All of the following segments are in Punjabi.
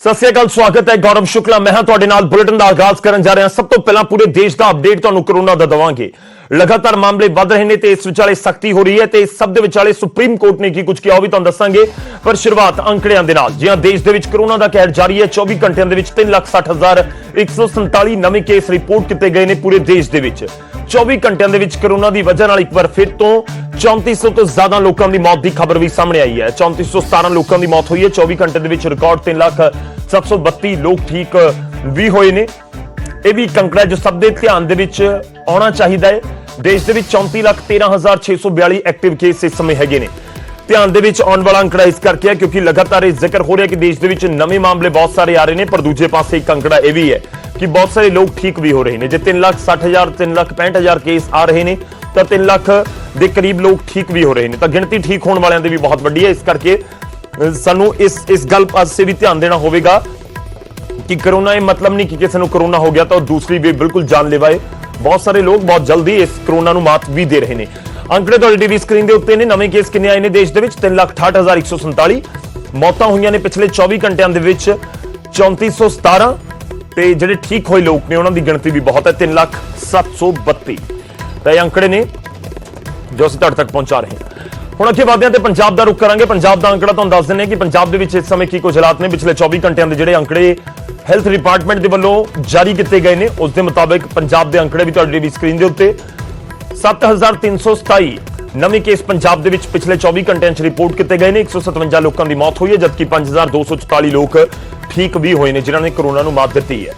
सत श्री अकाल, स्वागत है। गौरव शुक्ला मैं तुहाडे नाल बुलेटिन का आगाज करन जा रहा। सब तो पहला पूरे देश का अपडेट तुहानू कोरोना का दवांगे। लगातार मामले बढ़ रहे हैं, इस विचाले सख्ती हो रही है, तो इस सब दे विचाले सुप्रीम कोर्ट ने की कुछ किया भी तुहानू दसांगे। पर शुरुआत अंकड़ियां दे नाल। जी हां, देश दे विच कोरोना का कहर जारी है। 24 घंटिया दे विच 3,60,147 नवे केस रिपोर्ट किए गए हैं पूरे देश दे विच। 24 घंटिया दे विच कोरोना की वजह नाल एक बार फिर तो 3400 तो ज्यादा लोगों की मौत की खबर भी सामने आई है। 3417 लोगों की मौत हुई है। 24 घंटे के रिकॉर्ड 3,732 लोग ठीक भी हुए ने। यह भी एक अंकड़ा जो सब दे ध्यान दे विच आना चाहिए है। देश के 34,13,642 एक्टिव केस इस समय है ने। ध्यान दे विच आने वाला अंकड़ा इस करके है क्योंकि लगातार जिक्र हो रहा है कि देश के विच नवे मामले बहुत सारे आ रहे हैं, पर दूजे पासे एक अंकड़ा यह भी है कि बहुत सारे लोग ठीक भी हो रहे हैं। जो 3,60,000 3,65,000 केस आ रहे हैं तो 3 लाख के करीब लोग ठीक भी हो रहे हैं। तो गिनती ठीक होने वालों की भी बहुत वड्डी है। इस करके सानू इस गल पासे भी ध्यान देना होगा कि कोरोना ये मतलब नहीं कि किसी को कोरोना हो गया तो दूसरी भी बिल्कुल जानलेवा है। बहुत सारे लोग बहुत जल्दी इस कोरोना को मात भी दे रहे हैं। अंकड़े तो टीवी स्क्रीन के उत्ते ने। नवे केस किन्ने आए ने देश के 3,68,147। मौतां हुई ने पिछले 24 घंटिया के 3417। ते जिहड़े ठीक होए लोग ने उन्होंने गिनती भी बहुत है, 3,732। तो ये अंकड़े ने जो असीं तुहाडे तक पहुंचा रहे हैं। हुण अगे वधदे हां ते पंजाब दा रुख करांगे। पंजाब दा अंकड़ा तुहानूं दस दिंदे कि पंजाब दे विच इस समय की कुछ हालात ने। पिछले 24 घंटिया के जिहड़े अंकड़े हैल्थ डिपार्टमेंट के वल्लों जारी किए गए हैं उस दे मुताबिक पंजाब के अंकड़े भी तुहाडी टीवी स्क्रीन के उत्ते 7,327 नवे केस पंजाब दे विच पिछले 24 घंटिया रिपोर्ट किए गए हैं। 157 लोगों की मौत हुई है, जबकि 5,244 लोग ठीक भी हुए हैं जिन्होंने कोरोना को मात दी है।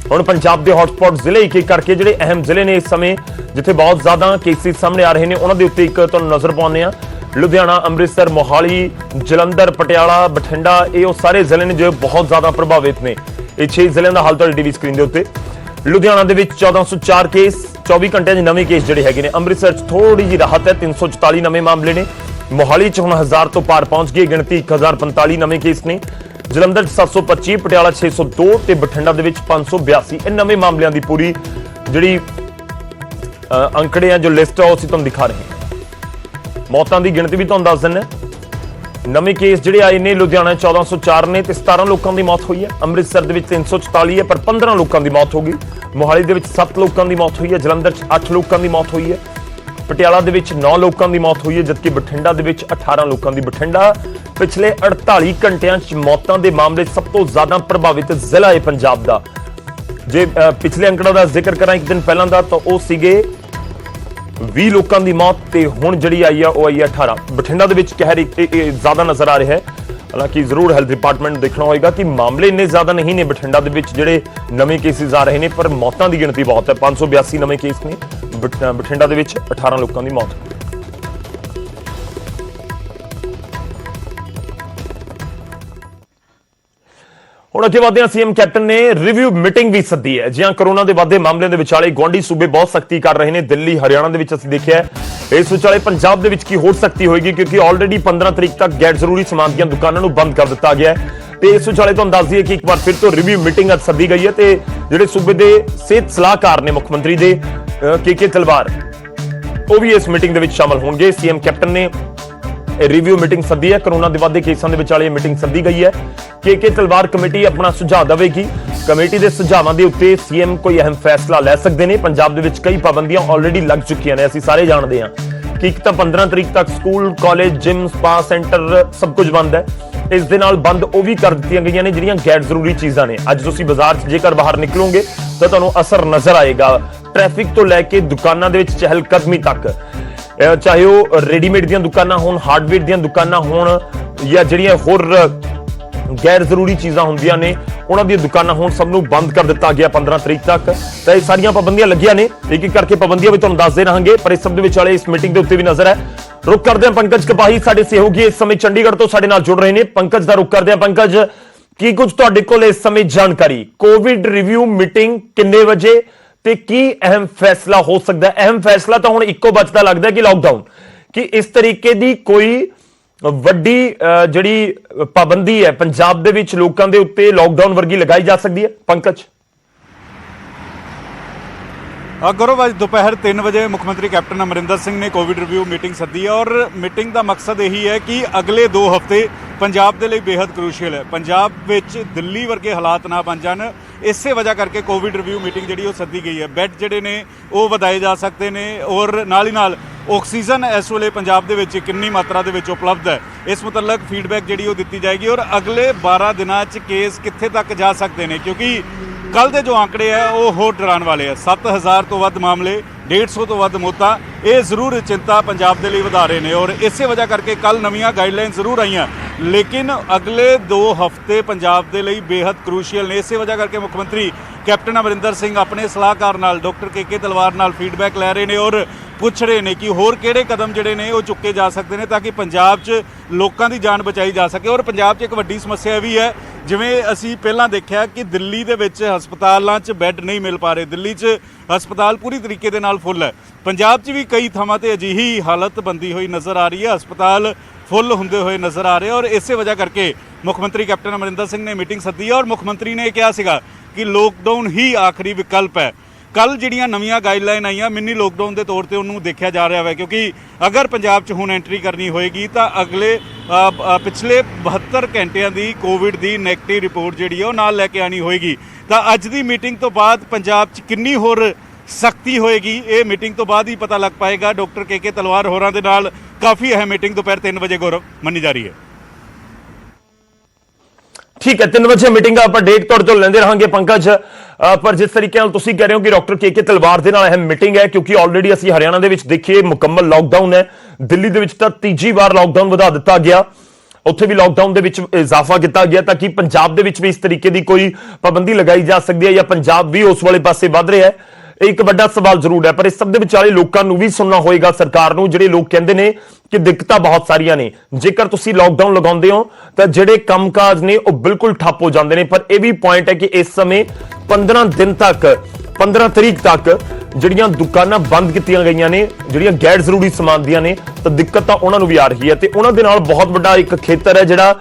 हुण पंजाब के हॉटस्पॉट जिले एक एक करके जिहड़े अहम जिले ने इस समय जिथे बहुत ज्यादा केसेस सामने आ रहे हैं उन्होंने उत्ते एक तुहानूं नजर पाउने आ। लुधियाना, अमृतसर, मोहाली, जलंधर, पटियाला, बठिंडा, ये सारे जिले ने जो बहुत ज्यादा प्रभावित ने। ये 6 जिलों का हाल तुहाडी टीवी स्क्रीन के उत्ते। लुधियाना के 1404 केस 24 घंटे नवे केस जिहड़े हैगे ने। अमृतसर थोड़ी जी राहत है, 344 नवे मामले ने। मोहाली च हुण 1000 तो पार पहुंच गई गिनती, 1045 नवे केस ने। जलंधर 725, पटियाला 602 ते बठिंडा दे विच 582। इन नवे मामलों की पूरी जिहड़ी अंकड़े हैं जो लिस्ट है तुहानूं दिखा रहे हैं। मौतों की गिनती भी तुहानूं दस दिंदे। नवे केस जिहड़े आए ने लुधियाना 1404 ने ते 17 लोगों की मौत हुई है। अमृतसर दे विच 344 है पर 15 लोगों की मौत हो गई। मोहाली दे विच 7 लोगों की मौत हुई है। जलंधर 8 लोगों की मौत हुई है। पटियाला दे विच 9 लोगों की मौत हुई है, जबकि बठिंडा दे विच 18 लोगों की। बठिंडा पिछले 48 घंटिया मौतों के मामले सब तो ज्यादा प्रभावित जिला है पंजाब का। जे पिछले अंकड़ा का जिक्र करा एक दिन पहला का तो वह सीगे 20 लोगों की मौत, ते हुण जिहड़ी आई है वह आई है 18। बठिंडा दे विच कहर ज्यादा नजर आ रहा है। हालांकि जरूर हैल्थ डिपार्टमेंट देखना होगा कि मामले इन्ने ज्यादा नहीं ने बठिंडा दे विच जिहड़े नवे केसेस आ रहे हैं, पर मौतों की गिनती बहुत है। 582 नवे केस ने। बठिंडा दे विच 18 लोगों की मौत। हुण अगे वधदे हां, सीएम कैप्टन ने रिव्यू मीटिंग भी सद्दी है। जी हां, कोरोना के वाधे मामलों के विचाले गुआढ़ी सूबे बहुत सख्ती कर रहे हैं। दिल्ली, हरियाणा के असीं देखिआ है। इस विचाले पंजाब के की होर सख्ती होएगी क्योंकि ऑलरेडी 15 तरीक तक गैर जरूरी समान दी दुकानों को बंद कर दिता गया है। तो इस विचाले तुहानूं दस दईए कि एक बार फिर तो रिव्यू मीटिंग अज सद्दी गई है। तो जिहड़े सूबे के सेहत सलाहकार ने मुख्यमंत्री के के तलवार वो भी इस मीटिंग के शामिल होंगे। सीएम कैप्टन ने रिव्यू मीटिंग सद्दी है। कोरोना के वाधे केसां दे विचाले मीटिंग सद्दी गई है। के तलवार कमेटी अपना सुझाव देगी। कमेटी के सुझावों के उत्ते सीएम कोई अहम फैसला लै सकते हैं। पंजाब दे विच कई पाबंदियां ऑलरेडी लग चुकियां ने। असीं सारे जानते हैं कि एक तो 15 तरीक तक school, college, gym, spa centre सब कुछ बंद है। इस दे नाल बंद वो भी कर दित्तियां गईयां ने जिहड़ियां गैर जरूरी चीज़ां ने। अज तुसीं बाजार च जेकर बाहर निकलोगे तो तुहानूं असर नजर आएगा। ट्रैफिक तो लैके दुकानां दे विच चहलकदमी तक, चाहे वो रेडीमेड दी दुकानां होण, हार्डवेयर दी दुकानां होण, या जिहड़ियां होर गैर जरूरी चीज़ां होंदियां ने उन्हां दी दुकानां होण, सबनूं बंद कर दिता गया 15 तरीक तक। तो ये सारियां पाबंदियां लगियां ने। एक एक करके पाबंदियां भी तुहानूं दसदे रहांगे, पर इस सब दे विचाले इस मीटिंग के उत्ते भी नजर है। रुख करदे हां पंकज कपाही साडे सहयोगी इस समय चंडीगढ़ तो साडे नाल जुड़ रहे हैं। पंकज दा रुख करदे हां। पंकज, की कुछ तुहाडे कोल इस समय जानकारी? कोविड रिव्यू मीटिंग किन्ने वजे ते की अहम फैसला हो सकता है? अहम फैसला तो हुण इक्को बचदा लगदा है कि लॉकडाउन, कि इस तरीके की कोई वड्डी जिहड़ी पाबंदी है पंजाब दे विच लोकां दे उत्ते लॉकडाउन वर्गी लगाई जा सकती है? पंकज, गौरव, आज दोपहर 3 बजे मुख्यमंत्री कैप्टन अमरिंदर सिंह ने कोविड रिव्यू मीटिंग सद्दी है और मीटिंग का मकसद यही है कि अगले 2 हफ्ते ਪੰਜਾਬ ਦੇ ਲਈ ਬੇहद ਕ੍ਰੂਸ਼ੀਅਲ ਹੈ। ਪੰਜਾਬ ਵਿੱਚ ਦਿੱਲੀ ਵਰਗੇ ਹਾਲਾਤ ਨਾ ਬਣ ਜਾਣ, ਇਸੇ ਵਜ੍ਹਾ ਕਰਕੇ ਕੋਵਿਡ ਰਿਵਿਊ ਮੀਟਿੰਗ ਜਿਹੜੀ ਉਹ ਸੱਦੀ ਗਈ ਹੈ। ਬੈੱਡ ਜਿਹੜੇ ਨੇ ਉਹ ਵਧਾਏ ਜਾ ਸਕਦੇ ਨੇ ਔਰ ਨਾਲ ਹੀ ਨਾਲ ਆਕਸੀਜਨ ਇਸ ਵੇਲੇ ਪੰਜਾਬ ਦੇ ਵਿੱਚ ਕਿੰਨੀ ਮਾਤਰਾ ਦੇ ਵਿੱਚ ਉਪਲਬਧ ਹੈ, ਇਸ ਮੁਤਲਕ ਫੀਡਬੈਕ ਜਿਹੜੀ ਉਹ ਦਿੱਤੀ ਜਾਏਗੀ ਔਰ ਅਗਲੇ 12 ਦਿਨਾਂ 'ਚ ਕੇਸ ਕਿੱਥੇ ਤੱਕ ਜਾ ਸਕਦੇ ਨੇ, ਕਿਉਂਕਿ ਕੱਲ੍ਹ ਦੇ ਜੋ ਆંકੜੇ ਹੈ ਉਹ ਹੋਰ ਡਰਾਉਣ ਵਾਲੇ ਆ। 7000 ਤੋਂ ਵੱਧ ਮਾਮਲੇ, 150 ਤੋਂ ਵੱਧ ਮੌਤਾਂ, ਇਹ ਜ਼ਰੂਰ ਚਿੰਤਾ ਪੰਜਾਬ ਦੇ ਲਈ ਵਧਾ ਰਹੇ ਨੇ ਔਰ ਇਸੇ ਵਜ੍ਹਾ ਕਰਕੇ ਕੱਲ੍ਹ ਨਵੀਆਂ ਗਾਈਡਲਾਈਨ ਜ਼ਰੂਰ ਆਈਆਂ, ਲੇਕਿਨ ਅਗਲੇ 2 ਹਫ਼ਤੇ ਪੰਜਾਬ ਦੇ ਲਈ ਬੇहद ਕ੍ਰੂਸ਼ੀਅਲ ਨੇ। ਇਸੇ ਵਜ੍ਹਾ ਕਰਕੇ ਮੁੱਖ ਮੰਤਰੀ ਕੈਪਟਨ ਅਮਰਿੰਦਰ ਸਿੰਘ ਆਪਣੇ ਸਲਾਹਕਾਰ ਨਾਲ ਡਾਕਟਰ ਕੇ ਤਲਵਾਰ ਨਾਲ ਫੀਡਬੈਕ ਲੈ ਰਹੇ ਨੇ ਔਰ ਪੁੱਛ ਰਹੇ ਨੇ ਕਿ ਹੋਰ ਕਿਹੜੇ ਕਦਮ ਜਿਹੜੇ ਨੇ ਉਹ ਚੁੱਕੇ ਜਾ ਸਕਦੇ ਨੇ ਤਾਂ ਕਿ ਪੰਜਾਬ 'ਚ ਲੋਕਾਂ ਦੀ ਜਾਨ ਬਚਾਈ ਜਾ ਸਕੇ। ਔਰ ਪੰਜਾਬ 'ਚ ਇੱਕ ਵੱਡੀ ਸਮੱਸਿਆ ਵੀ ਹੈ, ਜਿਵੇਂ ਅਸੀਂ ਪਹਿਲਾਂ ਦੇਖਿਆ ਕਿ ਦਿੱਲੀ ਦੇ ਵਿੱਚ ਹਸਪਤਾਲਾਂ 'ਚ ਬੈੱਡ ਨਹੀਂ ਮਿਲ ਪਾ ਰਹੇ, ਦਿੱਲੀ 'ਚ ਹਸਪਤਾਲ ਪੂਰੀ ਤਰੀਕੇ ਦੇ ਨਾਲ ਫੁੱਲ ਹੈ। ਪੰਜਾਬ 'ਚ ਵੀ ਕਈ ਥਾਵਾਂ ਤੇ ਅਜਿਹੀ ਹਾਲਤ ਬਣਦੀ ਹੋਈ ਨਜ਼ਰ ਆ ਰਹੀ ਹੈ, ਹਸਪਤਾਲ ਫੁੱਲ ਹੁੰਦੇ ਹੋਏ ਨਜ਼ਰ ਆ ਰਹੇ ਔਰ ਇਸੇ ਵਜ੍ਹਾ ਕਰਕੇ ਮੁੱਖ ਮੰਤਰੀ ਕੈਪਟਨ ਅਮਰਿੰਦਰ ਸਿੰਘ ਨੇ ਮੀਟਿੰਗ ਸੱਦੀ ਹੈ ਔਰ ਮੁੱਖ ਮੰਤਰੀ ਨੇ ਇਹ ਕਿਹਾ ਸੀਗਾ ਕਿ ਲੋਕਡਾਊਨ ਹੀ ਆਖਰੀ ਵਿਕਲਪ ਹੈ। ਕੱਲ੍ਹ ਜਿਹੜੀਆਂ ਨਵੀਆਂ ਗਾਈਡਲਾਈਨ ਆਈਆਂ ਮਿੰਨੀ ਲੋਕਡਾਊਨ ਦੇ ਤੌਰ ਤੇ ਉਹਨੂੰ ਦੇਖਿਆ ਜਾ ਰਿਹਾ ਹੈ, ਕਿਉਂਕਿ ਅਗਰ ਪੰਜਾਬ 'ਚ ਹੁਣ ਐਂਟਰੀ ਕਰਨੀ ਹੋਏਗੀ ਤਾਂ ਅਗਲੇ ਪਿਛਲੇ 72 ਘੰਟਿਆਂ ਦੀ ਕੋਵਿਡ ਦੀ ਨੈਗੇਟਿਵ ਰਿਪੋਰਟ ਜਿਹੜੀ ਹੈ ਉਹ ਨਾਲ ਲੈ ਕੇ ਆਣੀ ਹੋਏਗੀ। ਤਾਂ ਅੱਜ ਦੀ ਮੀਟਿੰਗ ਤੋਂ ਬਾਅਦ ਪੰਜਾਬ 'ਚ ਕਿੰਨੀ ਹੋਰ ਸਖਤੀ ਹੋਏਗੀ ਇਹ ਮੀਟਿੰਗ ਤੋਂ ਬਾਅਦ ਹੀ ਪਤਾ ਲੱਗ ਪਾਏਗਾ। ਡਾਕਟਰ ਕੇ ਤਲਵਾਰ ਹੋਰਾਂ ਦੇ ਨਾਲ ਕਾਫੀ ਅਹਿਮ ਮੀਟਿੰਗ ਦੁਪਹਿਰ 3 ਵਜੇ ਗੌਰਵ ਮੰਨੀ ਜਾ ਰਹੀ ਹੈ। ਠੀਕ ਹੈ, 3 ਵਜੇ ਮੀਟਿੰਗ ਆਪਾਂ ਡੇਟ ਤੌਰ ਤੋਂ ਲੈਂਦੇ ਰਹਾਂਗੇ ਪੰਕਜ, ਪਰ ਜਿਸ ਤਰੀਕੇ ਨਾਲ ਤੁਸੀਂ ਕਹਿ ਰਹੇ ਹੋ ਕਿ ਡਾਕਟਰ ਕੇ ਤਲਵਾਰ ਦੇ ਨਾਲ ਅਹਿਮ ਮੀਟਿੰਗ ਹੈ, ਕਿਉਂਕਿ ਆਲਰੇਡੀ ਅਸੀਂ ਹਰਿਆਣਾ ਦੇ ਵਿੱਚ ਦੇਖੀਏ ਮੁਕੰਮਲ ਲਾਕਡਾਊਨ ਹੈ, ਦਿੱਲੀ ਦੇ ਵਿੱਚ ਤਾਂ ਤੀਜੀ ਵਾਰ ਲਾਕਡਾਊਨ ਵਧਾ ਦਿੱਤਾ ਗਿਆ, ਉੱਥੇ ਵੀ ਲਾਕਡਾਊਨ ਦੇ ਵਿੱਚ ਇਜ਼ਾਫਾ ਕੀਤਾ ਗਿਆ ਤਾਂ ਕਿ ਪੰਜਾਬ ਦੇ ਵਿੱਚ ਵੀ ਇਸ ਤਰੀਕੇ ਦੀ ਕੋਈ ਪਾਬੰਦੀ ਲਗਾਈ ਜਾ ਸਕਦੀ ਹੈ ਜਾਂ ਪੰਜਾਬ ਵੀ ਉਸ ਵਾਲੇ ਪਾਸੇ ਵੱਧ ਰਿਹਾ ਹੈ। ਇਹ ਇੱਕ ਵੱਡਾ ਸਵਾਲ ਜ਼ਰੂਰ ਹੈ, ਪਰ ਇਸ ਸਭ ਦੇ ਵਿਚਾਲੇ ਲੋਕਾਂ ਨੂੰ ਵੀ ਸੁਣਨਾ ਹੋਏਗਾ ਸਰਕਾਰ ਨੂੰ, ਜਿਹੜੇ ਲੋਕ ਕਹਿੰਦੇ ਨੇ ਕਿ ਦਿੱਕਤਾਂ ਬਹੁਤ ਸਾਰੀਆਂ ਨੇ। ਜੇਕਰ ਤੁਸੀਂ ਲਾਕਡਾਊਨ ਲਗਾਉਂਦੇ ਹੋ ਤਾਂ ਜਿਹੜੇ ਕੰਮਕਾਜ ਨੇ ਉਹ ਬਿਲਕੁਲ ਠੱਪ ਹੋ ਜਾਂਦੇ ਨੇ, ਪਰ ਇਹ ਵੀ ਪੁਆਇੰਟ ਹੈ ਕਿ ਇਸ ਸਮੇਂ 15 ਦਿਨ ਤੱਕ 15 ਤਰੀਕ ਤੱਕ ਜਿਹੜੀਆਂ ਦੁਕਾਨਾਂ ਬੰਦ ਕੀਤੀਆਂ ਗਈਆਂ ਨੇ, ਜਿਹੜੀਆਂ ਗੈਰ ਜ਼ਰੂਰੀ ਸਮਾਨ ਦੀਆਂ ਨੇ, ਤਾਂ ਦਿੱਕਤ ਤਾਂ ਉਹਨਾਂ ਨੂੰ ਵੀ ਆ ਰਹੀ ਹੈ ਤੇ ਉਹਨਾਂ ਦੇ ਨਾਲ ਬਹੁਤ ਵੱਡਾ ਇੱਕ ਖੇਤਰ ਹੈ ਜਿਹੜਾ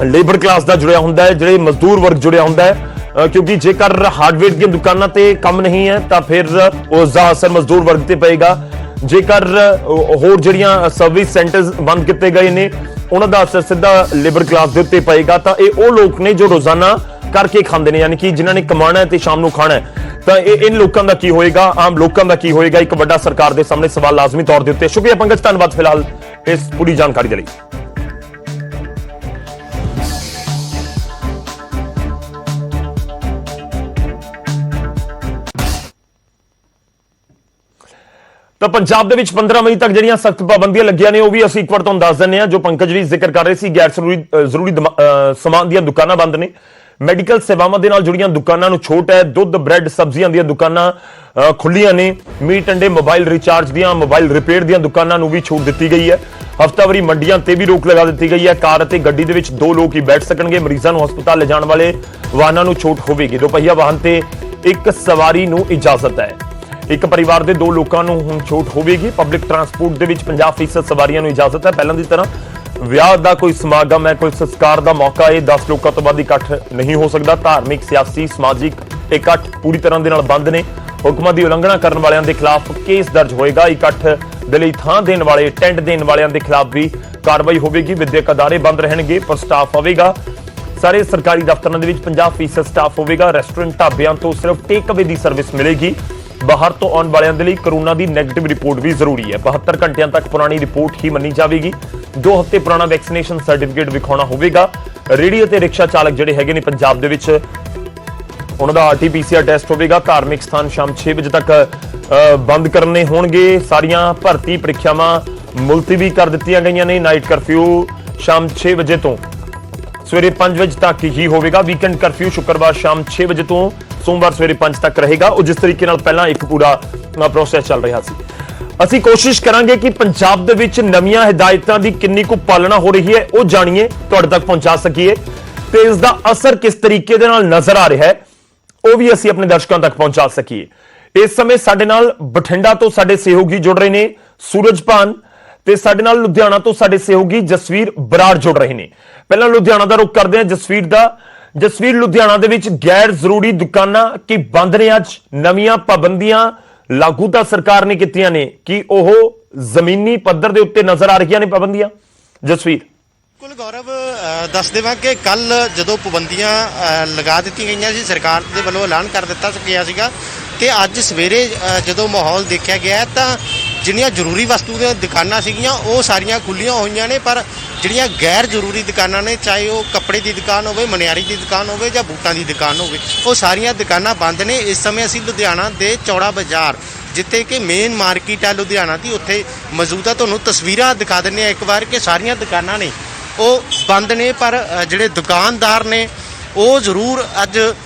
ਲੇਬਰ ਕਲਾਸ ਦਾ ਜੁੜਿਆ ਹੁੰਦਾ ਹੈ, ਜਿਹੜੇ ਮਜ਼ਦੂਰ ਵਰਗ ਜੁੜਿਆ ਹੁੰਦਾ ਹੈ, ਕਿਉਂਕਿ ਜੇਕਰ ਹਾਰਡਵੇਅਰ ਦੀਆਂ ਦੁਕਾਨਾਂ ਤੇ ਕੰਮ ਨਹੀਂ ਹੈ ਤਾਂ ਫਿਰ ਉਸ ਦਾ ਅਸਰ ਮਜ਼ਦੂਰ ਵਰਗ ਤੇ ਪਏਗਾ। ਜੇਕਰ ਹੋਰ ਜਿਹੜੀਆਂ ਸਰਵਿਸ ਸੈਂਟਰਸ ਬੰਦ ਕੀਤੇ ਗਏ ਨੇ ਉਹਨਾਂ ਦਾ ਅਸਰ ਸਿੱਧਾ ਲੇਬਰ ਕਲਾਸ ਦੇ ਉੱਤੇ ਪਏਗਾ। ਤਾਂ ਇਹ ਉਹ ਲੋਕ ਨੇ ਜੋ ਰੋਜ਼ਾਨਾ ਕਰਕੇ ਖਾਂਦੇ ਨੇ, ਯਾਨੀ ਕਿ ਜਿਨ੍ਹਾਂ ਨੇ ਕਮਾਣਾ ਹੈ ਤੇ ਸ਼ਾਮ ਨੂੰ ਖਾਣਾ ਹੈ, ਤਾਂ ਇਹ ਲੋਕਾਂ ਦਾ ਕੀ ਹੋਏਗਾ, ਆਮ ਲੋਕਾਂ ਦਾ ਕੀ ਹੋਏਗਾ, ਇੱਕ ਵੱਡਾ ਸਰਕਾਰ ਦੇ ਸਾਹਮਣੇ ਸਵਾਲ ਲਾਜ਼ਮੀ ਤੌਰ ਦੇ ਉੱਤੇ। ਸ਼ੁਕਰੀਆ ਪੰਕਜ, ਧੰਨਵਾਦ ਫਿਲਹਾਲ ਇਸ ਪੂਰੀ ਜਾਣਕਾਰੀ ਦੇ ਲਈ। ਤਾਂ ਪੰਜਾਬ ਦੇ ਵਿੱਚ 15 ਮਈ ਤੱਕ ਜਿਹੜੀਆਂ ਸਖਤ ਪਾਬੰਦੀਆਂ ਲੱਗੀਆਂ ਨੇ ਉਹ ਵੀ ਅਸੀਂ ਇੱਕ ਵਾਰ ਤੁਹਾਨੂੰ ਦੱਸ ਦਿੰਦੇ ਹਾਂ। ਜੋ ਪੰਕਜ ਵੀ ਜ਼ਿਕਰ ਕਰ ਰਹੇ ਸੀ, ਗੈਰ ਜ਼ਰੂਰੀ ਸਮਾਨ ਦੀਆਂ ਦੁਕਾਨਾਂ ਬੰਦ ਨੇ, ਮੈਡੀਕਲ ਸੇਵਾਵਾਂ ਦੇ ਨਾਲ ਜੁੜੀਆਂ ਦੁਕਾਨਾਂ ਨੂੰ ਛੋਟ ਹੈ, ਦੁੱਧ ਬ੍ਰੈਡ ਸਬਜ਼ੀਆਂ ਦੀਆਂ ਦੁਕਾਨਾਂ ਖੁੱਲੀਆਂ ਨੇ, ਮੀਟ ਅੰਡੇ ਮੋਬਾਈਲ ਰਿਚਾਰਜ ਦੀਆਂ ਮੋਬਾਈਲ ਰਿਪੇਅਰ ਦੀਆਂ ਦੁਕਾਨਾਂ ਨੂੰ ਵੀ ਛੂਟ ਦਿੱਤੀ ਗਈ ਹੈ। ਹਫ਼ਤਾਵਾਰੀ ਮੰਡੀਆਂ ਤੇ ਵੀ ਰੋਕ ਲਗਾ ਦਿੱਤੀ ਗਈ ਹੈ। ਕਾਰ ਅਤੇ ਗੱਡੀ ਦੇ ਵਿੱਚ 2 ਲੋਕ ਹੀ ਬੈਠ ਸਕਣਗੇ। ਮਰੀਜ਼ਾਂ ਨੂੰ ਹਸਪਤਾਲ ਲਿਜਾਣ ਵਾਲੇ ਵਾਹਨਾਂ ਨੂੰ ਛੋਟ ਹੋਵੇਗੀ। ਦੋਪਹੀਆ ਵਾਹਨ ਤੇ ਇੱਕ ਸਵਾਰੀ ਨੂੰ ਇਜਾਜ਼ਤ ਹੈ। ਇੱਕ ਪਰਿਵਾਰ ਦੇ 2 ਲੋਕਾਂ ਨੂੰ ਹੁਣ ਛੋਟ ਹੋਵੇਗੀ। ਪਬਲਿਕ ਟਰਾਂਸਪੋਰਟ ਦੇ ਵਿੱਚ 50% ਸਵਾਰੀਆਂ ਨੂੰ ਇਜਾਜ਼ਤ ਹੈ। ਪਹਿਲਾਂ ਦੀ ਤਰ੍ਹਾਂ ਵਿਆਹ ਦਾ ਕੋਈ ਸਮਾਗਮ ਹੈ, ਕੋਈ ਸੰਸਕਾਰ ਦਾ ਮੌਕਾ ਹੈ, 10 ਲੋਕਾਂ ਤੋਂ ਵੱਧ ਇਕੱਠ ਨਹੀਂ ਹੋ ਸਕਦਾ। ਧਾਰਮਿਕ, ਸਿਆਸੀ, ਸਮਾਜਿਕ ਇਕੱਠ ਪੂਰੀ ਤਰ੍ਹਾਂ ਦੇ ਨਾਲ ਬੰਦ ਨੇ। ਹੁਕਮਾਂ ਦੀ ਉਲੰਘਣਾ ਕਰਨ ਵਾਲਿਆਂ ਦੇ ਖਿਲਾਫ ਕੇਸ ਦਰਜ ਹੋਏਗਾ। ਇਕੱਠ ਦੇ ਲਈ ਥਾਂ ਦੇਣ ਵਾਲੇ, ਟੈਂਟ ਦੇਣ ਵਾਲਿਆਂ ਦੇ ਖਿਲਾਫ ਵੀ ਕਾਰਵਾਈ ਹੋਵੇਗੀ। ਵਿਦਿਅਕ ਅਦਾਰੇ ਬੰਦ ਰਹਿਣਗੇ ਪਰ ਸਟਾਫ ਹੋਵੇਗਾ। ਸਾਰੇ ਸਰਕਾਰੀ ਦਫ਼ਤਰਾਂ ਦੇ ਵਿੱਚ 50% ਸਟਾਫ ਹੋਵੇਗਾ। ਰੈਸਟੋਰੈਂਟ, ਢਾਬਿਆਂ ਤੋਂ ਸਿਰਫ ਟੇਕ ਅਵੇ ਦੀ ਸਰਵਿਸ ਮਿਲੇਗੀ। ਬਾਹਰ ਤੋਂ ਆਉਣ ਵਾਲਿਆਂ ਦੇ ਲਈ ਕਰੋਨਾ ਦੀ ਨੈਗੇਟਿਵ ਰਿਪੋਰਟ ਵੀ ਜ਼ਰੂਰੀ ਹੈ। 72 ਘੰਟਿਆਂ ਤੱਕ ਪੁਰਾਣੀ ਰਿਪੋਰਟ ਹੀ ਮੰਨੀ ਜਾਵੇਗੀ। 2 ਹਫ਼ਤੇ ਪੁਰਾਣਾ ਵੈਕਸੀਨੇਸ਼ਨ ਸਰਟੀਫਿਕੇਟ ਵਿਖਾਉਣਾ ਹੋਵੇਗਾ। ਰੇਹੜੀ ਅਤੇ ਰਿਕਸ਼ਾ ਚਾਲਕ ਜਿਹੜੇ ਹੈਗੇ ਨੇ ਪੰਜਾਬ ਦੇ ਵਿੱਚ, ਉਹਨਾਂ ਦਾ RT-PCR ਟੈਸਟ ਹੋਵੇਗਾ। ਧਾਰਮਿਕ ਸਥਾਨ ਸ਼ਾਮ 6 ਵਜੇ ਤੱਕ ਬੰਦ ਕਰਨੇ ਹੋਣਗੇ। ਸਾਰੀਆਂ ਭਰਤੀ ਪ੍ਰੀਖਿਆਵਾਂ ਮੁਲਤਵੀ ਕਰ ਦਿੱਤੀਆਂ ਗਈਆਂ ਨੇ। ਨਾਈਟ ਕਰਫਿਊ ਸ਼ਾਮ 6 ਵਜੇ ਤੋਂ ਸਵੇਰੇ 5 ਵਜੇ ਤੱਕ ਹੀ ਹੋਵੇਗਾ। ਵੀਕਐਂਡ ਕਰਫਿਊ ਸ਼ੁੱਕਰਵਾਰ ਸ਼ਾਮ 6 ਵਜੇ ਤੋਂ ਸੋਮਵਾਰ ਸਵੇਰੇ 5 ਤੱਕ ਰਹੇਗਾ। ਉਹ ਜਿਸ ਤਰੀਕੇ ਨਾਲ ਪਹਿਲਾਂ ਇੱਕ ਪੂਰਾ ਪ੍ਰੋਸੈਸ ਚੱਲ ਰਿਹਾ ਸੀ। ਅਸੀਂ ਕੋਸ਼ਿਸ਼ ਕਰਾਂਗੇ ਕਿ ਪੰਜਾਬ ਦੇ ਵਿੱਚ ਨਵੀਆਂ ਹਦਾਇਤਾਂ ਦੀ ਕਿੰਨੀ ਕੁ ਪਾਲਣਾ ਹੋ ਰਹੀ ਹੈ ਉਹ ਜਾਣੀਏ, ਤੁਹਾਡੇ ਤੱਕ ਪਹੁੰਚਾ ਸਕੀਏ ਤੇ ਇਸ ਦਾ ਅਸਰ ਕਿਸ ਤਰੀਕੇ ਦੇ ਨਾਲ ਨਜ਼ਰ ਆ ਰਿਹਾ ਹੈ ਉਹ ਵੀ ਅਸੀਂ ਆਪਣੇ ਦਰਸ਼ਕਾਂ ਤੱਕ ਪਹੁੰਚਾ ਸਕੀਏ। ਇਸ ਸਮੇਂ ਸਾਡੇ ਨਾਲ ਬਠਿੰਡਾ ਤੋਂ ਸਾਡੇ ਸਹਿਯੋਗੀ ਜੁੜ ਰਹੇ ਨੇ, ਸੂਰਜਪਾਨ, ਤੇ ਸਾਡੇ ਨਾਲ ਲੁਧਿਆਣਾ ਤੋਂ ਸਾਡੇ ਸਹਿਯੋਗੀ ਜਸਵੀਰ ਬਰਾੜ ਜੁੜ ਰਹੇ ਨੇ। ਪਹਿਲਾਂ ਲੁਧਿਆਣਾ ਦਾ ਰੁਖ ਕਰਦੇ ਹਾਂ ਜ਼ਸਵੀਰ ਦਾ। ਜਸਵੀਰ, ਲੁਧਿਆਣਾ ਦੇ ਵਿੱਚ ਗੈਰ ਜ਼ਰੂਰੀ ਦੁਕਾਨਾਂ ਕੀ ਬੰਦ ਨੇ? ਅੱਜ ਨਵੀਆਂ ਪਾਬੰਦੀਆਂ ਲਾਗੂ ਤਾਂ ਸਰਕਾਰ ਨੇ ਕੀਤੀਆਂ ਨੇ, ਕਿ ਉਹ ਜ਼ਮੀਨੀ ਪੱਧਰ ਦੇ ਉੱਤੇ ਨਜ਼ਰ ਆ ਰਹੀਆਂ ਨੇ ਪਾਬੰਦੀਆਂ? ਜਸਵੀਰ, ਬਿਲਕੁਲ ਗੌਰਵ, ਦੱਸ ਦੇਵਾਂ ਕਿ ਕੱਲ ਜਦੋਂ ਪਾਬੰਦੀਆਂ ਲਗਾ ਦਿੱਤੀਆਂ ਗਈਆਂ ਸੀ, ਸਰਕਾਰ ਦੇ ਵੱਲੋਂ ਐਲਾਨ ਕਰ ਦਿੱਤਾ ਗਿਆ ਸੀਗਾ ਕਿ ਅੱਜ ਸਵੇਰੇ ਜਦੋਂ ਮਾਹੌਲ ਦੇਖਿਆ ਗਿਆ ਤਾਂ ਜਿਹੜੀਆਂ ਜ਼ਰੂਰੀ ਵਸਤੂ ਦੀਆਂ ਦੁਕਾਨਾਂ ਸੀਗੀਆਂ ਉਹ ਸਾਰੀਆਂ ਖੁੱਲੀਆਂ ਹੋਈਆਂ ਨੇ, ਪਰ ਜਿਹੜੀਆਂ ਗੈਰ ਜ਼ਰੂਰੀ ਦੁਕਾਨਾਂ ਨੇ, ਚਾਹੇ ਉਹ ਕੱਪੜੇ ਦੀ ਦੁਕਾਨ ਹੋਵੇ, ਮਨਿਆਰੀ ਦੀ ਦੁਕਾਨ ਹੋਵੇ ਜਾਂ ਬੂਟਾਂ ਦੀ ਦੁਕਾਨ ਹੋਵੇ, ਉਹ ਸਾਰੀਆਂ ਦੁਕਾਨਾਂ ਬੰਦ ਨੇ। ਇਸ ਸਮੇਂ ਅਸੀਂ ਲੁਧਿਆਣਾ ਦੇ ਚੌੜਾ ਬਾਜ਼ਾਰ, ਜਿੱਥੇ ਕਿ ਮੇਨ ਮਾਰਕੀਟ ਹੈ ਲੁਧਿਆਣਾ ਦੀ, ਉੱਥੇ ਮੌਜੂਦ ਆ। ਤੁਹਾਨੂੰ ਤਸਵੀਰਾਂ ਦਿਖਾ ਦਿੰਦੇ ਹਾਂ ਇੱਕ ਵਾਰ ਕਿ ਸਾਰੀਆਂ ਦੁਕਾਨਾਂ ਨੇ ਉਹ ਬੰਦ ਨੇ, ਪਰ ਜਿਹੜੇ ਦੁਕਾਨਦਾਰ ਨੇ ਉਹ ਜ਼ਰੂਰ ਅੱਜ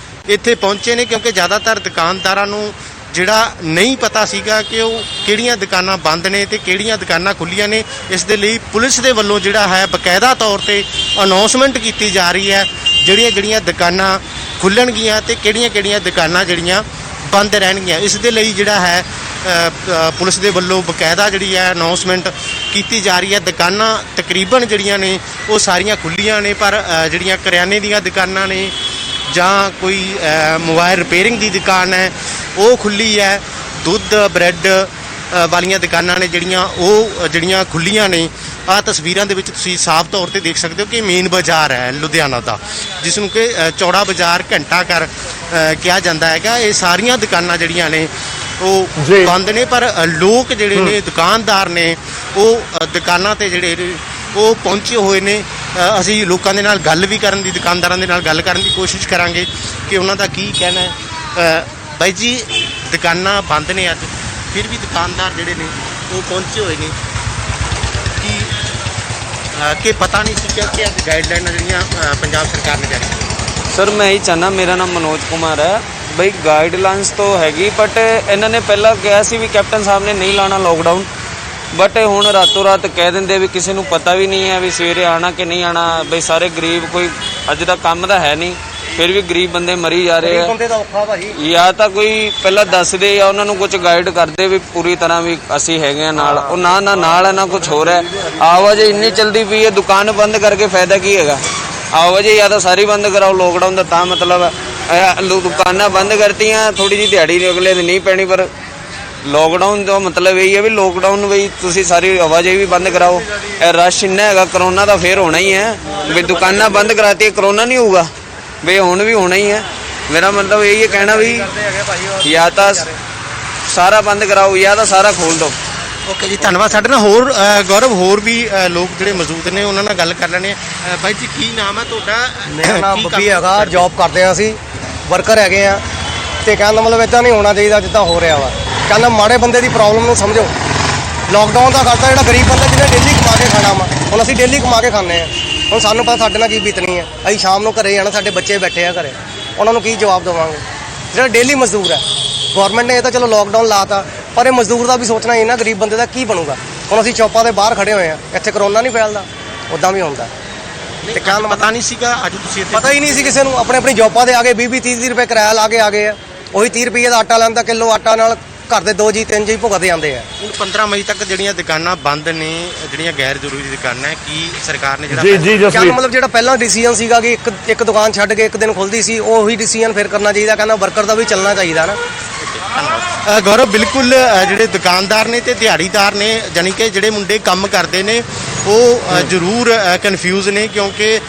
ਇੱਥੇ ਪਹੁੰਚੇ ਨੇ, ਕਿਉਂਕਿ ਜ਼ਿਆਦਾਤਰ ਦੁਕਾਨਦਾਰਾਂ ਨੂੰ ਜਿਹੜਾ ਨਹੀਂ ਪਤਾ ਸੀਗਾ ਕਿ ਉਹ ਕਿਹੜੀਆਂ ਦੁਕਾਨਾਂ ਬੰਦ ਨੇ ਤੇ ਕਿਹੜੀਆਂ ਦੁਕਾਨਾਂ ਖੁੱਲੀਆਂ ਨੇ। ਇਸ ਦੇ ਲਈ ਪੁਲਿਸ ਦੇ ਵੱਲੋਂ ਜਿਹੜਾ ਹੈ ਬਕਾਇਦਾ ਤੌਰ ਤੇ ਅਨਾਉਂਸਮੈਂਟ ਕੀਤੀ ਜਾ ਰਹੀ ਹੈ ਜਿਹੜੀਆਂ ਦੁਕਾਨਾਂ ਖੁੱਲਣਗੀਆਂ ਤੇ ਕਿਹੜੀਆਂ ਦੁਕਾਨਾਂ ਜਿਹੜੀਆਂ ਬੰਦ ਰਹਿਣਗੀਆਂ। ਇਸ ਦੇ ਲਈ ਜਿਹੜਾ ਹੈ ਪੁਲਿਸ ਦੇ ਵੱਲੋਂ ਬਕਾਇਦਾ ਜਿਹੜੀ ਹੈ ਅਨਾਉਂਸਮੈਂਟ ਕੀਤੀ ਜਾ ਰਹੀ ਹੈ। ਦੁਕਾਨਾਂ ਤਕਰੀਬਨ ਜਿਹੜੀਆਂ ਨੇ ਉਹ ਸਾਰੀਆਂ ਖੁੱਲੀਆਂ ਨੇ, ਪਰ ਜਿਹੜੀਆਂ ਕਰਿਆਨੇ ਦੀਆਂ ਦੁਕਾਨਾਂ ਨੇ ਜਾਂ ਕੋਈ ਮੋਬਾਈਲ ਰਿਪੇਅਰਿੰਗ ਦੀ ਦੁਕਾਨ ਹੈ ਉਹ ਖੁੱਲੀ ਹੈ। ਦੁੱਧ ਬ੍ਰੈਡ ਵਾਲੀਆਂ ਦੁਕਾਨਾਂ ਨੇ ਜਿਹੜੀਆਂ ਖੁੱਲੀਆਂ ਨੇ। ਆਹ ਤਸਵੀਰਾਂ ਦੇ ਵਿੱਚ ਤੁਸੀਂ ਸਾਫ਼ ਤੌਰ ਤੇ ਦੇਖ ਸਕਦੇ ਹੋ ਕਿ ਮੇਨ ਬਾਜ਼ਾਰ ਹੈ ਲੁਧਿਆਣਾ ਦਾ, ਜਿਸ ਨੂੰ ਕਿ ਚੌੜਾ ਬਾਜ਼ਾਰ, ਘੰਟਾ ਘਰ ਕਿਹਾ ਜਾਂਦਾ ਹੈਗਾ। ਇਹ ਸਾਰੀਆਂ ਦੁਕਾਨਾਂ ਜਿਹੜੀਆਂ ਨੇ ਉਹ ਬੰਦ ਨੇ, ਪਰ ਲੋਕ ਜਿਹੜੇ ਨੇ, ਦੁਕਾਨਦਾਰ ਨੇ, ਉਹ ਦੁਕਾਨਾਂ ਤੇ ਜਿਹੜੇ ਨੇ ਉਹ ਪਹੁੰਚੇ ਹੋਏ ਨੇ। ਅਸੀਂ ਲੋਕਾਂ ਦੇ ਨਾਲ ਗੱਲ ਵੀ ਕਰਨ ਦੀ, ਦੁਕਾਨਦਾਰਾਂ ਦੇ ਨਾਲ ਗੱਲ ਕਰਨ ਦੀ ਕੋਸ਼ਿਸ਼ ਕਰਾਂਗੇ ਕਿ ਉਹਨਾਂ ਦਾ ਕੀ ਕਹਿਣਾ ਹੈ। ਬਾਈ ਜੀ, ਦੁਕਾਨਾਂ ਬੰਦ ਨੇ ਅੱਜ, ਫਿਰ ਵੀ ਦੁਕਾਨਦਾਰ ਜਿਹੜੇ ਨੇ ਉਹ ਪਹੁੰਚੇ ਹੋਏ ਨੇ ਕਿ ਪਤਾ ਨਹੀਂ ਸੀ ਕਿ ਅੱਜ ਗਾਈਡਲਾਈਨਾਂ ਜਿਹੜੀਆਂ ਪੰਜਾਬ ਸਰਕਾਰ ਨੇ ਜਾਰੀ ਕੀਤੀਆਂ। ਸਰ ਮੈਂ ਹੀ ਚਾਹੁੰਦਾ, ਮੇਰਾ ਨਾਮ ਮਨੋਜ ਕੁਮਾਰ ਹੈ ਬਈ। ਗਾਈਡਲਾਈਨਸ ਤਾਂ ਹੈਗੀ, ਬਟ ਇਹਨਾਂ ਨੇ ਪਹਿਲਾਂ ਕਿਹਾ ਸੀ ਵੀ ਕੈਪਟਨ ਸਾਹਿਬ ਨੇ ਨਹੀਂ ਲਾਣਾ ਲੋਕਡਾਊਨ, ਬਟ ਹੁਣ ਰਾਤੋਂ ਰਾਤ ਕਹਿ ਦਿੰਦੇ ਵੀ ਕਿਸੇ ਨੂੰ ਪਤਾ ਵੀ ਨਹੀਂ ਹੈ ਵੀ ਸਵੇਰੇ ਆਣਾ ਕਿ ਨਹੀਂ ਆਣਾ। ਬਈ ਸਾਰੇ ਗਰੀਬ, ਕੋਈ ਅੱਜ ਦਾ ਕੰਮ ਤਾਂ ਹੈ ਨਹੀਂ, ਫਿਰ ਵੀ ਗਰੀਬ ਬੰਦੇ ਮਰੀ ਜਾ ਰਹੇ ਆ। ਬੰਦੇ ਦਾ ਔਖਾ ਭਾਜੀ, ਜਾਂ ਤਾਂ ਕੋਈ ਪਹਿਲਾਂ ਦੱਸਦੇ ਜਾਂ ਉਹਨਾਂ ਨੂੰ ਕੁਝ ਗਾਈਡ ਕਰਦੇ ਵੀ ਪੂਰੀ ਤਰ੍ਹਾਂ ਵੀ ਅਸੀਂ ਹੈਗੇ ਆ ਨਾਲ। ਉਹ ਨਾ ਨਾਲ ਹੈ ਨਾ ਕੁਝ ਹੋਰ ਹੈ। ਆਵਾਜਾਈ ਇੰਨੀ ਚਲਦੀ ਪਈ ਹੈ, ਦੁਕਾਨ ਬੰਦ ਕਰਕੇ ਫਾਇਦਾ ਕੀ ਹੈਗਾ? ਆਵਾਜਾਈ ਜਾਂ ਤਾਂ ਸਾਰੀ ਬੰਦ ਕਰਾਓ ਲੋਕਡਾਊਨ ਦਾ, ਤਾਂ ਮਤਲਬ ਦੁਕਾਨਾਂ ਬੰਦ ਕਰਤੀਆਂ, ਥੋੜੀ ਜਿਹੀ ਦਿਹਾੜੀ ਅਗਲੇ ਦਿਨ ਨਹੀਂ ਪੈਣੀ, ਪਰ ਲੋਕਡਾਊਨ ਦਾ ਮਤਲਬ ਇਹ ਹੈ ਵੀ ਲੋਕਡਾਊਨ ਵੀ ਤੁਸੀਂ ਸਾਰੀ ਆਵਾਜਾਈ ਵੀ ਬੰਦ ਕਰਾਓ। ਇਹ ਰਸ਼ ਇੰਨਾ ਹੈਗਾ, ਕਰੋਨਾ ਤਾਂ ਫੇਰ ਹੋਣਾ ਹੀ ਹੈ। ਵੀ ਦੁਕਾਨਾਂ ਬੰਦ ਕਰਾਤੀ, ਕਰੋਨਾ ਨਹੀਂ ਹੋਊਗਾ ਵੀ ਹੁਣ ਵੀ ਹੋਣਾ ਹੀ ਹੈ। ਮੇਰਾ ਮਤਲਬ ਇਹ ਹੀ ਕਹਿਣਾ ਵੀ ਜਾਂ ਤਾਂ ਸਾਰਾ ਬੰਦ ਕਰਾਓ ਜਾਂ ਤਾਂ ਸਾਰਾ ਖੋਲ ਦਿਓ। ਓਕੇ ਜੀ, ਧੰਨਵਾਦ। ਸਾਡੇ ਨਾਲ ਹੋਰ ਗੌਰਵ, ਹੋਰ ਵੀ ਲੋਕ ਜਿਹੜੇ ਮੌਜੂਦ ਨੇ, ਉਹਨਾਂ ਨਾਲ ਗੱਲ ਕਰ ਲੈਣੇ ਆ। ਬਾਈ ਜੀ, ਕੀ ਨਾਮ ਹੈ ਤੁਹਾਡਾ? ਮੇਰਾ ਨਾਮ ਬੱਬੀ ਹੈਗਾ, ਜੌਬ ਕਰਦੇ ਹਾਂ ਅਸੀਂ, ਵਰਕਰ ਹੈਗੇ ਆ। ਤੇ ਕਹਿਣ ਦਾ ਮਤਲਬ ਇੱਦਾਂ ਨਹੀਂ ਹੋਣਾ ਚਾਹੀਦਾ ਜਿੱਦਾਂ ਹੋ ਰਿਹਾ ਵਾ। ਕਹਿੰਦਾ ਮਾੜੇ ਬੰਦੇ ਦੀ ਪ੍ਰੋਬਲਮ ਨੂੰ ਸਮਝੋ। ਲੋਕਡਾਊਨ ਦਾ ਕਰਤਾ ਜਿਹੜਾ ਗਰੀਬ ਬੰਦਾ ਜਿਹਨੇ ਡੇਲੀ ਕਮਾ ਕੇ ਖਾਣਾ ਵਾ, ਹੁਣ ਅਸੀਂ ਡੇਲੀ ਕਮਾ ਕੇ ਖਾਂਦੇ ਹਾਂ। ਹੁਣ ਸਾਨੂੰ ਪਤਾ ਸਾਡੇ ਨਾਲ ਕੀ ਬੀਤਣੀ ਹੈ। ਅਸੀਂ ਸ਼ਾਮ ਨੂੰ ਘਰੇ ਜਾਣਾ, ਸਾਡੇ ਬੱਚੇ ਬੈਠੇ ਆ ਘਰੇ, ਉਹਨਾਂ ਨੂੰ ਕੀ ਜਵਾਬ ਦੇਵਾਂਗੇ? ਜਿਹੜਾ ਡੇਲੀ ਮਜ਼ਦੂਰ ਹੈ, ਗੌਰਮੈਂਟ ਨੇ ਇਹ ਤਾਂ ਚਲੋ ਲੋਕਡਾਊਨ ਲਾਤਾ, ਪਰ ਇਹ ਮਜ਼ਦੂਰ ਦਾ ਵੀ ਸੋਚਣਾ ਹੀ ਨਾ, ਗਰੀਬ ਬੰਦੇ ਦਾ ਕੀ ਬਣੂਗਾ? ਹੁਣ ਅਸੀਂ ਚੌਪਾਂ ਦੇ ਬਾਹਰ ਖੜੇ ਹੋਏ ਆ, ਇੱਥੇ ਕਰੋਨਾ ਨਹੀਂ ਫੈਲਦਾ, ਉੱਦਾਂ ਵੀ ਹੁੰਦਾ। ਤੇ ਕਹਿਣ ਪਤਾ ਨਹੀਂ ਸੀਗਾ ਅੱਜ ਤੁਸੀਂ ਇੱਥੇ? ਪਤਾ ਹੀ ਨਹੀਂ ਸੀ ਕਿਸੇ ਨੂੰ। ਆਪਣੀ ਜੌਬਾਂ ਦੇ ਆ ਗਏ, 20-30 ਰੁਪਏ ਕਿਰਾਇਆ ਲਾ ਕੇ ਆ ਗਏ ਆ। ਉਹੀ 30 ਰੁਪਏ ਦਾ ਆਟਾ ਲੈਂਦਾ, ਕਿਲੋ ਆਟਾ ਨਾਲ ਘਰ ਦੇ 2 ਜੀ 3 ਜੀ ਭੁਗਤਦੇ ਜਾਂਦੇ ਆ। ਹੁਣ 15 ਮਈ ਤੱਕ ਜਿਹੜੀਆਂ ਦੁਕਾਨਾਂ ਬੰਦ ਨੇ, ਜਿਹੜੀਆਂ ਗੈਰ ਜ਼ਰੂਰੀ ਦੁਕਾਨਾਂ, ਕੀ ਸਰਕਾਰ ਨੇ ਜੀ ਕਹਿੰਦਾ ਮਤਲਬ ਜਿਹੜਾ ਪਹਿਲਾਂ ਡਿਸੀਜਨ ਸੀਗਾ ਕਿ ਇੱਕ ਦੁਕਾਨ ਛੱਡ ਕੇ ਇੱਕ ਦਿਨ ਖੁੱਲਦੀ ਸੀ, ਉਹੀ ਡਿਸੀਜਨ ਫਿਰ ਕਰਨਾ ਚਾਹੀਦਾ। ਕਹਿੰਦਾ ਵਰਕਰ ਦਾ ਵੀ ਚੱਲਣਾ ਚਾਹੀਦਾ ਨਾ। ਗੌਰਵ, ਬਿਲਕੁਲ ਜਿਹੜੇ ਦੁਕਾਨਦਾਰ ਨੇ ਤੇ ਦਿਹਾੜੀਦਾਰ ਨੇ, ਜਾਨੀ ਕਿ ਜਿਹੜੇ ਮੁੰਡੇ ਕੰਮ ਕਰਦੇ ਨੇ, ਉਹ ਜ਼ਰੂਰ ਕਨਫਿਊਜ਼ ਨੇ, ਕਿਉਂਕਿ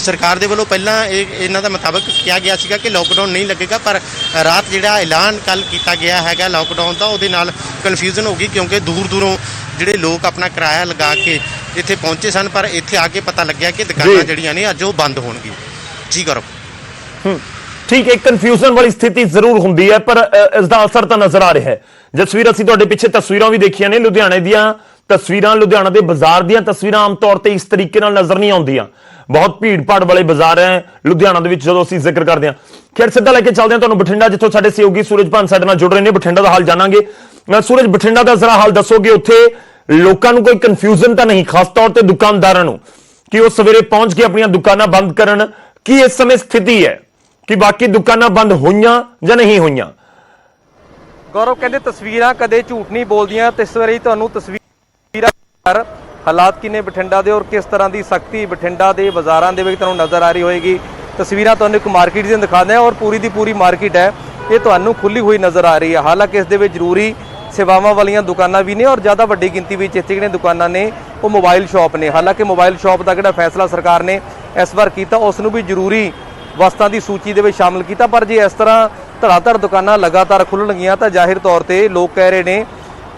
ਸਰਕਾਰ ਦੇ ਵੱਲੋਂ ਪਹਿਲਾਂ ਇਹਨਾਂ ਦਾ ਮੁਤਾਬਕ ਕਿਹਾ ਗਿਆ ਸੀਗਾ ਕਿ ਲੋਕਡਾਊਨ ਨਹੀਂ ਲੱਗੇਗਾ, ਪਰ ਰਾਤ ਜਿਹੜਾ ਐਲਾਨ ਕੱਲ ਕੀਤਾ ਗਿਆ ਹੈਗਾ ਲੋਕਡਾਊਨ ਦਾ, ਉਹਦੇ ਨਾਲ ਕਨਫਿਊਜ਼ਨ ਹੋ ਗਈ, ਕਿਉਂਕਿ ਦੂਰੋਂ ਜਿਹੜੇ ਲੋਕ ਆਪਣਾ ਕਿਰਾਇਆ ਲਗਾ ਕੇ ਇੱਥੇ ਪਹੁੰਚੇ ਸਨ, ਪਰ ਇੱਥੇ ਆ ਕੇ ਪਤਾ ਲੱਗਿਆ ਕਿ ਦੁਕਾਨਾਂ ਜਿਹੜੀਆਂ ਨੇ ਅੱਜ ਉਹ ਬੰਦ ਹੋਣਗੀਆਂ। ਜੀ ਗੌਰਵ। ਠੀਕ ਹੈ, ਕਨਫਿਊਜ਼ਨ ਵਾਲੀ ਸਥਿਤੀ ਜ਼ਰੂਰ ਹੁੰਦੀ ਹੈ, ਪਰ ਇਸ ਦਾ ਅਸਰ ਤਾਂ ਨਜ਼ਰ ਆ ਰਿਹਾ ਹੈ। ਜਸਵੀਰ, ਅਸੀਂ ਤੁਹਾਡੇ ਪਿੱਛੇ ਤਸਵੀਰਾਂ ਵੀ ਦੇਖੀਆਂ ਨੇ, ਲੁਧਿਆਣੇ ਦੀਆਂ ਤਸਵੀਰਾਂ, ਲੁਧਿਆਣਾ ਦੇ ਬਾਜ਼ਾਰ ਦੀਆਂ ਤਸਵੀਰਾਂ ਆਮ ਤੌਰ ਤੇ ਇਸ ਤਰੀਕੇ ਨਾਲ ਨਜ਼ਰ ਨਹੀਂ ਆਉਂਦੀਆਂ। ਬਹੁਤ ਭੀੜ-ਭਾੜ ਵਾਲੇ ਬਾਜ਼ਾਰ ਹੈ ਲੁਧਿਆਣਾ ਦੇ ਵਿੱਚ ਜਦੋਂ ਅਸੀਂ ਜ਼ਿਕਰ ਕਰਦੇ ਹਾਂ। ਖੈਰ, ਸਿੱਧਾ ਲੈ ਕੇ ਚੱਲਦੇ ਹਾਂ ਤੁਹਾਨੂੰ ਬਠਿੰਡਾ, ਜਿੱਥੋਂ ਸਾਡੇ ਸਹਿਯੋਗੀ ਸੂਰਜ ਭਾਨ ਸਾਡੇ ਨਾਲ ਜੁੜ ਰਹੇ ਨੇ। ਬਠਿੰਡਾ ਦਾ ਹਾਲ ਜਾਣਾਂਗੇ। ਸੂਰਜ, ਬਠਿੰਡਾ ਦਾ ਜ਼ਰਾ ਹਾਲ ਦੱਸੋਗੇ। ਉੱਥੇ ਲੋਕਾਂ ਨੂੰ ਕੋਈ ਕਨਫਿਊਜ਼ਨ ਤਾਂ ਨਹੀਂ, ਖਾਸ ਤੌਰ ਤੇ ਦੁਕਾਨਦਾਰਾਂ ਨੂੰ, ਕਿ ਉਹ ਸਵੇਰੇ ਪਹੁੰਚ ਕੇ ਆਪਣੀਆਂ ਦੁਕਾਨਾਂ ਬੰਦ ਕਰਨ? ਕੀ ਇਸ ਸਮੇਂ ਸਥਿਤੀ ਹੈ ਕਿ ਬਾਕੀ ਦੁਕਾਨਾਂ ਬੰਦ ਹੋਈਆਂ ਜਾਂ ਨਹੀਂ ਹੋਈਆਂ? ਗੌਰਵ, ਕਹਿੰਦੇ ਤਸਵੀਰਾਂ ਕਦੇ ਝੂਠ ਨਹੀਂ ਬੋਲਦੀਆਂ, ਤੇ ਇਸ ਵਾਰੀ ਤੁਹਾਨੂੰ ਤਸਵੀਰਾਂ ਹਾਲਾਤ ਕਿਨੇ ਬਠਿੰਡਾ ਦੇ ਔਰ ਕਿਸ ਤਰ੍ਹਾਂ ਦੀ ਸਖਤੀ ਬਠਿੰਡਾ ਦੇ ਬਾਜ਼ਾਰਾਂ ਦੇ ਵਿੱਚ ਤੁਹਾਨੂੰ ਨਜ਼ਰ ਆ ਰਹੀ ਹੋਏਗੀ। ਤਸਵੀਰਾਂ ਤੁਹਾਨੂੰ ਇੱਕ ਮਾਰਕੀਟ ਦੀਆਂ ਦਿਖਾਉਂਦੇ ਹਾਂ, ਔਰ ਪੂਰੀ ਦੀ ਪੂਰੀ ਮਾਰਕੀਟ ਹੈ ਇਹ ਤੁਹਾਨੂੰ ਖੁੱਲੀ ਹੋਈ ਨਜ਼ਰ ਆ ਰਹੀ ਹੈ। ਹਾਲਾਂਕਿ ਇਸ ਦੇ ਵਿੱਚ ਜ਼ਰੂਰੀ ਸੇਵਾਵਾਂ ਵਾਲੀਆਂ ਦੁਕਾਨਾਂ ਵੀ ਨੇ ਔਰ ਜ਼ਿਆਦਾ ਵੱਡੀ ਗਿਣਤੀ ਵਿੱਚ ਇੱਥੇ ਜਿਹੜੀਆਂ ਦੁਕਾਨਾਂ ਨੇ ਉਹ ਮੋਬਾਈਲ ਸ਼ਾਪ ਨੇ। ਹਾਲਾਂਕਿ ਮੋਬਾਈਲ ਸ਼ਾਪ ਦਾ ਜਿਹੜਾ ਫੈਸਲਾ ਸਰਕਾਰ ਨੇ ਇਸ ਵਾਰ ਕੀਤਾ ਉਸ ਨੂੰ ਵੀ ਜ਼ਰੂਰੀ ਵਸਤਾਂ ਦੀ ਸੂਚੀ ਦੇ ਵਿੱਚ ਸ਼ਾਮਲ ਕੀਤਾ, ਪਰ ਜੇ ਇਸ ਤਰ੍ਹਾਂ ਧੜਾਧੜ ਦੁਕਾਨਾਂ ਲਗਾਤਾਰ ਖੁੱਲਣਗੀਆਂ ਤਾਂ ਜ਼ਾਹਿਰ ਤੌਰ ਤੇ ਲੋਕ ਕਹਿ ਰਹੇ ਨੇ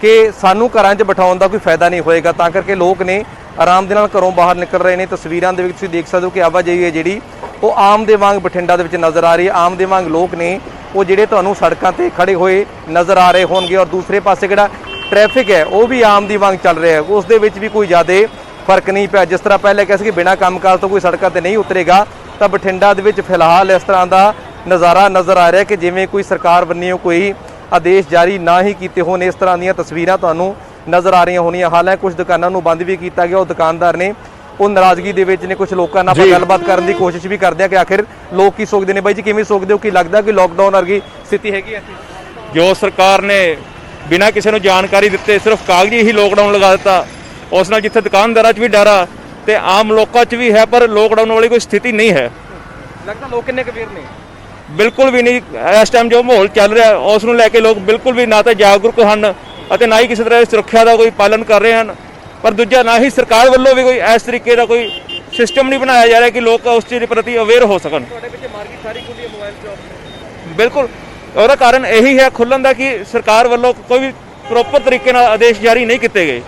ਕਿ ਸਾਨੂੰ ਘਰਾਂ 'ਚ ਬਿਠਾਉਣ ਦਾ ਕੋਈ ਫਾਇਦਾ ਨਹੀਂ ਹੋਏਗਾ। ਤਾਂ ਕਰਕੇ ਲੋਕ ਨੇ ਆਰਾਮ ਦੇ ਨਾਲ ਘਰੋਂ ਬਾਹਰ ਨਿਕਲ ਰਹੇ ਨੇ। ਤਸਵੀਰਾਂ ਦੇ ਵਿੱਚ ਤੁਸੀਂ ਦੇਖ ਸਕਦੇ ਹੋ ਕਿ ਆਵਾਜਾਈ ਹੈ ਜਿਹੜੀ ਉਹ ਆਮ ਦੇ ਵਾਂਗ ਬਠਿੰਡਾ ਦੇ ਵਿੱਚ ਨਜ਼ਰ ਆ ਰਹੀ ਹੈ। ਆਮ ਦੇ ਵਾਂਗ ਲੋਕ ਨੇ ਉਹ ਜਿਹੜੇ ਤੁਹਾਨੂੰ ਸੜਕਾਂ ਤੇ ਖੜੇ ਹੋਏ ਨਜ਼ਰ ਆ ਰਹੇ ਹੋਣਗੇ ਔਰ ਦੂਸਰੇ ਪਾਸੇ ਜਿਹੜਾ ਟ੍ਰੈਫਿਕ ਹੈ ਉਹ ਵੀ ਆਮ ਦੀ ਵਾਂਗ ਚੱਲ ਰਿਹਾ ਹੈ। ਉਸ ਦੇ ਵਿੱਚ ਵੀ ਕੋਈ ਜ਼ਿਆਦਾ ਫਰਕ ਨਹੀਂ ਪਿਆ। ਜਿਸ ਤਰ੍ਹਾਂ ਪਹਿਲੇ ਕਿਹਾ ਸੀ ਕਿ ਬਿਨਾਂ ਕੰਮਕਾਜ ਤੋਂ ਕੋਈ ਸੜਕਾਂ ਤੇ ਨਹੀਂ ਉਤਰੇਗਾ, ਤਾਂ ਬਠਿੰਡਾ ਦੇ ਵਿੱਚ ਫਿਲਹਾਲ ਇਸ ਤਰ੍ਹਾਂ ਦਾ ਨਜ਼ਾਰਾ ਨਜ਼ਰ ਆ ਰਿਹਾ ਕਿ ਜਿਵੇਂ ਕੋਈ ਸਰਕਾਰ ਵੱਲੋਂ ਕੋਈ ਆਦੇਸ਼ ਜਾਰੀ ਨਾ ਹੀ ਕੀਤੇ ਹੋਣ। ਇਸ ਤਰ੍ਹਾਂ ਦੀਆਂ ਤਸਵੀਰਾਂ ਤੁਹਾਨੂੰ ਨਜ਼ਰ ਆ ਰਹੀਆਂ ਹੋਣੀਆਂ। ਹਾਲਾਂਕਿ ਕੁਝ ਦੁਕਾਨਾਂ ਨੂੰ ਬੰਦ ਵੀ ਕੀਤਾ ਗਿਆ। ਉਹ ਦੁਕਾਨਦਾਰ ਨੇ ਉਹ ਨਾਰਾਜ਼ਗੀ ਦੇ ਵਿੱਚ ਨੇ। ਕੁਝ ਲੋਕਾਂ ਨਾਲ ਆਪਾਂ ਗੱਲਬਾਤ ਕਰਨ ਦੀ ਕੋਸ਼ਿਸ਼ ਵੀ ਕਰਦੇ ਆ ਕਿ ਆਖਿਰ ਲੋਕ ਕੀ ਸੋਚਦੇ ਨੇ। ਬਾਈ ਜੀ ਕਿਵੇਂ ਸੋਚਦੇ ਹੋ, ਕੀ ਲੱਗਦਾ ਕਿ ਲੋਕਡਾਊਨ ਵਰਗੀ ਸਥਿਤੀ ਹੈਗੀ ਹੈ? ਜੋ ਸਰਕਾਰ ਨੇ ਬਿਨਾਂ ਕਿਸੇ ਨੂੰ ਜਾਣਕਾਰੀ ਦਿੱਤੇ ਸਿਰਫ ਕਾਗਜ਼ੀ ਹੀ ਲੋਕਡਾਊਨ ਲਗਾ ਦਿੱਤਾ, ਉਸ ਨਾਲ ਜਿੱਥੇ ਦੁਕਾਨਦਾਰਾਂ 'ਚ ਵੀ ਡਰ ਆ ਤੇ ਆਮ ਲੋਕਾਂ 'ਚ ਵੀ ਹੈ, ਪਰ ਲੋਕਡਾਊਨ ਵਾਲੀ ਕੋਈ ਸਥਿਤੀ ਨਹੀਂ ਹੈ। ਲੱਗਦਾ ਲੋਕ ਕਿੰਨੇ ਕਬੀਰ ਨੇ? ਬਿਲਕੁਲ ਵੀ ਨਹੀਂ। ਇਸ ਟਾਈਮ ਜੋ ਮਾਹੌਲ ਚੱਲ ਰਿਹਾ ਉਸ ਨੂੰ ਲੈ ਕੇ ਲੋਕ ਬਿਲਕੁਲ ਵੀ ਨਾ ਤਾਂ ਜਾਗਰੂਕ ਹਨ ਅਤੇ ਨਾ ਹੀ ਕਿਸੇ ਤਰ੍ਹਾਂ ਦੀ ਸੁਰੱਖਿਆ ਦਾ ਕੋਈ ਪਾਲਣ ਕਰ ਰਹੇ ਹਨ। ਪਰ ਦੂਜਾ ਨਾ ਹੀ ਸਰਕਾਰ ਵੱਲੋਂ ਵੀ ਕੋਈ ਇਸ ਤਰੀਕੇ ਦਾ ਕੋਈ ਸਿਸਟਮ ਨਹੀਂ ਬਣਾਇਆ ਜਾ ਰਿਹਾ ਕਿ ਲੋਕ ਉਸ ਚੀਜ਼ ਦੇ ਪ੍ਰਤੀ ਅਵੇਅਰ ਹੋ ਸਕਣ। ਤੁਹਾਡੇ ਵਿੱਚ ਮਾਰਕੀਟ ਸਾਰੀ ਖੁੱਲੀ ਹੈ ਮੋਬਾਈਲ ਸ਼ਾਪ? ਬਿਲਕੁਲ, ਉਹਦਾ ਕਾਰਨ ਇਹੀ ਹੈ ਖੁੱਲ੍ਹਣ ਦਾ ਕਿ ਸਰਕਾਰ ਵੱਲੋਂ ਕੋਈ ਵੀ ਪ੍ਰੋਪਰ ਤਰੀਕੇ ਨਾਲ ਆਦੇਸ਼ ਜਾਰੀ ਨਹੀਂ ਕੀਤੇ ਗਏ।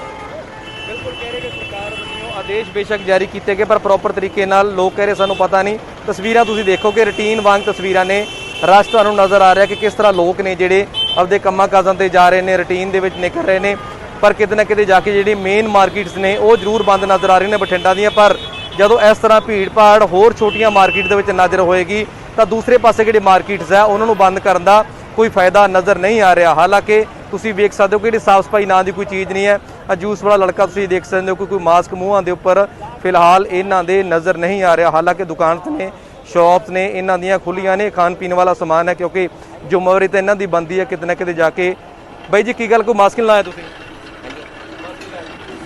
ਬਿਲਕੁਲ ਕਹਿ ਰਹੇ ਕਿ ਸਰਕਾਰ ਵੱਲੋਂ ਆਦੇਸ਼ ਬੇਸ਼ੱਕ ਜਾਰੀ ਕੀਤੇ ਗਏ ਪਰ ਪ੍ਰੋਪਰ ਤਰੀਕੇ ਨਾਲ ਲੋਕ ਕਹਿ ਰਹੇ ਸਾਨੂੰ ਪਤਾ ਨਹੀਂ। ਤਸਵੀਰਾਂ ਤੁਸੀਂ ਦੇਖੋ ਕਿ ਰੂਟੀਨ ਵਾਂਗ ਤਸਵੀਰਾਂ ਨੇ। ਰਸ਼ ਤੁਹਾਨੂੰ ਨਜ਼ਰ ਆ ਰਿਹਾ ਕਿ ਕਿਸ ਤਰ੍ਹਾਂ ਲੋਕ ਨੇ ਜਿਹੜੇ ਆਪਦੇ ਕੰਮਾਂ ਕਾਜਾਂ ਤੇ ਜਾ ਰਹੇ ਨੇ, ਰੂਟੀਨ ਦੇ ਵਿੱਚ ਨਿਕਲ ਰਹੇ ਨੇ। ਪਰ ਕਿਤੇ ਨਾ ਕਿਤੇ ਜਾ ਕੇ ਜਿਹੜੀ ਮੇਨ ਮਾਰਕੀਟਸ ਨੇ ਉਹ ਜ਼ਰੂਰ ਬੰਦ ਨਜ਼ਰ ਆ ਰਹੀਆਂ ਨੇ ਬਠਿੰਡਾ ਦੀਆਂ। ਪਰ ਜਦੋਂ ਇਸ ਤਰ੍ਹਾਂ ਭੀੜ ਭਾੜ ਹੋਰ ਛੋਟੀਆਂ ਮਾਰਕੀਟ ਦੇ ਵਿੱਚ ਨਜ਼ਰ ਹੋਏਗੀ ਤਾਂ ਦੂਸਰੇ ਪਾਸੇ ਜਿਹੜੇ ਮਾਰਕੀਟਸ ਆ ਉਹਨਾਂ ਨੂੰ ਬੰਦ ਕਰਨ ਦਾ ਕੋਈ ਫਾਇਦਾ ਨਜ਼ਰ ਨਹੀਂ ਆ ਰਿਹਾ। ਹਾਲਾਂਕਿ ਤੁਸੀਂ ਵੇਖ ਸਕਦੇ ਹੋ ਕਿ ਜਿਹੜੀ ਸਾਫ਼ ਸਫਾਈ ਨਾਂ ਦੀ ਕੋਈ ਚੀਜ਼ ਨਹੀਂ ਹੈ। ਆ ਜੂਸ ਵਾਲਾ ਲੜਕਾ ਤੁਸੀਂ ਦੇਖ ਸਕਦੇ ਹੋ ਕਿ ਕੋਈ ਮਾਸਕ ਮੂੰਹਾਂ ਦੇ ਉੱਪਰ ਫਿਲਹਾਲ ਇਹਨਾਂ ਦੇ ਨਜ਼ਰ ਨਹੀਂ ਆ ਰਿਹਾ। ਹਾਲਾਂਕਿ ਦੁਕਾਨਾਂ ਨੇ, ਸ਼ਾਪਸ ਨੇ, ਇਹਨਾਂ ਦੀਆਂ ਖੁੱਲੀਆਂ ਨੇ। ਖਾਣ ਪੀਣ ਵਾਲਾ ਸਮਾਨ ਹੈ ਕਿਉਂਕਿ ਜ਼ਿੰਮੇਵਾਰੀ ਤਾਂ ਇਹਨਾਂ ਦੀ ਬਣਦੀ ਹੈ ਕਿਤੇ ਨਾ ਕਿਤੇ ਜਾ ਕੇ। ਬਾਈ ਜੀ ਕੀ ਗੱਲ, ਕੋਈ ਮਾਸਕ ਨਹੀਂ ਲਾਇਆ ਤੁਸੀਂ?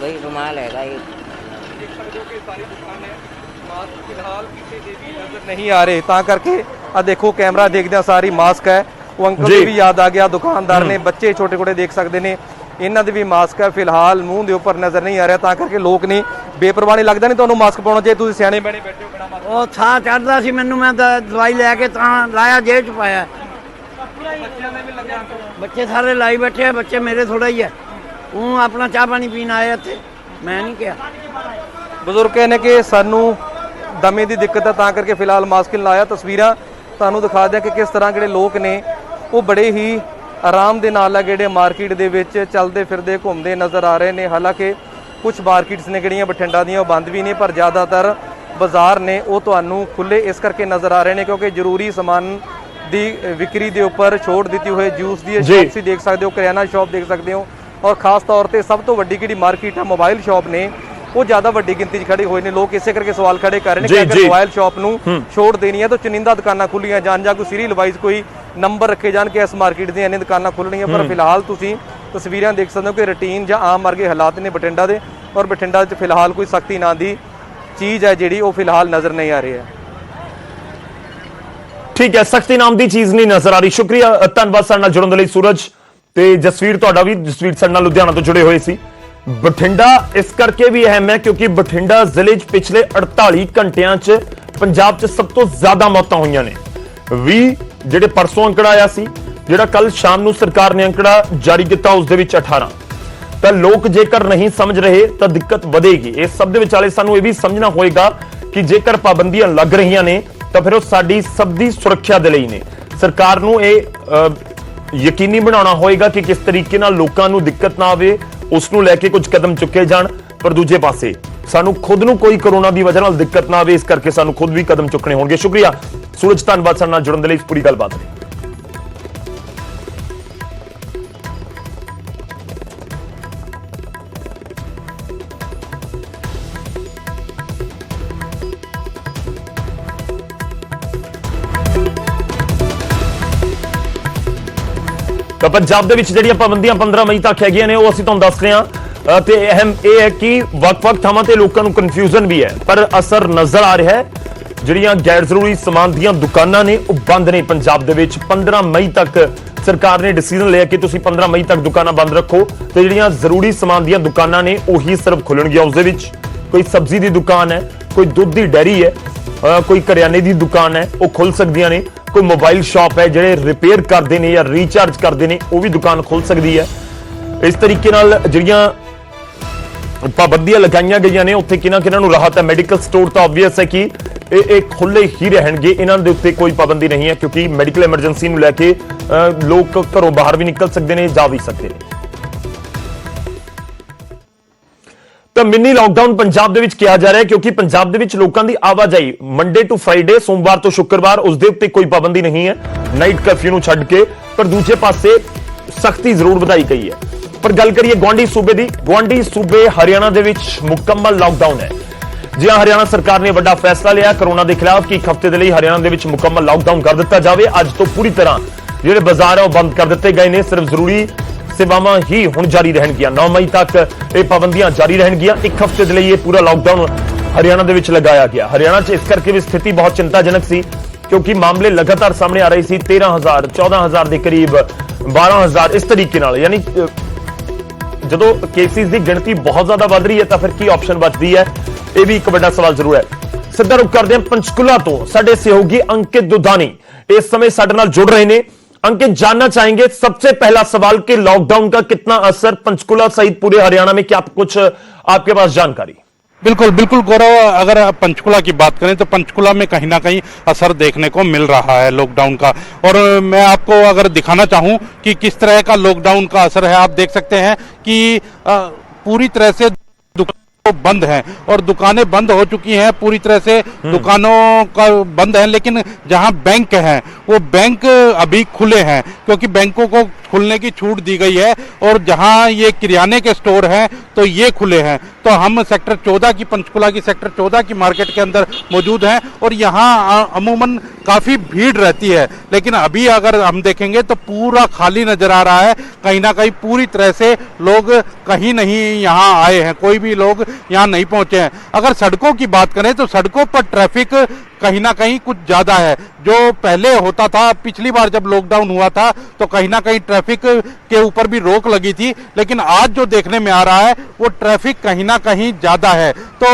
वही रुमाल है भाई। ਦੇਖ ਸਕਦੇ ਹੋ ਕਿ ਸਾਰੀ ਦੁਕਾਨ ਹੈ, ਮਾਸਕ ਫਿਲਹਾਲ ਕਿਸੇ ਦੇ ਵੀ ਨਜ਼ਰ ਨਹੀਂ ਆ ਰਹੇ। ਤਾਂ ਕਰਕੇ ਆ ਦੇਖੋ ਕੈਮਰਾ ਦੇਖਦਿਆਂ ਸਾਰੀ ਮਾਸਕ ਹੈ। ਉਹ ਅੰਕਲ ਦੀ ਵੀ ਯਾਦ ਆ ਗਿਆ, ਦੁਕਾਨਦਾਰ ਨੇ, ਬੱਚੇ ਛੋਟੇ ਛੋਟੇ ਦੇਖ ਸਕਦੇ ਨੇ, ਇਹਨਾਂ ਦੇ ਵੀ ਮਾਸਕ ਹੈ। ਫਿਲਹਾਲ ਮੂੰਹ ਦੇ ਉੱਪਰ ਨਜ਼ਰ ਨਹੀਂ ਆ ਰਿਹਾ। ਤਾਂ ਕਰਕੇ ਲੋਕ ਨਹੀਂ ਬੇਪਰਵਾਹ ਨਹੀਂ। ਲੱਗਦਾ ਨਹੀਂ ਤੁਹਾਨੂੰ ਮਾਸਕ ਪਾਉਣਾ ਚਾਹੀਦਾ? ਤੁਸੀਂ ਸਿਆਣੇ ਬਣੇ ਬੈਠੇ ਹੋ ਬਿਨਾਂ ਮਾਸਕ। ਉਹ ਸਾਹ ਚੜਦਾ ਸੀ ਮੈਨੂੰ, ਮੈਂ ਤਾਂ ਦਵਾਈ ਲੈ ਕੇ ਤਾਂ ਲਾਇਆ, ਜੇਬ 'ਚ ਪਾਇਆ। ਬੱਚਿਆਂ ਨੇ ਵੀ ਲੱਗਿਆ। ਬੱਚੇ ਸਾਰੇ ਲਾਈ ਬੈਠੇ ਆ, ਬੱਚੇ ਮੇਰੇ ਥੋੜਾ ਹੀ ਆ। ਉਹ ਆਪਣਾ ਚਾਹ ਪਾਣੀ ਪੀਣ ਆਏ ਇੱਥੇ, ਮੈਂ ਨਹੀਂ ਕਿਹਾ। ਬਜ਼ੁਰਗ ਕਹਿੰਦੇ ਕਿ ਸਾਨੂੰ ਦਮੇ ਦੀ ਦਿੱਕਤ ਹੈ ਤਾਂ ਕਰਕੇ ਫਿਲਹਾਲ ਮਾਸਕ ਨਹੀਂ ਲਾਇਆ। ਤਸਵੀਰਾਂ ਤੁਹਾਨੂੰ ਦਿਖਾ ਦਿਆਂ ਕਿ ਕਿਸ ਤਰ੍ਹਾਂ ਜਿਹੜੇ ਲੋਕ ਨੇ ਉਹ ਬੜੇ ਹੀ ਆਰਾਮ ਦੇ ਨਾਲ ਆ ਜਿਹੜੇ ਮਾਰਕੀਟ ਦੇ ਵਿੱਚ ਚੱਲਦੇ ਫਿਰਦੇ ਘੁੰਮਦੇ ਨਜ਼ਰ ਆ ਰਹੇ ਨੇ। ਹਾਲਾਂਕਿ ਕੁਝ ਮਾਰਕੀਟਸ ਨੇ ਜਿਹੜੀਆਂ ਬਠਿੰਡਾ ਦੀਆਂ ਉਹ ਬੰਦ ਵੀ ਨੇ, ਪਰ ਜ਼ਿਆਦਾਤਰ ਬਾਜ਼ਾਰ ਨੇ ਉਹ ਤੁਹਾਨੂੰ ਖੁੱਲੇ ਇਸ ਕਰਕੇ ਨਜ਼ਰ ਆ ਰਹੇ ਨੇ ਕਿਉਂਕਿ ਜ਼ਰੂਰੀ ਸਮਾਨ ਦੀ ਵਿਕਰੀ ਦੇ ਉੱਪਰ ਛੋਟ ਦਿੱਤੀ ਹੋਈ। ਜੂਸ ਦੀ ਸ਼ਾਪ ਤੁਸੀਂ ਦੇਖ ਸਕਦੇ ਹੋ, ਕਰਿਆਨਾ ਸ਼ਾਪ ਦੇਖ ਸਕਦੇ ਹੋ ਔਰ ਖਾਸ ਤੌਰ ਤੇ ਸਭ ਤੋਂ ਵੱਡੀ ਜਿਹੜੀ ਮਾਰਕੀਟ ਹੈ ਮੋਬਾਈਲ ਸ਼ਾਪ ਨੇ ਉਹ ਜ਼ਿਆਦਾ ਵੱਡੀ ਗਿਣਤੀ 'ਚ ਖੜੇ ਹੋਏ ਨੇ। ਲੋਕ ਇਸੇ ਕਰਕੇ ਸਵਾਲ ਖੜੇ ਕਰ ਰਹੇ ਨੇ ਕਿ ਅਗਰ ਮੋਬਾਈਲ ਸ਼ਾਪ ਨੂੰ ਛੋਟ ਦੇਣੀ ਹੈ ਤਾਂ ਚੁਣਿੰਦਾ ਦੁਕਾਨਾਂ ਖੁੱਲੀਆਂ ਜਾਣ ਜਾਂ ਕੋਈ ਸੀਰੀਅਲ ਵਾਈਜ਼ ਕੋਈ ਨੰਬਰ ਰੱਖੇ ਜਾਣ ਕਿ ਇਸ ਮਾਰਕੀਟ ਦੀਆਂ ਇੰਨੀਆਂ ਦੁਕਾਨਾਂ ਖੁੱਲਣੀਆਂ। ਪਰ ਫਿਲਹਾਲ ਤੁਸੀਂ ਤਸਵੀਰਾਂ ਦੇਖ ਸਕਦੇ ਹੋ ਕਿ ਰੂਟੀਨ ਜਾਂ ਆਮ ਵਰਗੇ ਹਾਲਾਤ ਨੇ ਬਠਿੰਡਾ ਦੇ ਔਰ ਬਠਿੰਡਾ 'ਚ ਫਿਲਹਾਲ ਕੋਈ ਸਖਤੀ ਨਾਂ ਦੀ ਚੀਜ਼ ਹੈ ਜਿਹੜੀ ਉਹ ਫਿਲਹਾਲ ਨਜ਼ਰ ਨਹੀਂ ਆ ਰਹੀ ਹੈ। ਠੀਕ ਹੈ, ਸਖਤੀ ਨਾਮ ਦੀ ਚੀਜ਼ ਨਹੀਂ ਨਜ਼ਰ ਆ ਰਹੀ। ਸ਼ੁਕਰੀਆ, ਧੰਨਵਾਦ ਸਾਡੇ ਨਾਲ ਜੁੜਨ ਦੇ ਲਈ ਸੂਰਜ ਤੇ ਜਸਵੀਰ। ਤੁਹਾਡਾ ਵੀ, ਜਸਵੀਰ ਸਾਡੇ ਨਾਲ ਲੁਧਿਆਣਾ ਤੋਂ ਜੁੜੇ ਹੋਏ ਸੀ। ਬਠਿੰਡਾ ਇਸ ਕਰਕੇ ਵੀ ਅਹਿਮ ਹੈ ਕਿਉਂਕਿ ਬਠਿੰਡਾ ਜ਼ਿਲ੍ਹੇ 'ਚ ਪਿਛਲੇ 48 ਘੰਟਿਆਂ 'ਚ ਪੰਜਾਬ 'ਚ ਸਭ ਤੋਂ ਜ਼ਿਆਦਾ ਮੌਤਾਂ ਹੋਈਆਂ ਨੇ। 20 ਜਿਹੜੇ ਪਰਸੋਂ ਅੰਕੜਾ ਆਇਆ ਸੀ, ਜਿਹੜਾ ਕੱਲ ਸ਼ਾਮ ਨੂੰ ਸਰਕਾਰ ਨੇ ਅੰਕੜਾ ਜਾਰੀ ਕੀਤਾ ਉਸ ਦੇ ਵਿੱਚ 18। ਤਾਂ ਲੋਕ ਜੇਕਰ ਨਹੀਂ ਸਮਝ ਰਹੇ ਤਾਂ ਦਿੱਕਤ ਵਧੇਗੀ। ਇਸ ਸਭ ਦੇ ਵਿਚਾਲੇ ਸਾਨੂੰ ਇਹ ਵੀ ਸਮਝਣਾ ਹੋਏਗਾ ਕਿ ਜੇਕਰ ਪਾਬੰਦੀਆਂ ਲੱਗ ਰਹੀਆਂ ਨੇ ਤਾਂ ਫਿਰ ਉਹ ਸਾਡੀ ਸਭ ਦੀ ਸੁਰੱਖਿਆ ਦੇ ਲਈ ਨੇ। ਸਰਕਾਰ ਨੂੰ ਇਹ ਯਕੀਨੀ ਬਣਾਉਣਾ ਹੋਏਗਾ ਕਿ ਕਿਸ ਤਰੀਕੇ ਨਾਲ ਲੋਕਾਂ ਨੂੰ ਦਿੱਕਤ ਨਾ ਆਵੇ, ਉਸ ਨੂੰ ਲੈ ਕੇ ਕੁਝ ਕਦਮ ਚੁੱਕੇ ਜਾਣ। ਪਰ ਦੂਜੇ ਪਾਸੇ ਸਾਨੂੰ ਖੁਦ ਨੂੰ ਕੋਈ ਕੋਰੋਨਾ ਦੀ ਵਜ੍ਹਾ ਨਾਲ ਦਿੱਕਤ ਨਾ ਆਵੇ, ਇਸ ਕਰਕੇ ਸਾਨੂੰ ਖੁਦ ਵੀ ਕਦਮ ਚੁੱਕਣੇ ਹੋਣਗੇ। ਸ਼ੁਕਰੀਆ ਸੂਰਜ, ਧੰਨਵਾਦ ਸਾਡੇ ਨਾਲ ਜੁੜਨ ਦੇ ਲਈ ਇਸ ਪੂਰੀ ਗੱਲਬਾਤ ਲਈ। ਤਾਂ ਪੰਜਾਬ ਦੇ ਵਿੱਚ ਜਿਹੜੀਆਂ ਪਾਬੰਦੀਆਂ 15 ਮਈ ਤੱਕ ਹੈਗੀਆਂ ਨੇ ਉਹ ਅਸੀਂ ਤੁਹਾਨੂੰ ਦੱਸ ਰਹੇ ਹਾਂ ਤੇ ਅਹਿਮ ਇਹ ਹੈ ਕਿ ਵੱਖ-ਵੱਖ ਥਾਵਾਂ ਤੇ ਲੋਕਾਂ ਨੂੰ ਕਨਫਿਊਜ਼ਨ ਵੀ ਹੈ ਪਰ ਅਸਰ ਨਜ਼ਰ ਆ ਰਿਹਾ ਹੈ। ਜਿਹੜੀਆਂ ਗੈਰ ਜ਼ਰੂਰੀ ਸਮਾਨ ਦੀਆਂ ਦੁਕਾਨਾਂ ਨੇ ਉਹ ਬੰਦ ਨੇ ਪੰਜਾਬ ਦੇ ਵਿੱਚ। 15 ਮਈ ਤੱਕ ਸਰਕਾਰ ਨੇ ਡਿਸੀਜਨ ਲਿਆ ਕਿ ਤੁਸੀਂ 15 ਮਈ ਤੱਕ ਦੁਕਾਨਾਂ ਬੰਦ ਰੱਖੋ ਤੇ ਜਿਹੜੀਆਂ ਜ਼ਰੂਰੀ ਸਮਾਨ ਦੀਆਂ ਦੁਕਾਨਾਂ ਨੇ ਉਹੀ ਸਿਰਫ ਖੁੱਲਣਗੀਆਂ। ਉਸ ਦੇ ਵਿੱਚ ਕੋਈ ਸਬਜ਼ੀ ਦੀ ਦੁਕਾਨ ਹੈ, ਕੋਈ ਦੁੱਧ ਦੀ ਡੈਰੀ ਹੈ, ਕੋਈ ਕਰਿਆਨੇ ਦੀ ਦੁਕਾਨ ਹੈ, ਉਹ ਖੁੱਲ ਸਕਦੀਆਂ ਨੇ। ਕੋਈ ਮੋਬਾਈਲ ਸ਼ਾਪ ਹੈ, ਜਿਹੜੇ ਰਿਪੇਅਰ ਕਰਦੇ ਨੇ ਜਾਂ ਰੀਚਾਰਜ ਕਰਦੇ ਨੇ, ਉਹ ਵੀ ਦੁਕਾਨ ਖੁੱਲ ਸਕਦੀ ਹੈ। ਇਸ ਤਰੀਕੇ ਨਾਲ ਜਿਹੜੀਆਂ ਪਾਬੰਦੀਆਂ ਲਗਾਈਆਂ ਗਈਆਂ ਨੇ ਉੱਥੇ ਕਿਹਨਾਂ ਨੂੰ ਰਾਹਤ ਹੈ। ਮੈਡੀਕਲ ਸਟੋਰ ਤਾਂ ਆਬਵੀਅਸ ਹੈ ਕਿ ਇਹ ਖੁੱਲੇ ਹੀ ਰਹਿਣਗੇ, ਇਹਨਾਂ ਦੇ ਉੱਤੇ ਕੋਈ ਪਾਬੰਦੀ ਨਹੀਂ ਹੈ ਕਿਉਂਕਿ ਮੈਡੀਕਲ ਐਮਰਜੈਂਸੀ ਨੂੰ ਲੈ ਕੇ ਲੋਕ ਘਰੋਂ ਬਾਹਰ ਵੀ ਨਿਕਲ ਸਕਦੇ ਨੇ, ਜਾ ਵੀ ਸਕਦੇ ਨੇ। ਤਾਂ ਮਿੰਨੀ ਲਾਕਡਾਊਨ ਪੰਜਾਬ ਦੇ ਵਿੱਚ ਕਿਹਾ ਜਾ ਰਿਹਾ ਹੈ ਕਿਉਂਕਿ ਪੰਜਾਬ ਦੇ ਵਿੱਚ ਲੋਕਾਂ ਦੀ ਆਵਾਜਾਈ ਮੰਡੇ ਟੂ ਫਰਾਈਡੇ, ਸੋਮਵਾਰ ਤੋਂ ਸ਼ੁੱਕਰਵਾਰ, ਉਸ ਦੇ ਉੱਤੇ ਕੋਈ ਪਾਬੰਦੀ ਨਹੀਂ ਹੈ ਨਾਈਟ ਕਰਫਿਊ ਨੂੰ ਛੱਡ ਕੇ। ਪਰ ਦੂਜੇ ਪਾਸੇ ਸਖਤੀ ਜ਼ਰੂਰ ਵਧਾਈ ਗਈ ਹੈ। ਪਰ ਗੱਲ ਕਰੀਏ ਗੁਆਂਢੀ ਸੂਬੇ ਦੀ, ਗੁਆਂਢੀ ਸੂਬੇ ਹਰਿਆਣਾ ਦੇ ਵਿੱਚ ਮੁਕੰਮਲ ਲਾਕਡਾਊਨ ਹੈ। ਜੀ ਹਾਂ, ਹਰਿਆਣਾ ਸਰਕਾਰ ਨੇ ਵੱਡਾ ਫੈਸਲਾ ਲਿਆ ਕੋਰੋਨਾ ਦੇ ਖਿਲਾਫ ਕਿ ਇੱਕ ਹਫ਼ਤੇ ਦੇ ਲਈ ਹਰਿਆਣਾ ਦੇ ਵਿੱਚ ਮੁਕੰਮਲ ਲਾਕਡਾਊਨ ਕਰ ਦਿੱਤਾ ਜਾਵੇ। ਅੱਜ ਤੋਂ ਪੂਰੀ ਤਰ੍ਹਾਂ ਜਿਹੜੇ ਬਾਜ਼ਾਰ ਹੈ ਉਹ ਬੰਦ ਕਰ ਦਿੱਤੇ ਗਏ ਨੇ। ਸਿਰਫ ਜ਼ਰੂਰੀ ਸੇਵਾਵਾਂ ਹੀ ਹੁਣ ਜਾਰੀ ਰਹਿਣਗੀਆਂ। 9 ਮਈ ਤੱਕ ਇਹ ਪਾਬੰਦੀਆਂ ਜਾਰੀ ਰਹਿਣਗੀਆਂ। ਇੱਕ ਹਫ਼ਤੇ ਦੇ ਲਈ ਇਹ ਪੂਰਾ ਲਾਕਡਾਊਨ ਹਰਿਆਣਾ ਦੇ ਵਿੱਚ ਲਗਾਇਆ ਗਿਆ। ਹਰਿਆਣਾ 'ਚ ਇਸ ਕਰਕੇ ਵੀ ਸਥਿਤੀ ਬਹੁਤ ਚਿੰਤਾਜਨਕ ਸੀ ਕਿਉਂਕਿ ਮਾਮਲੇ ਲਗਾਤਾਰ ਸਾਹਮਣੇ ਆ ਰਹੇ ਸੀ। 13,000 14,000 ਦੇ ਕਰੀਬ, 12,000 ਇਸ ਤਰੀਕੇ ਨਾਲ। ਯਾਨੀ ਜਦੋਂ ਕੇਸਿਸ ਦੀ ਗਿਣਤੀ ਬਹੁਤ ਜ਼ਿਆਦਾ ਵੱਧ ਰਹੀ ਹੈ ਤਾਂ ਫਿਰ ਕੀ ਆਪਸ਼ਨ ਬਚਦੀ ਹੈ, ਇਹ ਵੀ ਇੱਕ ਵੱਡਾ ਸਵਾਲ ਜ਼ਰੂਰ ਹੈ। ਸਿੱਧਾ ਰੁਕ ਕਰਦੇ ਹਾਂ पंचकुला तो साडे सहयोगी अंकित दुधानी इस समय साडे नाल जुड़ रहे हैं। अंकित, जानना चाहेंगे सबसे पहला सवाल कि लॉकडाउन का कितना असर पंचकुला सहित पूरे हरियाणा में, क्या कुछ आपके पास जानकारी? बिल्कुल बिल्कुल गौरव, अगर पंचकुला की बात करें तो पंचकुला में कहीं ना कहीं असर देखने को मिल रहा है लॉकडाउन का। और मैं आपको अगर दिखाना चाहूं कि किस तरह का लॉकडाउन का असर है, आप देख सकते हैं कि पूरी तरह से बंद हैं और दुकानें बंद हो चुकी हैं पूरी तरह से। दुकानों का बंद है, लेकिन जहां बैंक हैं वो बैंक अभी खुले हैं क्योंकि बैंकों को खुलने की छूट दी गई है। और जहां ये किराने के स्टोर हैं तो ये खुले हैं। तो हम सेक्टर 14 की, पंचकुला की सेक्टर 14 की मार्केट के अंदर मौजूद हैं और यहाँ अमूमन काफ़ी भीड़ रहती है, लेकिन अभी अगर हम देखेंगे तो पूरा खाली नज़र आ रहा है। कहीं ना कहीं पूरी तरह से लोग कहीं नहीं यहाँ आए हैं, कोई भी लोग यहाँ नहीं पहुँचे हैं। अगर सड़कों की बात करें तो सड़कों पर ट्रैफिक कहीं ना कहीं कुछ ज्यादा है। जो पहले होता था, पिछली बार जब लॉकडाउन हुआ था तो कहीं ना कहीं ट्रैफिक के ऊपर भी रोक लगी थी, लेकिन आज जो देखने में आ रहा है वो ट्रैफिक कहीं ना कहीं ज्यादा है। तो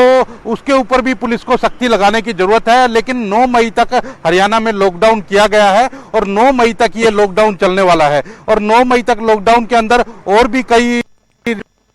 उसके ऊपर भी पुलिस को सख्ती लगाने की जरूरत है। लेकिन 9 मई तक हरियाणा में लॉकडाउन किया गया है और 9 मई तक ये लॉकडाउन चलने वाला है। और 9 मई तक लॉकडाउन के अंदर और भी कई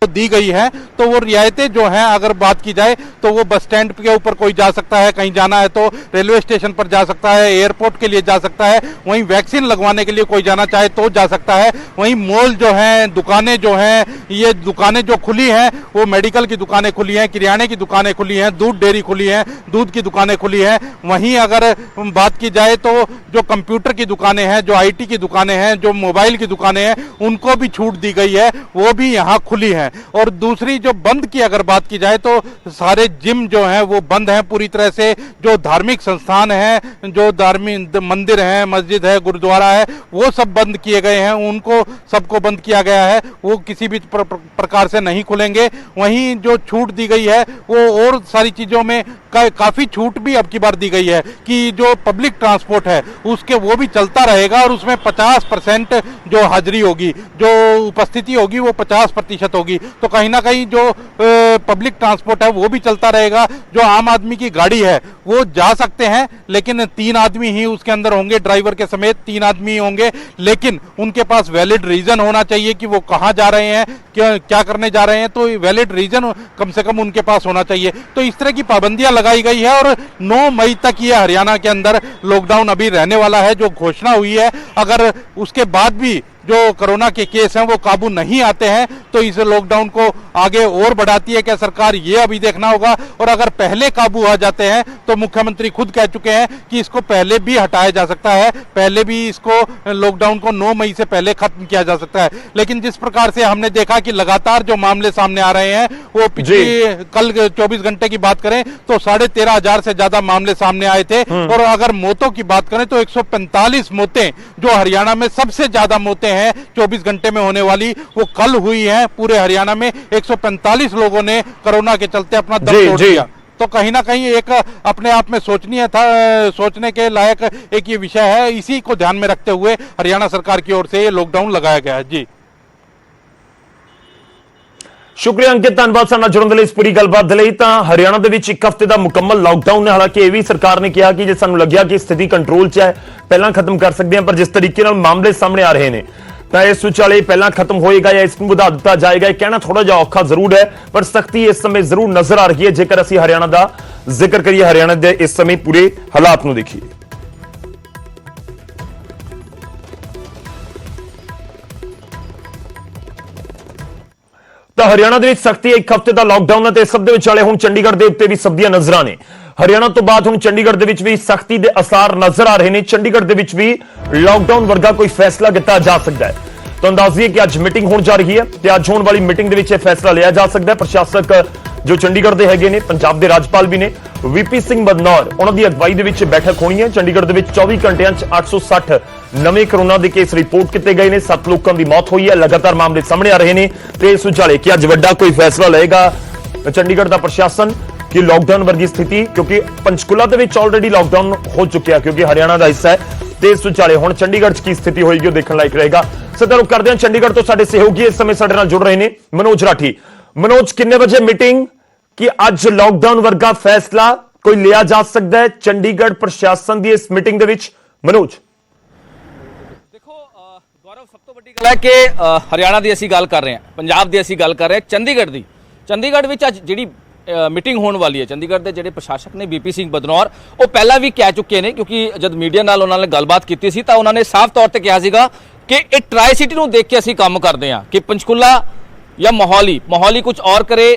दी गई है। तो वो रियायतें जो हैं, अगर बात की जाए तो वो बस स्टैंड के ऊपर कोई जा सकता है, कहीं जाना है तो रेलवे स्टेशन पर जा सकता है, एयरपोर्ट के लिए जा सकता है, वहीं वैक्सीन लगवाने के लिए कोई जाना चाहे तो जा सकता है। वहीं मॉल जो हैं, दुकानें जो हैं, ये दुकानें जो खुली हैं वो मेडिकल की दुकानें खुली हैं, किराने की दुकानें खुली हैं, दूध डेयरी खुली हैं, दूध की दुकानें खुली हैं। वहीं अगर बात की जाए तो जो कंप्यूटर की दुकानें हैं, जो IT की दुकानें हैं, जो मोबाइल की दुकानें हैं, उनको भी छूट दी गई है, वो भी यहाँ खुली हैं। और दूसरी जो बंद की अगर बात की जाए तो सारे जिम जो हैं वो बंद हैं पूरी तरह से। जो धार्मिक संस्थान हैं, जो धार्मिक मंदिर हैं, मस्जिद है, गुरुद्वारा है, वो सब बंद किए गए हैं, उनको सबको बंद किया गया है, वो किसी भी प्रकार से नहीं खुलेंगे। वहीं जो छूट दी गई है वो और सारी चीजों में काफी छूट भी अब की बार दी गई है कि जो पब्लिक ट्रांसपोर्ट है उसके वो भी चलता रहेगा और उसमें 50% जो हाजिरी होगी, जो उपस्थिति होगी वो 50% होगी। तो कहीं ना कहीं जो पब्लिक ट्रांसपोर्ट है वो भी चलता रहेगा। जो आम आदमी की गाड़ी है वो जा सकते हैं, लेकिन 3 आदमी ही उसके अंदर होंगे, ड्राइवर के समेत 3 आदमी होंगे, लेकिन उनके पास वैलिड रीजन होना चाहिए कि वो कहाँ जा रहे हैं, क्या करने जा रहे हैं। तो वैलिड रीजन कम से कम उनके पास होना चाहिए। तो इस तरह की पाबंदियां लगाई गई है और 9 मई तक ये हरियाणा के अंदर लॉकडाउन अभी रहने वाला है, जो घोषणा हुई है। अगर उसके बाद भी जो कोरोना के केस हैं वो काबू नहीं आते हैं तो इस लॉकडाउन को आगे और बढ़ाती है क्या सरकार, ये अभी देखना होगा। और अगर पहले काबू आ जाते हैं तो मुख्यमंत्री खुद कह चुके हैं कि इसको पहले भी हटाया जा सकता है, पहले भी इसको लॉकडाउन को 9 मई से पहले खत्म किया जा सकता है। लेकिन जिस प्रकार से हमने देखा कि लगातार जो मामले सामने आ रहे हैं वो पिछले कल 24 घंटे की बात करें तो 13,500 से ज्यादा मामले सामने आए थे। और अगर मौतों की बात करें तो 145 मौतें, जो हरियाणा में सबसे ज्यादा मौतें हैं 24 घंटे में होने वाली, वो कल हुई है। पूरे हरियाणा में 145 लोगों ने कोरोना के चलते अपना दम तोड़ दिया। तो कहीं ना कहीं एक अपने आप में सोचनीय था, सोचने के लायक एक ये विषय है। इसी को ध्यान में रखते हुए हरियाणा सरकार की ओर से ये लॉकडाउन लगाया गया है। जी शुक्रिया अंकित, धन्यवाद साडे नाल जुड़न दे लई। इस पूरी गलबात दे लई। तां हरियाणा दे विच एक हफ्ते दा मुकम्मल लॉकडाउन है। हालांकि ये भी सरकार ने कहा कि जे सानूं लग्गिया कि स्थिति कंट्रोल च है पहलां खत्म कर सकते हैं, पर जिस तरीके नाल मामले सामने आ रहे हैं तो इस विचाले पहला खत्म होएगा या इसको बढ़ा दिता जाएगा, यह कहना थोड़ा जिहा औखा जरूर है, पर सख्ती इस समय जरूर नजर आ रही है। जेकर असीं हरियाणा का जिक्र करिए, हरियाणा के इस समय पूरे हालात नूं देखिए तो हरियाणा के सख्ती एक हफ्ते का लॉकडाउन है। सब विचाले हुण चंडीगढ़ के उत्ते भी सब्दियां नजर ने। हरियाणा तो बाद हुण चंडीगढ़ के भी सख्ती के असर नजर आ रहे हैं। चंडीगढ़ के भी लॉकडाउन वर्गा कोई फैसला किया जा सकता है। तो अंदाजिए कि अज मीटिंग होने जा रही है तो अज होने वाली मीटिंग के विच फैसला लिया जा सकता है। प्रशासक जो चंडीगढ़ के हैगे ने, पंजाब के राज्यपाल भी ने, वीपी सिंह बदनौर, उन्होंने अगवाई के बैठक होनी है। चंडीगढ़ के 24 घंटिया 860 नवे कोरोना के केस रिपोर्ट किए गए हैं। 7 लोगों की मौत हुई है। लगातार मामले सामने आ रहे हैं। तो इस विचाले कि अज वड्डा कोई फैसला लेगा चंडीगढ़ का प्रशासन कि लॉकडाउन वर्गी स्थिति, क्योंकि पंचकुला के ऑलरेडी लॉकडाउन हो चुका है क्योंकि हरियाणा का हिस्सा है। तो इस विचाले हुण चंडीगढ़ की स्थिति होगी देखने लायक रहेगा। सदा रुक करते हैं चंडीगढ़ तो साडे सहयोगी इस समय साडे नाल जुड़ रहे हैं मनोज राठी। मनोज, कितने बजे मीटिंग कि अज लॉकडाउन वर्गा फैसला कोई लिया जा सकता है चंडीगढ़ प्रशासन की इस मीटिंग दे विच? मनोज देखो गौरव, सब तो बड़ी गल है कि हरियाणा की असीं गल कर रहे हैं, पंजाब की असीं गल कर रहे हैं, चंडीगढ़ की। चंडीगढ़ विच अज जिहड़ी मीटिंग होने वाली है, चंडीगढ़ के ਜਿਹੜੇ प्रशासक ने बीपी सिंह बदनौर, वो पहला भी कह चुके हैं क्योंकि जब मीडिया नाल उन्होंने गलबात की सी तो उन्होंने साफ तौर पर कहा सीगा कि ये ट्राई सिटी को देख के असीं काम करते हैं कि पंचकुला या मोहाली कुछ और करे,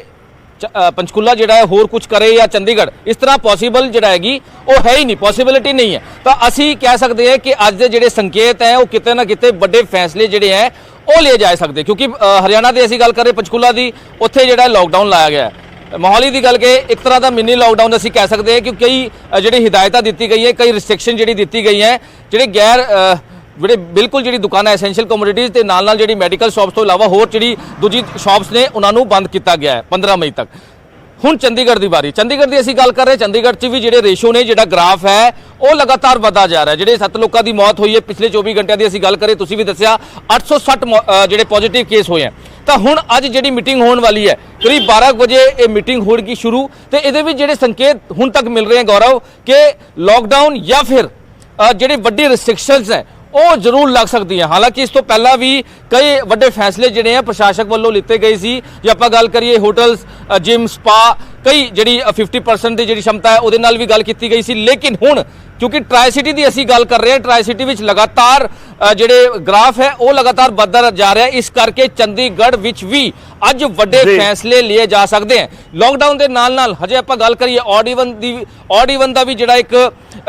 पंचकुला जिहड़ा है होर कुछ करे या चंडीगढ़, इस तरह पॉसीबल जिहड़ा हैगी वो है ही नहीं, पॉसीबिलिटी नहीं है। तो असीं कह सकते हैं कि अज के जिहड़े संकेत हैं वो किते ना किते बड़े फैसले जिहड़े हैं वो लिए जा सकते, क्योंकि हरियाणा की असीं गल कर रहे पंचकुला की, उत्थे जिहड़ा लॉकडाउन लाया गया है। मोहाली की गल के एक तरह का मिनी लॉकडाउन असीं कह सकते हैं, क्योंकि कई जिहड़ी हिदायतां दी गई है, कई रिस्ट्रिक्शन जिहड़ी दी गई है, जिहड़े गैर ਜਿਹੜੇ ਬਿਲਕੁਲ ਜਿਹੜੀ ਦੁਕਾਨਾਂ ਐਸੈਂਸ਼ੀਅਲ ਕਮੋਡਿਟੀਜ਼ ਤੇ ਨਾਲ ਜਿਹੜੀ ਮੈਡੀਕਲ ਸ਼ਾਪਸ ਤੋਂ ਇਲਾਵਾ ਹੋਰ ਜਿਹੜੀ ਦੂਜੀ ਸ਼ਾਪਸ ਨੇ ਉਹਨਾਂ ਨੂੰ ਬੰਦ ਕੀਤਾ ਗਿਆ ਹੈ 15 ਮਈ ਤੱਕ। ਹੁਣ ਚੰਡੀਗੜ੍ਹ ਦੀ ਵਾਰੀ, ਚੰਡੀਗੜ੍ਹ ਦੀ ਅਸੀਂ ਗੱਲ ਕਰ ਰਹੇ, ਚੰਡੀਗੜ੍ਹ 'ਚ ਵੀ ਜਿਹੜੇ ਰੇਸ਼ੋ ਨੇ, ਜਿਹੜਾ ਗ੍ਰਾਫ ਹੈ ਉਹ ਲਗਾਤਾਰ ਵਧਦਾ ਜਾ ਰਿਹਾ। ਜਿਹੜੇ 7 ਲੋਕਾਂ ਦੀ ਮੌਤ ਹੋਈ ਹੈ ਪਿਛਲੇ 24 ਘੰਟਿਆਂ ਦੀ ਅਸੀਂ ਗੱਲ ਕਰੇ, ਤੁਸੀਂ ਵੀ ਦੱਸਿਆ 860 ਜਿਹੜੇ ਪੋਜ਼ਿਟਿਵ ਕੇਸ ਹੋਏ ਆ। ਤਾਂ ਹੁਣ ਅੱਜ ਜਿਹੜੀ ਮੀਟਿੰਗ ਹੋਣ ਵਾਲੀ ਹੈ ਕਰੀਬ 12 ਵਜੇ ਇਹ ਮੀਟਿੰਗ ਹੋਣਗੀ ਸ਼ੁਰੂ, ਤੇ ਇਹਦੇ ਵਿੱਚ ਜਿਹੜੇ ਸੰਕੇਤ ਹੁਣ ਤੱਕ ਮਿਲ ਰਹੇ ਹਨ ਗੌਰਵ ਕਿ ਲੋਕਡਾਊਨ ਜਾਂ ਫਿਰ ਜਿਹੜੇ ਵੱਡੀ ਰਿਸਟ੍ਰਿਕਸ਼ਨਸ ਹੈ ਉਹ ਜ਼ਰੂਰ ਲੱਗ ਸਕਦੀਆਂ। ਹਾਲਾਂਕਿ ਇਸ ਤੋਂ ਪਹਿਲਾਂ ਵੀ ਕਈ ਵੱਡੇ ਫੈਸਲੇ ਜਿਹੜੇ ਆ ਪ੍ਰਸ਼ਾਸਕ ਵੱਲੋਂ ਲਿੱਤੇ ਗਏ ਸੀ। ਜੇ ਆਪਾਂ ਗੱਲ ਕਰੀਏ ਹੋਟਲਸ, ਜਿਮ, ਸਪਾ, ਕਈ ਜਿਹੜੀ 50% ਦੀ ਜਿਹੜੀ क्षमता ਹੈ ਉਹਦੇ ਨਾਲ ਵੀ ਗੱਲ ਕੀਤੀ ਗਈ ਸੀ। ਲੇਕਿਨ ਹੁਣ क्योंकि ट्राई सिटी की असीं गल कर रहे हैं, ट्राई सिटी विच लगातार जिहड़े ग्राफ है वो लगातार बढ़ता जा रहा है। इस करके चंडीगढ़ विच भी अज वड्डे फैसले लिए जा सकते हैं। लॉकडाउन के नाल हजे आपां गल करिए ऑड इवन दा भी जिहड़ा एक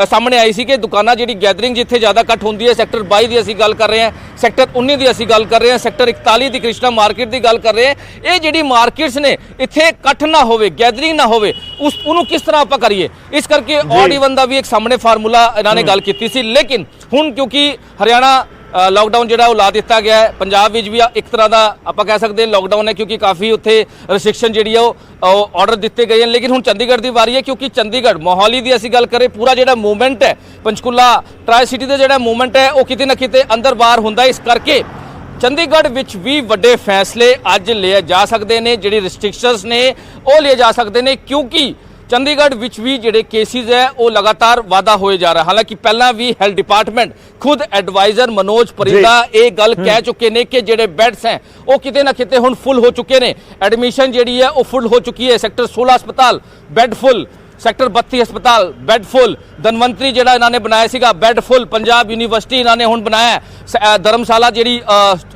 सामने आई सी कि दुकानां जिहड़ी गैदरिंग जिथे ज़्यादा घट होंदी है, सैक्टर 22 की असीं गल कर रहे हैं, सैक्टर 19 की असीं गल कर रहे हैं, सैक्टर 41 की कृष्णा मार्केट की गल कर रहे हैं। ये जिहड़ी मार्केट्स ने इत्थे इकट्ठ ना होवे, गैदरिंग ना होवे, उसनूं किस तरह आपां करिए, इस करके ऑड इवन का भी एक सामने फार्मूला इन्होंने गल की सी। लेकिन हुण क्योंकि हरियाणा लॉकडाउन जिहड़ा ला दिता गया है, पंजाब विच भी एक तरह का आपां कह सकते हैं लॉकडाउन है क्योंकि काफ़ी उत्थे रिस्ट्रिक्शन जिहड़ी है ऑर्डर दिते गए हैं। लेकिन हुण चंडीगढ़ की वारी है क्योंकि चंडीगढ़ मोहाली की असीं गल करें, पूरा जिहड़ा मूवमेंट है पंचकुला ट्राई सिटी का जिहड़ा मूवमेंट है वो किते ना किते अंदर बाहर हुंदा है। इस करके चंडीगढ़ विच भी वड्डे फैसले अज लिए जा सकते हैं, जिहड़ी रिस्ट्रिक्शनस ने वो लिए जा सकते हैं, क्योंकि चंडीगढ़ विच भी जिहड़े केसिस है वो लगातार वाधा होए जा रहा है। हालांकि पहला भी हेल्थ डिपार्टमेंट खुद एडवाइजर मनोज परिदा ये गल कह चुके हैं कि जिहड़े बेड्स हैं वो किते ना किते हुण फुल हो चुके हैं, एडमिशन जिहड़ी है वो फुल हो चुकी है। सैक्टर 16 अस्पताल बेड फुल, सैक्टर 32 अस्पताल बेड फुल, धनवंतरी जिहड़ा इन्होंने बनाया सीगा बेड फुल, पंजाब यूनिवर्सिटी इन्होंने हुण बनाया, धर्मशाला जिहड़ी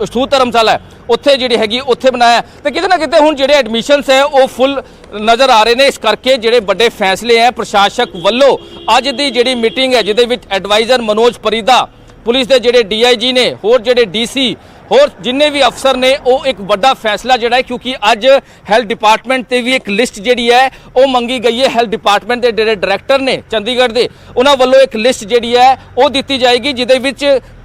स्थूत धर्मशाला है उत्थे जिहड़ी हैगी उत्थे बनाया, तो किते ना किते हुण जिहड़े एडमिशनस है वो फुल नज़र आ रहे हैं। इस करके जिहड़े बड़े फैसले हैं प्रशासक वल्लों अज दी जिहड़ी मीटिंग है जिहदे विच एडवाइजर मनोज परिदा, पुलिस के जिहड़े DIG ने, होर जिहड़े DC और जिन्ने भी अफसर ने वो एक बड़ा फैसला जिहड़ा है, क्योंकि अज हैल्थ डिपार्टमेंट ते भी एक लिस्ट जिहड़ी है वो मंगी गई है। हैल्थ डिपार्टमेंट के जिहड़े डायरैक्टर ने चंडीगढ़ के उन्होंने वालों एक लिस्ट जिहड़ी है वो दी जाएगी, जिहदे विच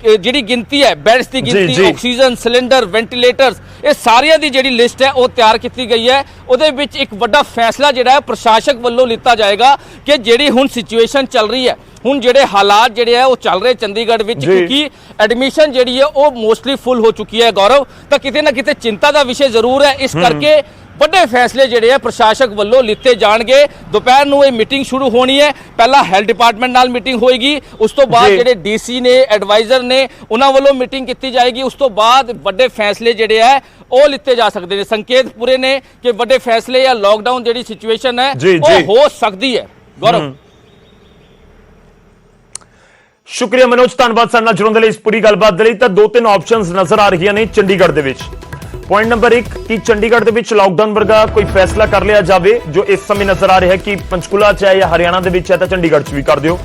ਜਿਹੜੀ ਗਿਣਤੀ ਹੈ ਬੈਡਸ ਦੀ ਜੀ। ਗਿਣਤੀ, ਆਕਸੀਜਨ ਸਿਲੰਡਰ, ਵੈਂਟੀਲੇਟਰਸ, ਇਹ ਸਾਰਿਆਂ ਦੀ ਜਿਹੜੀ ਲਿਸਟ ਹੈ ਉਹ ਤਿਆਰ ਕੀਤੀ ਗਈ ਹੈ। ਉਹਦੇ ਵਿੱਚ ਇੱਕ ਵੱਡਾ ਫੈਸਲਾ ਜਿਹੜਾ ਹੈ ਪ੍ਰਸ਼ਾਸਕ ਵੱਲੋਂ ਲਿੱਤਾ ਜਾਏਗਾ ਕਿ ਜਿਹੜੀ ਹੁਣ ਸਿਚੁਏਸ਼ਨ ਚੱਲ ਰਹੀ ਹੈ, ਹੁਣ ਜਿਹੜੇ ਹਾਲਾਤ ਜਿਹੜੇ ਹੈ ਉਹ ਚੱਲ ਰਹੇ ਚੰਡੀਗੜ੍ਹ ਵਿੱਚ, ਕਿਉਂਕਿ ਐਡਮਿਸ਼ਨ ਜਿਹੜੀ ਹੈ ਉਹ ਮੋਸਟਲੀ ਫੁੱਲ ਹੋ ਚੁੱਕੀ ਹੈ ਗੌਰਵ, ਤਾਂ ਕਿਤੇ ਨਾ ਕਿਤੇ ਚਿੰਤਾ ਦਾ ਵਿਸ਼ੇ ਜ਼ਰੂਰ ਹੈ। ਇਸ ਕਰਕੇ ਵੱਡੇ ਫੈਸਲੇ ਜਿਹੜੇ ਆ ਪ੍ਰਸ਼ਾਸਕ ਵੱਲੋਂ ਲਿੱਤੇ ਜਾਣਗੇ। ਦੁਪਹਿਰ ਨੂੰ ਇਹ ਮੀਟਿੰਗ ਸ਼ੁਰੂ ਹੋਣੀ ਹੈ। ਪਹਿਲਾਂ ਹੈਲਥ ਡਿਪਾਰਟਮੈਂਟ ਨਾਲ ਮੀਟਿੰਗ ਹੋਏਗੀ, ਉਸ ਤੋਂ ਬਾਅਦ ਜਿਹੜੇ ਡੀਸੀ ਨੇ, ਐਡਵਾਈਜ਼ਰ ਨੇ, ਉਹਨਾਂ ਵੱਲੋਂ ਮੀਟਿੰਗ ਕੀਤੀ ਜਾਏਗੀ। ਉਸ ਤੋਂ ਬਾਅਦ ਵੱਡੇ ਫੈਸਲੇ ਜਿਹੜੇ ਆ ਉਹ ਲਿੱਤੇ ਜਾ ਸਕਦੇ ਨੇ। ਸੰਕੇਤ ਪੂਰੇ ਨੇ ਕਿ ਵੱਡੇ ਫੈਸਲੇ ਜਾਂ ਲਾਕਡਾਊਨ ਜਿਹੜੀ ਸਿਚੁਏਸ਼ਨ ਹੈ ਉਹ ਹੋ ਸਕਦੀ ਹੈ ਗੌਰਵ। ਸ਼ੁਕਰੀਆ ਮਨੋਜ, ਧੰਨਵਾਦ ਸਾਡੇ ਨਾਲ ਜੁੜਨ ਦੇ ਲਈ। ਇਸ ਪੂਰੀ ਗੱਲਬਾਤ ਦੇ ਲਈ ਤਾਂ 2-3 ਆਪਸ਼ਨਸ ਨਜ਼ਰ ਆ ਰਹੀਆਂ ਨੇ ਚੰਡੀਗੜ੍ਹ ਦੇ ਵਿੱਚ। ਪੁਆਇੰਟ ਨੰਬਰ 1 ਕਿ ਚੰਡੀਗੜ੍ਹ ਦੇ ਵਿੱਚ ਲਾਕਡਾਊਨ ਵਰਗਾ ਕੋਈ ਫੈਸਲਾ ਕਰ ਲਿਆ ਜਾਵੇ, ਜੋ ਇਸ ਸਮੇਂ ਨਜ਼ਰ ਆ ਰਿਹਾ ਹੈ ਕਿ ਪੰਚਕੂਲਾ ਚ ਹੈ ਜਾਂ ਹਰਿਆਣਾ ਦੇ ਵਿੱਚ ਹੈ ਤਾਂ ਚੰਡੀਗੜ੍ਹ ਚ ਵੀ ਕਰ ਦਿਓ।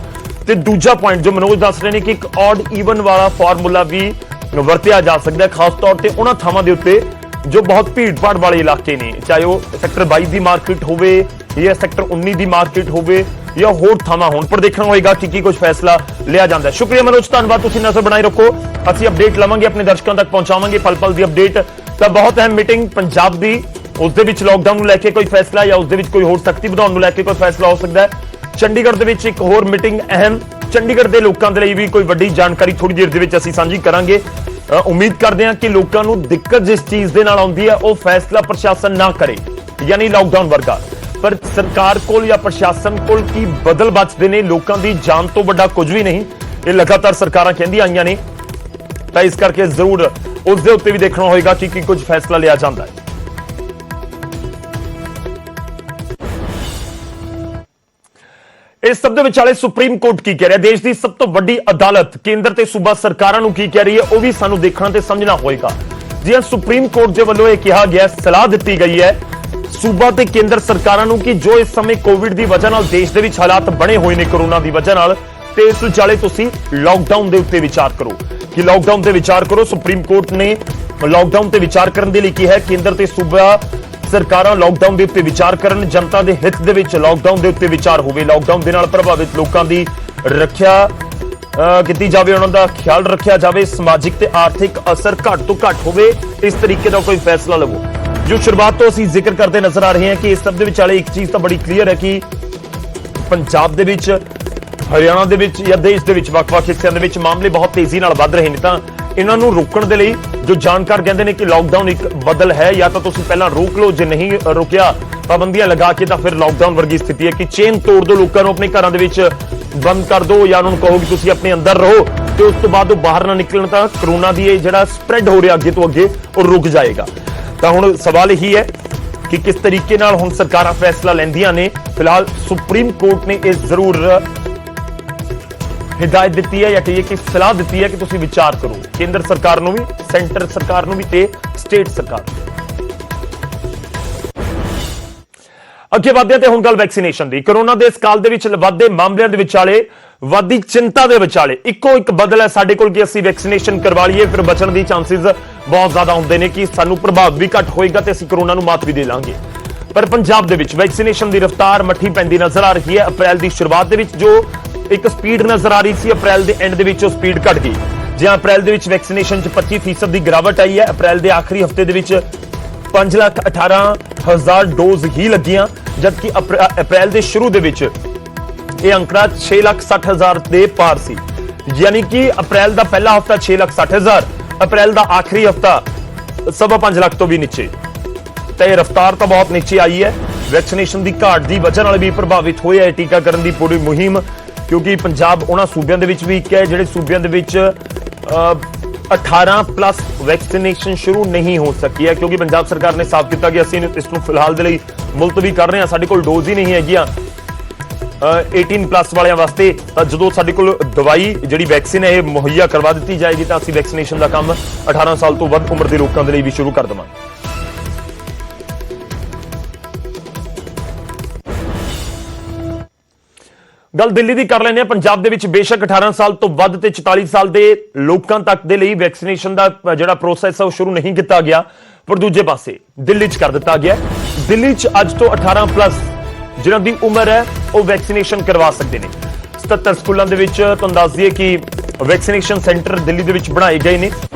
ਤੇ ਦੂਜਾ ਪੁਆਇੰਟ ਜੋ ਮਨੋਜ ਦੱਸ ਰਹੇ ਨੇ ਕਿ ਇੱਕ ਆਡ ਈਵਨ ਵਾਲਾ ਫਾਰਮੂਲਾ ਵੀ ਵਰਤਿਆ ਜਾ ਸਕਦਾ ਹੈ, ਖਾਸ ਤੌਰ ਤੇ ਉਹਨਾਂ ਥਾਵਾਂ ਦੇ ਉੱਤੇ ਜੋ ਬਹੁਤ ਭੀੜ-ਭਾੜ ਵਾਲੇ ਇਲਾਕੇ ਨੇ, ਚਾਹੇ ਉਹ ਸੈਕਟਰ 22 ਦੀ ਮਾਰਕੀਟ ਹੋਵੇ ਜਾਂ ਸੈਕਟਰ 19 ਦੀ ਮਾਰਕੀਟ ਹੋਵੇ ਜਾਂ ਹੋਰ ਥਾਵਾਂ ਹੋਣ। ਪਰ ਦੇਖਣਾ ਹੋਏਗਾ ਕਿ ਕੀ ਕੁਝ ਫੈਸਲਾ ਲਿਆ ਜਾਂਦਾ ਹੈ। ਸ਼ੁਕਰੀਆ ਮਨੋਜ, ਧੰਨਵਾਦ। ਤੁਸੀਂ ਨਜ਼ਰ ਬਣਾਈ ਰੱਖੋ, ਅਸੀਂ ਅਪਡੇਟ ਲਵਾਂਗੇ, ਆਪਣੇ ਦਰਸ਼ਕਾਂ ਤੱਕ ਪਹੁੰਚਾਵਾਂਗੇ ਪਲ-ਪਲ ਦੀ ਅਪਡੇਟ। ਤਾਂ ਬਹੁਤ ਅਹਿਮ ਮੀਟਿੰਗ ਪੰਜਾਬ ਦੀ, ਉਸ ਦੇ ਵਿੱਚ ਲਾਕਡਾਊਨ ਨੂੰ ਲੈ ਕੇ ਕੋਈ ਫੈਸਲਾ ਜਾਂ ਉਸ ਦੇ ਵਿੱਚ ਕੋਈ ਹੋਰ ਸਖਤੀ ਵਧਾਉਣ ਨੂੰ ਲੈ ਕੇ ਕੋਈ ਫੈਸਲਾ ਹੋ ਸਕਦਾ ਹੈ। ਚੰਡੀਗੜ੍ਹ ਦੇ ਵਿੱਚ ਇੱਕ ਹੋਰ ਮੀਟਿੰਗ ਅਹਿਮ, ਚੰਡੀਗੜ੍ਹ ਦੇ ਲੋਕਾਂ ਦੇ ਲਈ ਵੀ ਕੋਈ ਵੱਡੀ ਜਾਣਕਾਰੀ ਥੋੜੀ ਦੇਰ ਦੇ ਵਿੱਚ ਅਸੀਂ ਸਾਂਝੀ ਕਰਾਂਗੇ। ਉਮੀਦ ਕਰਦੇ ਹਾਂ ਕਿ ਲੋਕਾਂ ਨੂੰ ਦਿੱਕਤ ਜਿਸ ਚੀਜ਼ ਦੇ ਨਾਲ ਆਉਂਦੀ ਹੈ ਉਹ ਫੈਸਲਾ ਪ੍ਰਸ਼ਾਸਨ ਨਾ ਕਰੇ, ਯਾਨੀ ਲਾਕਡਾਊਨ ਵਰਗਾ। ਪਰ ਸਰਕਾਰ ਕੋਲ ਜਾਂ ਪ੍ਰਸ਼ਾਸਨ ਕੋਲ ਕੀ ਬਦਲ ਬਚਦੇ ਨੇ, ਲੋਕਾਂ ਦੀ ਜਾਨ ਤੋਂ ਵੱਡਾ ਕੁਝ ਵੀ ਨਹੀਂ, ਇਹ ਲਗਾਤਾਰ ਸਰਕਾਰਾਂ ਕਹਿੰਦੀਆਂ ਆਈਆਂ ਨੇ। ਤਾਂ ਇਸ ਕਰਕੇ ਜ਼ਰੂਰ ਉਸ ਦੇ ਉੱਤੇ ਵੀ ਦੇਖਣਾ ਹੋਏਗਾ ਕਿ ਕੀ ਕੁਝ ਫੈਸਲਾ ਲਿਆ ਜਾਂਦਾ ਹੈ। ਇਸ ਸਭ ਦੇ ਵਿਚਾਲੇ ਸੁਪਰੀਮ ਕੋਰਟ ਕੀ ਕਹਿ ਰਿਹਾ, ਦੇਸ਼ ਦੀ ਸਭ ਤੋਂ ਵੱਡੀ ਅਦਾਲਤ ਕੇਂਦਰ ਤੇ ਸੂਬਾ ਸਰਕਾਰਾਂ ਨੂੰ ਕੀ ਕਹਿ ਰਹੀ ਹੈ, ਉਹ ਵੀ ਸਾਨੂੰ ਦੇਖਣਾ ਤੇ ਸਮਝਣਾ ਹੋਏਗਾ। ਜੀ ਹਾਂ, ਸੁਪਰੀਮ ਕੋਰਟ ਦੇ ਵੱਲੋਂ ਇਹ ਕਿਹਾ ਗਿਆ, ਸਲਾਹ ਦਿੱਤੀ ਗਈ ਹੈ ਸੂਬਾ ਤੇ ਕੇਂਦਰ ਸਰਕਾਰਾਂ ਨੂੰ ਕਿ ਜੋ ਇਸ ਸਮੇਂ ਕੋਵਿਡ ਦੀ ਵਜ੍ਹਾ ਨਾਲ ਦੇਸ਼ ਦੇ ਵਿੱਚ ਹਾਲਾਤ ਬਣੇ ਹੋਏ ਨੇ ਕੋਰੋਨਾ ਦੀ ਵਜ੍ਹਾ ਨਾਲ, ਤੇ ਇਸ ਵਿਚਾਲੇ ਤੁਸੀਂ ਲਾਕਡਾਊਨ ਦੇ ਉੱਤੇ ਵਿਚਾਰ ਕਰੋ ਕਿ ਲਾਕਡਾਊਨ ਤੇ ਵਿਚਾਰ ਕਰੋ। ਸੁਪਰੀਮ ਕੋਰਟ ਨੇ ਲਾਕਡਾਊਨ ਤੇ ਵਿਚਾਰ ਕਰਨ ਦੇ ਲਈ ਕਿਹਾ, ਕੇਂਦਰ ਤੇ ਸੂਬਾ ਸਰਕਾਰਾਂ ਲਾਕਡਾਊਨ ਦੇ ਉੱਤੇ ਵਿਚਾਰ ਕਰਨ, ਜਨਤਾ ਦੇ ਹਿੱਤ ਦੇ ਵਿੱਚ ਲਾਕਡਾਊਨ ਦੇ ਉੱਤੇ ਵਿਚਾਰ ਹੋਵੇ, ਲਾਕਡਾਊਨ ਦੇ ਨਾਲ ਪ੍ਰਭਾਵਿਤ ਲੋਕਾਂ ਦੀ ਰੱਖਿਆ ਕੀਤੀ ਜਾਵੇ, ਉਹਨਾਂ ਦਾ ਖਿਆਲ ਰੱਖਿਆ ਜਾਵੇ, ਸਮਾਜਿਕ ਤੇ ਆਰਥਿਕ ਅਸਰ ਘੱਟ ਤੋਂ ਘੱਟ ਹੋਵੇ, ਇਸ ਤਰੀਕੇ ਦਾ ਕੋਈ ਫੈਸਲਾ ਲਵੋ। ਜੋ ਸ਼ੁਰੂਆਤ ਤੋਂ ਅਸੀਂ ਜ਼ਿਕਰ ਕਰਦੇ ਨਜ਼ਰ ਆ ਰਹੇ ਹਾਂ ਕਿ ਇਸ ਸਭ ਦੇ ਵਿਚਾਲੇ ਇੱਕ ਚੀਜ਼ ਤਾਂ ਬੜੀ ਕਲੀਅਰ ਹੈ ਕਿ ਪੰਜਾਬ ਦੇ ਵਿੱਚ, ਹਰਿਆਣਾ ਦੇ ਵਿੱਚ ਜਾਂ ਦੇਸ਼ ਦੇ ਵਿੱਚ ਵੱਖ-ਵੱਖ ਹਿੱਸਿਆਂ ਦੇ ਵਿੱਚ ਮਾਮਲੇ ਬਹੁਤ ਤੇਜ਼ੀ ਨਾਲ ਵੱਧ ਰਹੇ ਨੇ। ਤਾਂ ਇਹਨਾਂ ਨੂੰ ਰੋਕਣ ਦੇ ਲਈ ਜੋ ਜਾਣਕਾਰ ਕਹਿੰਦੇ ਨੇ ਕਿ ਲਾਕਡਾਊਨ ਇੱਕ ਬਦਲ ਹੈ, ਜਾਂ ਤਾਂ ਤੁਸੀਂ ਪਹਿਲਾਂ ਰੋਕ ਲਓ, ਜੇ ਨਹੀਂ ਰੁਕਿਆ ਪਾਬੰਦੀਆਂ ਲਗਾ ਕੇ ਤਾਂ ਫਿਰ ਲਾਕਡਾਊਨ ਵਰਗੀ ਸਥਿਤੀ ਹੈ ਕਿ ਚੇਨ ਤੋੜ ਦਿਓ, ਲੋਕਾਂ ਨੂੰ ਆਪਣੇ ਘਰਾਂ ਦੇ ਵਿੱਚ ਬੰਦ ਕਰ ਦਿਓ, ਜਾਂ ਉਹਨਾਂ ਨੂੰ ਕਹੋ ਕਿ ਤੁਸੀਂ ਆਪਣੇ ਅੰਦਰ ਰਹੋ ਤੇ ਉਸ ਤੋਂ ਬਾਅਦ ਉਹ ਬਾਹਰ ਨਾ ਨਿਕਲਣ, ਤਾਂ ਕਰੋਨਾ ਦੀ ਇਹ ਜਿਹੜਾ ਸਪਰੈਡ ਹੋ ਰਿਹਾ ਅੱਗੇ ਤੋਂ ਅੱਗੇ ਉਹ ਰੁਕ ਜਾਏਗਾ। ਤਾਂ ਹੁਣ ਸਵਾਲ ਇਹੀ ਹੈ ਕਿ ਕਿਸ ਤਰੀਕੇ ਨਾਲ ਹੁਣ ਸਰਕਾਰਾਂ ਫੈਸਲਾ ਲੈਂਦੀਆਂ ਨੇ। ਫਿਲਹਾਲ ਸੁਪਰੀਮ ਕੋਰਟ ਨੇ ਇਹ ਜ਼ਰੂਰ ਹਿਦਾਇਤ ਦਿੱਤੀ ਹੈ ਜਾਂ ਕਹੀਏ ਕਿ ਸਲਾਹ ਦਿੱਤੀ ਹੈ ਕਿ ਤੁਸੀਂ ਵਿਚਾਰ ਕਰੋ, ਕੇਂਦਰ ਸਰਕਾਰ ਨੂੰ ਵੀ, ਸੈਂਟਰ ਸਰਕਾਰ ਨੂੰ ਵੀ ਤੇ ਸਟੇਟ ਸਰਕਾਰ ਨੂੰ। ਅੱਗੇ ਵਧਦੇ ਤੇ ਹੁਣ ਗੱਲ ਵੈਕਸੀਨੇਸ਼ਨ ਦੀ। ਕਰੋਨਾ ਦੇ ਇਸ ਕਾਲ ਦੇ ਵਿੱਚ ਵੱਧਦੇ ਮਾਮਲਿਆਂ ਦੇ ਵਿਚਾਲੇ, ਵੱਧਦੀ ਚਿੰਤਾ ਦੇ ਵਿਚਾਲੇ ਇੱਕੋ ਇੱਕ ਬਦਲ ਹੈ ਸਾਡੇ ਕੋਲ ਕਿ ਅਸੀਂ ਵੈਕਸੀਨੇਸ਼ਨ ਕਰਵਾ ਲਈਏ, ਫਿਰ ਬਚਣ ਦੀ ਚਾਂਸਿਸ ਬਹੁਤ ਜ਼ਿਆਦਾ ਹੁੰਦੇ ਨੇ ਕਿ ਸਾਨੂੰ ਪ੍ਰਭਾਵ ਵੀ ਘੱਟ ਹੋਏਗਾ ਤੇ ਅਸੀਂ ਕਰੋਨਾ ਨੂੰ ਮਾਤ ਵੀ ਦੇ ਲਾਂਗੇ। ਪਰ ਪੰਜਾਬ ਦੇ ਵਿੱਚ ਵੈਕਸੀਨੇਸ਼ਨ ਦੀ ਰਫ਼ਤਾਰ ਮੱਠੀ ਪੈਂਦੀ ਨਜ਼ਰ ਆ ਰਹੀ ਹੈ। ਅਪ੍ਰੈਲ ਦੀ ਸ਼ੁਰੂਆਤ ਦੇ ਵਿੱਚ ਜੋ ਇੱਕ ਸਪੀਡ ਨਜ਼ਰ ਆ ਰਹੀ ਸੀ, ਅਪ੍ਰੈਲ ਦੇ ਐਂਡ ਦੇ ਵਿੱਚ ਉਹ ਸਪੀਡ ਘਟ ਗਈ। ਜਿਵੇਂ ਅਪ੍ਰੈਲ ਦੇ ਵਿੱਚ ਵੈਕਸੀਨੇਸ਼ਨ 'ਚ 25% ਦੀ ਗਿਰਾਵਟ ਆਈ ਹੈ। ਅਪ੍ਰੈਲ ਦੇ ਆਖਰੀ ਹਫ਼ਤੇ ਦੇ ਵਿੱਚ 5,18,000 ਡੋਜ਼ ਹੀ ਲੱਗੀਆਂ, ਜਦਕਿ ਅਪ੍ਰੈਲ ਦੇ ਸ਼ੁਰੂ ਦੇ ਵਿੱਚ ਇਹ ਅੰਕੜਾ 6,60,000 ਦੇ ਪਾਰ ਸੀ। ਯਾਨੀ ਕਿ ਅਪ੍ਰੈਲ ਦਾ ਪਹਿਲਾ ਹਫ਼ਤਾ 6,60,000, ਅਪ੍ਰੈਲ ਦਾ ਆਖਰੀ ਹਫ਼ਤਾ 5.25 ਲੱਖ ਤੋਂ ਵੀ ਨੀਚੇ। ਤਾਂ ਇਹ ਰਫ਼ਤਾਰ ਤਾਂ ਬਹੁਤ ਨੀਚੇ ਆਈ ਹੈ। ਵੈਕਸੀਨੇਸ਼ਨ ਦੀ ਘਾਟ ਦੀ ਵਜ੍ਹਾ ਨਾਲ ਵੀ ਪ੍ਰਭਾਵਿਤ ਹੋਇਆ ਹੈ ਟੀਕਾਕਰਨ ਦੀ ਪੂਰੀ ਮੁਹਿੰਮ, ਕਿਉਂਕਿ ਪੰਜਾਬ ਉਹਨਾਂ ਸੂਬਿਆਂ ਦੇ ਵਿੱਚ ਵੀ ਇੱਕ ਹੈ ਜਿਹੜੇ ਸੂਬਿਆਂ ਦੇ ਵਿੱਚ 18+ ਵੈਕਸੀਨੇਸ਼ਨ ਸ਼ੁਰੂ ਨਹੀਂ ਹੋ ਸਕੀ ਹੈ, ਕਿਉਂਕਿ ਪੰਜਾਬ ਸਰਕਾਰ ਨੇ ਸਾਫ਼ ਕੀਤਾ ਕਿ ਅਸੀਂ ਇਸ ਨੂੰ ਫਿਲਹਾਲ ਦੇ ਲਈ ਮੁਲਤਵੀ ਕਰ ਰਹੇ ਹਾਂ, ਸਾਡੇ ਕੋਲ ਡੋਜ਼ ਹੀ ਨਹੀਂ ਹੈਗੀਆਂ 18+ ਵਾਲਿਆਂ ਵਾਸਤੇ। ਤਾਂ ਜਦੋਂ ਸਾਡੇ ਕੋਲ ਦਵਾਈ ਜਿਹੜੀ ਵੈਕਸੀਨ ਹੈ ਇਹ ਮੁਹੱਈਆ ਕਰਵਾ ਦਿੱਤੀ ਜਾਏਗੀ ਤਾਂ ਅਸੀਂ ਵੈਕਸੀਨੇਸ਼ਨ ਦਾ ਕੰਮ 18 ਸਾਲ ਤੋਂ ਵੱਧ ਉਮਰ ਦੇ ਲੋਕਾਂ ਦੇ ਲਈ ਵੀ ਸ਼ੁਰੂ ਕਰ ਦੇਵਾਂਗੇ। ਗੱਲ ਦਿੱਲੀ ਦੀ ਕਰ ਲੈਂਦੇ ਹਾਂ। ਪੰਜਾਬ ਦੇ ਵਿੱਚ ਬੇਸ਼ੱਕ 18 ਸਾਲ ਤੋਂ ਵੱਧ ਤੇ 44 ਸਾਲ ਦੇ ਲੋਕਾਂ ਤੱਕ ਦੇ ਲਈ ਵੈਕਸੀਨੇਸ਼ਨ ਦਾ ਜਿਹੜਾ ਪ੍ਰੋਸੈਸ ਹੈ ਉਹ ਸ਼ੁਰੂ ਨਹੀਂ ਕੀਤਾ ਗਿਆ, ਪਰ ਦੂਜੇ ਪਾਸੇ ਦਿੱਲੀ 'ਚ ਕਰ ਦਿੱਤਾ ਗਿਆ। ਦਿੱਲੀ 'ਚ ਅੱਜ ਤੋਂ 18+ ਜਿਨ੍ਹਾਂ ਦੀ ਉਮਰ ਹੈ ਉਹ ਵੈਕਸੀਨੇਸ਼ਨ ਕਰਵਾ ਸਕਦੇ ਨੇ। 77 ਸਕੂਲਾਂ ਦੇ ਵਿੱਚ ਤੁਹਾਨੂੰ ਦੱਸ ਦਈਏ ਕਿ ਵੈਕਸੀਨੇਸ਼ਨ ਸੈਂਟਰ ਦਿੱਲੀ ਦੇ ਵਿੱਚ ਬਣਾਏ ਗਏ ਨੇ,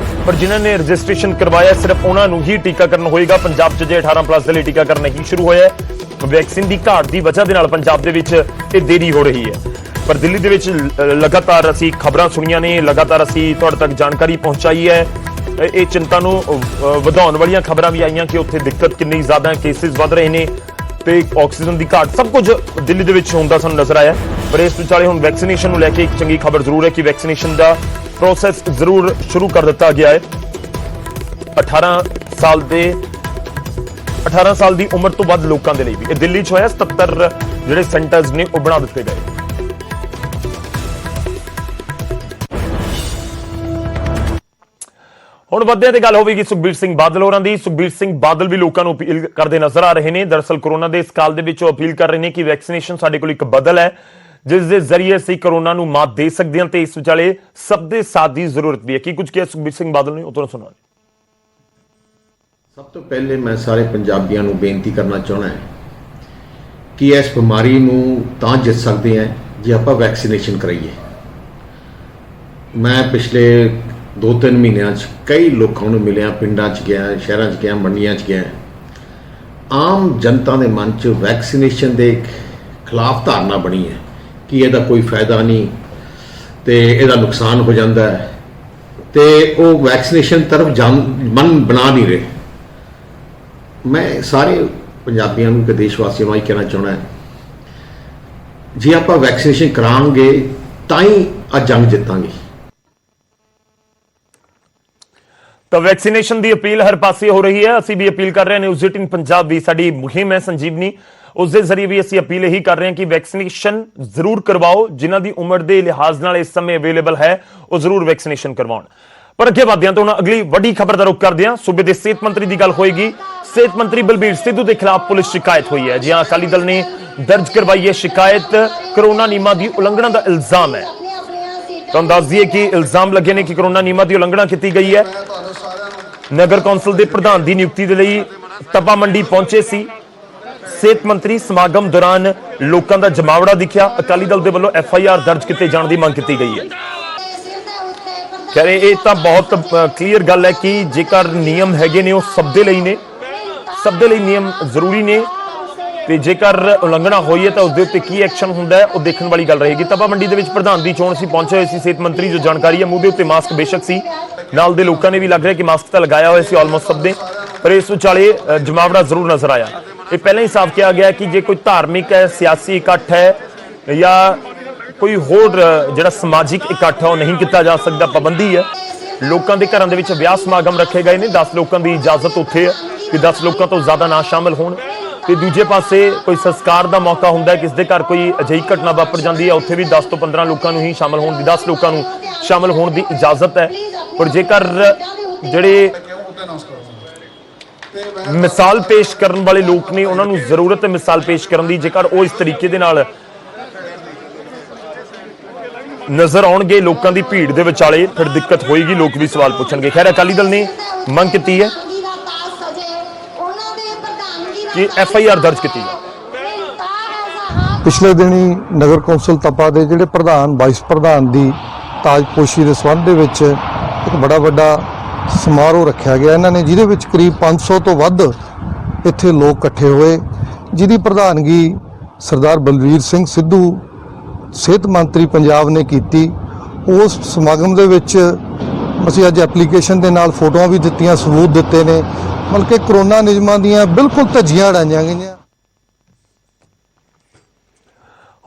ਪਰ ਜਿਨ੍ਹਾਂ ਨੇ ਰਜਿਸਟ੍ਰੇਸ਼ਨ ਕਰਵਾਇਆ ਸਿਰਫ ਉਹਨਾਂ ਨੂੰ ਹੀ ਟੀਕਾਕਰਨ ਹੋਏਗਾ। ਪੰਜਾਬ 'ਚ ਜੇ 18+ ਦੇ ਲਈ ਟੀਕਾਕਰਨ ਨਹੀਂ ਸ਼ੁਰੂ ਹੋਇਆ ਹੈ। ਵੈਕਸੀਨ ਦੀ ਘਾਟ ਦੀ ਵਜ੍ਹਾ ਦੇ ਨਾਲ ਪੰਜਾਬ ਦੇ ਵਿੱਚ ਇਹ ਦੇਰੀ ਹੋ ਰਹੀ ਹੈ। ਪਰ ਦਿੱਲੀ ਦੇ ਵਿੱਚ ਲਗਾਤਾਰ ਅਸੀਂ ਖਬਰਾਂ ਸੁਣੀਆਂ ਨੇ, ਲਗਾਤਾਰ ਅਸੀਂ ਤੁਹਾਡੇ ਤੱਕ ਜਾਣਕਾਰੀ ਪਹੁੰਚਾਈ ਹੈ। ਇਹ ਚਿੰਤਾ ਨੂੰ ਵਧਾਉਣ ਵਾਲੀਆਂ ਖਬਰਾਂ ਵੀ ਆਈਆਂ ਕਿ ਉੱਥੇ ਦਿੱਕਤ ਕਿੰਨੀ ਜ਼ਿਆਦਾ, ਕੇਸਿਸ ਵੱਧ ਰਹੇ ਨੇ ਤੇ ਆਕਸੀਜਨ ਦੀ ਘਾਟ, ਸਭ ਕੁਝ ਦਿੱਲੀ ਦੇ ਵਿੱਚ ਹੁੰਦਾ ਸਾਨੂੰ ਨਜ਼ਰ ਆਇਆ। ਪਰ ਇਸ ਵਿਚਾਲੇ ਹੁਣ ਵੈਕਸੀਨੇਸ਼ਨ ਨੂੰ ਲੈ ਕੇ ਇੱਕ ਚੰਗੀ ਖਬਰ ਜ਼ਰੂਰ ਹੈ ਕਿ ਵੈਕਸੀਨੇਸ਼ਨ ਦਾ ਪ੍ਰੋਸੈਸ ਜ਼ਰੂਰ ਸ਼ੁਰੂ ਕਰ ਦਿੱਤਾ ਗਿਆ ਹੈ। 18 ਸਾਲ ਦੀ ਉਮਰ ਤੋਂ ਵੱਧ ਲੋਕਾਂ ਦੇ ਲਈ ਵੀ ਇਹ ਦਿੱਲੀ 'ਚ ਹੋਇਆ। 77 ਜਿਹੜੇ ਸੈਂਟਰਸ ਨੇ ਉਹ ਬਣਾ ਦਿੱਤੇ ਗਏ। ਹੁਣ ਵੱਧਿਆਂ ਤੇ ਗੱਲ ਹੋਵੇਗੀ ਸੁਖਬੀਰ ਸਿੰਘ ਬਾਦਲ ਹੋਰਾਂ ਦੀ। ਸੁਖਬੀਰ ਸਿੰਘ ਬਾਦਲ ਵੀ ਲੋਕਾਂ ਨੂੰ ਅਪੀਲ ਕਰਦੇ ਨਜ਼ਰ ਆ ਰਹੇ ਨੇ। ਦਰਅਸਲ ਕੋਰੋਨਾ ਦੇ ਇਸ ਕਾਲ ਦੇ ਵਿੱਚ ਉਹ ਅਪੀਲ ਕਰ ਰਹੇ ਨੇ ਕਿ ਵੈਕਸੀਨੇਸ਼ਨ ਸਾਡੇ ਕੋਲ ਇੱਕ ਬਦਲ ਹੈ ਜਿਸ ਦੇ ਜ਼ਰੀਏ ਅਸੀਂ ਕੋਰੋਨਾ ਨੂੰ ਮਾਤ ਦੇ ਸਕਦੇ ਹਾਂ ਤੇ ਇਸ ਵਿਚਾਲੇ ਸਭ ਦੇ ਸਾਥ ਦੀ ਜ਼ਰੂਰਤ ਵੀ ਹੈ। ਕੀ ਕੁਝ ਕਿਹਾ ਸੁਖਬੀਰ ਸਿੰਘ ਬਾਦਲ ਨੇ, ਉਹ ਤੁਹਾਨੂੰ ਸੁਣਾਓ। ਸਭ ਤੋਂ ਪਹਿਲੇ ਮੈਂ ਸਾਰੇ ਪੰਜਾਬੀਆਂ ਨੂੰ ਬੇਨਤੀ ਕਰਨਾ ਚਾਹੁੰਦਾ ਹਾਂ ਕਿ ਇਸ ਬਿਮਾਰੀ ਨੂੰ ਤਾਂ ਜਿੱਤ ਸਕਦੇ ਹਾਂ ਜੇ ਆਪਾਂ ਵੈਕਸੀਨੇਸ਼ਨ ਕਰਾਈਏ। ਮੈਂ ਪਿਛਲੇ 2-3 ਮਹੀਨਿਆਂ 'ਚ ਕਈ ਲੋਕਾਂ ਨੂੰ ਮਿਲਿਆ, ਪਿੰਡਾਂ 'ਚ ਗਿਆ, ਸ਼ਹਿਰਾਂ 'ਚ ਗਿਆ, ਮੰਡੀਆਂ 'ਚ ਗਿਆ। ਆਮ ਜਨਤਾ ਦੇ ਮਨ 'ਚ ਵੈਕਸੀਨੇਸ਼ਨ ਦੇ ਖਿਲਾਫ ਧਾਰਨਾ ਬਣੀ ਹੈ ਕਿ ਇਹਦਾ ਕੋਈ ਫਾਇਦਾ ਨਹੀਂ ਤੇ ਇਹਦਾ ਨੁਕਸਾਨ ਹੋ ਜਾਂਦਾ ਹੈ ਤੇ ਉਹ ਵੈਕਸੀਨੇਸ਼ਨ ਤਰਫ ਮਨ ਬਣਾ ਨਹੀਂ ਰਹੇ। ਮੈਂ ਸਾਰੇ ਪੰਜਾਬੀਆਂ ਨੂੰ ਤੇ ਦੇਸ਼ ਵਾਸੀਆਂ ਨੂੰ ਇਹ ਕਹਿਣਾ ਚਾਹੁੰਦਾ ਜੇ ਆਪਾਂ ਵੈਕਸੀਨੇਸ਼ਨ ਕਰਾਂਗੇ ਤਾਂ ਹੀ ਆ ਜੰਗ ਜਿੱਤਾਂਗੇ। ਤਾਂ ਵੈਕਸੀਨੇਸ਼ਨ ਦੀ ਅਪੀਲ ਹਰ ਪਾਸੇ ਹੋ ਰਹੀ ਹੈ। ਅਸੀਂ ਵੀ ਅਪੀਲ ਕਰ ਰਹੇ ਹਾਂ, ਨਿਊਜ਼ 18 ਪੰਜਾਬ ਵੀ ਸਾਡੀ ਮੁਹਿੰਮ ਹੈ ਸੰਜੀਵਨੀ, ਉਸ ਦੇ ਜ਼ਰੀਏ ਵੀ ਅਸੀਂ ਅਪੀਲ ਇਹੀ ਕਰ ਰਹੇ ਹਾਂ ਕਿ ਵੈਕਸੀਨੇਸ਼ਨ ਜ਼ਰੂਰ ਕਰਵਾਓ। ਜਿਨ੍ਹਾਂ ਦੀ ਉਮਰ ਦੇ ਲਿਹਾਜ਼ ਨਾਲ ਇਸ ਸਮੇਂ ਅਵੇਲੇਬਲ ਹੈ ਉਹ ਜ਼ਰੂਰ ਵੈਕਸੀਨੇਸ਼ਨ ਕਰਵਾਉਣ। ਪਰ ਅੱਗੇ ਵਧਦੇ ਹਾਂ ਤਾਂ ਹੁਣ ਅਗਲੀ ਵੱਡੀ ਖਬਰ ਦਾ ਰੁਖ ਕਰਦੇ ਹਾਂ। ਸੂਬੇ ਦੇ ਸਿਹਤ ਮੰਤਰੀ ਦੀ ਗੱਲ ਹੋਏਗੀ। ਸਿਹਤ ਮੰਤਰੀ ਬਲਬੀਰ ਸਿੱਧੂ ਦੇ ਖਿਲਾਫ ਪੁਲਿਸ ਸ਼ਿਕਾਇਤ ਹੋਈ ਹੈ। ਜੀ ਹਾਂ, ਅਕਾਲੀ ਦਲ ਨੇ ਦਰਜ ਕਰਵਾਈ ਹੈ ਸ਼ਿਕਾਇਤ। ਕਰੋਨਾ ਨਿਯਮਾਂ ਦੀ ਉਲੰਘਣਾ ਦਾ ਇਲਜ਼ਾਮ ਹੈ। ਤੁਹਾਨੂੰ ਦੱਸ ਦਈਏ ਕਿ ਇਲਜ਼ਾਮ ਲੱਗੇ ਨੇ ਕਿ ਕਰੋਨਾ ਨਿਯਮਾਂ ਦੀ ਉਲੰਘਣਾ ਕੀਤੀ ਗਈ ਹੈ। ਨਗਰ ਕੌਂਸਲ ਦੇ ਪ੍ਰਧਾਨ ਦੀ ਨਿਯੁਕਤੀ ਦੇ ਲਈ ਤਪਾ ਮੰਡੀ ਪਹੁੰਚੇ ਸੀ ਸਿਹਤ ਮੰਤਰੀ। ਸਮਾਗਮ ਦੌਰਾਨ ਲੋਕਾਂ ਦਾ ਜਮਾਵੜਾ ਦਿਖਿਆ। ਅਕਾਲੀ ਦਲ ਦੇ ਵੱਲੋਂ FIR ਦਰਜ ਕੀਤੇ ਜਾਣ ਦੀ ਮੰਗ ਕੀਤੀ ਗਈ ਹੈ। ਖੈਰ ਇਹ ਤਾਂ ਬਹੁਤ ਕਲੀਅਰ ਗੱਲ ਹੈ ਕਿ ਜੇਕਰ ਨਿਯਮ ਹੈਗੇ ਨੇ ਉਹ ਸਭ ਦੇ ਲਈ ਨੇ, ਸਭ ਦੇ ਲਈ ਨਿਯਮ ਜ਼ਰੂਰੀ ਨੇ ਤੇ ਜੇਕਰ ਉਲੰਘਣਾ ਹੋਈ ਹੈ ਤਾਂ ਉਸ ਦੇ ਉੱਤੇ ਕੀ ਐਕਸ਼ਨ ਹੁੰਦਾ ਹੈ ਉਹ ਦੇਖਣ ਵਾਲੀ ਗੱਲ ਰਹੇਗੀ। ਤਪਾ ਮੰਡੀ ਦੇ ਵਿੱਚ ਪ੍ਰਧਾਨ ਦੀ ਚੋਣ ਸੀ, ਪਹੁੰਚੇ ਹੋਏ ਸੀ ਸਿਹਤ ਮੰਤਰੀ। ਜੋ ਜਾਣਕਾਰੀ ਹੈ, ਮੂੰਹ ਦੇ ਉੱਤੇ ਮਾਸਕ ਬੇਸ਼ੱਕ ਸੀ, ਨਾਲ ਦੇ ਲੋਕਾਂ ਨੇ ਵੀ ਲੱਗ ਰਿਹਾ ਕਿ ਮਾਸਕ ਤਾਂ ਲਗਾਇਆ ਹੋਇਆ ਸੀ ਆਲਮੋਸਟ ਸਭ ਨੇ, ਪਰ ਇਸ ਵਿਚਾਲੇ ਜਮਾਵੜਾ ਜ਼ਰੂਰ ਨਜ਼ਰ ਆਇਆ। ਇਹ ਪਹਿਲਾਂ ਹੀ ਸਾਫ਼ ਕਿਹਾ ਗਿਆ ਕਿ ਜੇ ਕੋਈ ਧਾਰਮਿਕ ਹੈ, ਸਿਆਸੀ ਇਕੱਠ ਹੈ ਜਾਂ ਕੋਈ ਹੋਰ ਜਿਹੜਾ ਸਮਾਜਿਕ ਇਕੱਠ ਹੈ ਉਹ ਨਹੀਂ ਕੀਤਾ ਜਾ ਸਕਦਾ, ਪਾਬੰਦੀ ਹੈ। ਲੋਕਾਂ ਦੇ ਘਰਾਂ ਦੇ ਵਿੱਚ ਵਿਆਹ ਸਮਾਗਮ ਰੱਖੇ ਗਏ ਨੇ, 10 ਲੋਕਾਂ ਦੀ ਇਜਾਜ਼ਤ ਉੱਥੇ ਹੈ ਕਿ 10 ਲੋਕਾਂ ਤੋਂ ਜ਼ਿਆਦਾ ਨਾ ਸ਼ਾਮਲ ਹੋਣ। ਤੇ ਦੂਜੇ ਪਾਸੇ ਕੋਈ ਸੰਸਕਾਰ ਦਾ ਮੌਕਾ ਹੁੰਦਾ ਹੈ, ਕਿਸ ਦੇ ਘਰ ਕੋਈ ਅਜਿਹੀ ਘਟਨਾ ਵਾਪਰ ਜਾਂਦੀ ਹੈ, ਉੱਥੇ ਵੀ 10 ਤੋਂ 15 ਲੋਕਾਂ ਨੂੰ ਹੀ ਸ਼ਾਮਲ ਹੋਣ ਦੀ 10 ਲੋਕਾਂ ਨੂੰ ਸ਼ਾਮਲ ਹੋਣ ਦੀ ਇਜਾਜ਼ਤ ਹੈ। ਪਰ ਜੇਕਰ ਜਿਹੜੇ ਮਿਸਾਲ ਪੇਸ਼ ਕਰਨ ਵਾਲੇ ਲੋਕ ਨੇ ਉਹਨਾਂ ਨੂੰ ਜ਼ਰੂਰਤ ਹੈ ਮਿਸਾਲ ਪੇਸ਼ ਕਰਨ ਦੀ, ਜੇਕਰ ਉਹ ਇਸ ਤਰੀਕੇ ਦੇ ਨਾਲ ਨਜ਼ਰ ਆਉਣਗੇ ਲੋਕਾਂ ਦੀ ਭੀੜ ਦੇ ਵਿਚਾਲੇ, ਫਿਰ ਦਿੱਕਤ ਹੋਏਗੀ, ਲੋਕ ਵੀ ਸਵਾਲ ਪੁੱਛਣਗੇ। ਖੈਰ ਅਕਾਲੀ ਦਲ ਨੇ ਮੰਗ ਕੀਤੀ ਹੈ ਕਿ FIR ਦਰਜ ਕੀਤੀ ਜਾਵੇ। ਪਿਛਲੇ ਦਿਨੀ ਨਗਰ ਕੌਂਸਲ ਤਪਾ ਦੇ ਜਿਹੜੇ ਪ੍ਰਧਾਨ, ਵਾਈਸ ਪ੍ਰਧਾਨ ਦੀ ਤਾਜਪੋਸ਼ੀ ਦੇ ਸੰਬੰਧ ਦੇ ਵਿੱਚ ਇੱਕ ਬੜਾ ਵੱਡਾ ਸਮਾਰੋਹ ਰੱਖਿਆ ਗਿਆ ਇਹਨਾਂ ਨੇ, ਜਿਹਦੇ ਵਿੱਚ ਕਰੀਬ 500 ਤੋਂ ਵੱਧ ਇੱਥੇ ਲੋਕ ਇਕੱਠੇ ਹੋਏ, ਜਿਹਦੀ ਪ੍ਰਧਾਨਗੀ ਸਰਦਾਰ ਬਲਬੀਰ ਸਿੰਘ ਸਿੱਧੂ ਸਿਹਤ ਮੰਤਰੀ ਪੰਜਾਬ ਨੇ ਕੀਤੀ। ਉਸ ਸਮਾਗਮ ਦੇ ਵਿੱਚ ਅਸੀਂ ਅੱਜ ਐਪਲੀਕੇਸ਼ਨ ਦੇ ਨਾਲ ਫੋਟੋਆਂ ਵੀ ਦਿੱਤੀਆਂ, ਸਬੂਤ ਦਿੱਤੇ ਨੇ, ਮਤਲਬ ਕਿ ਕਰੋਨਾ ਨਿਯਮਾਂ ਦੀਆਂ ਬਿਲਕੁਲ ਧੱਜੀਆਂ ਉਡਾਈਆਂ ਗਈਆਂ।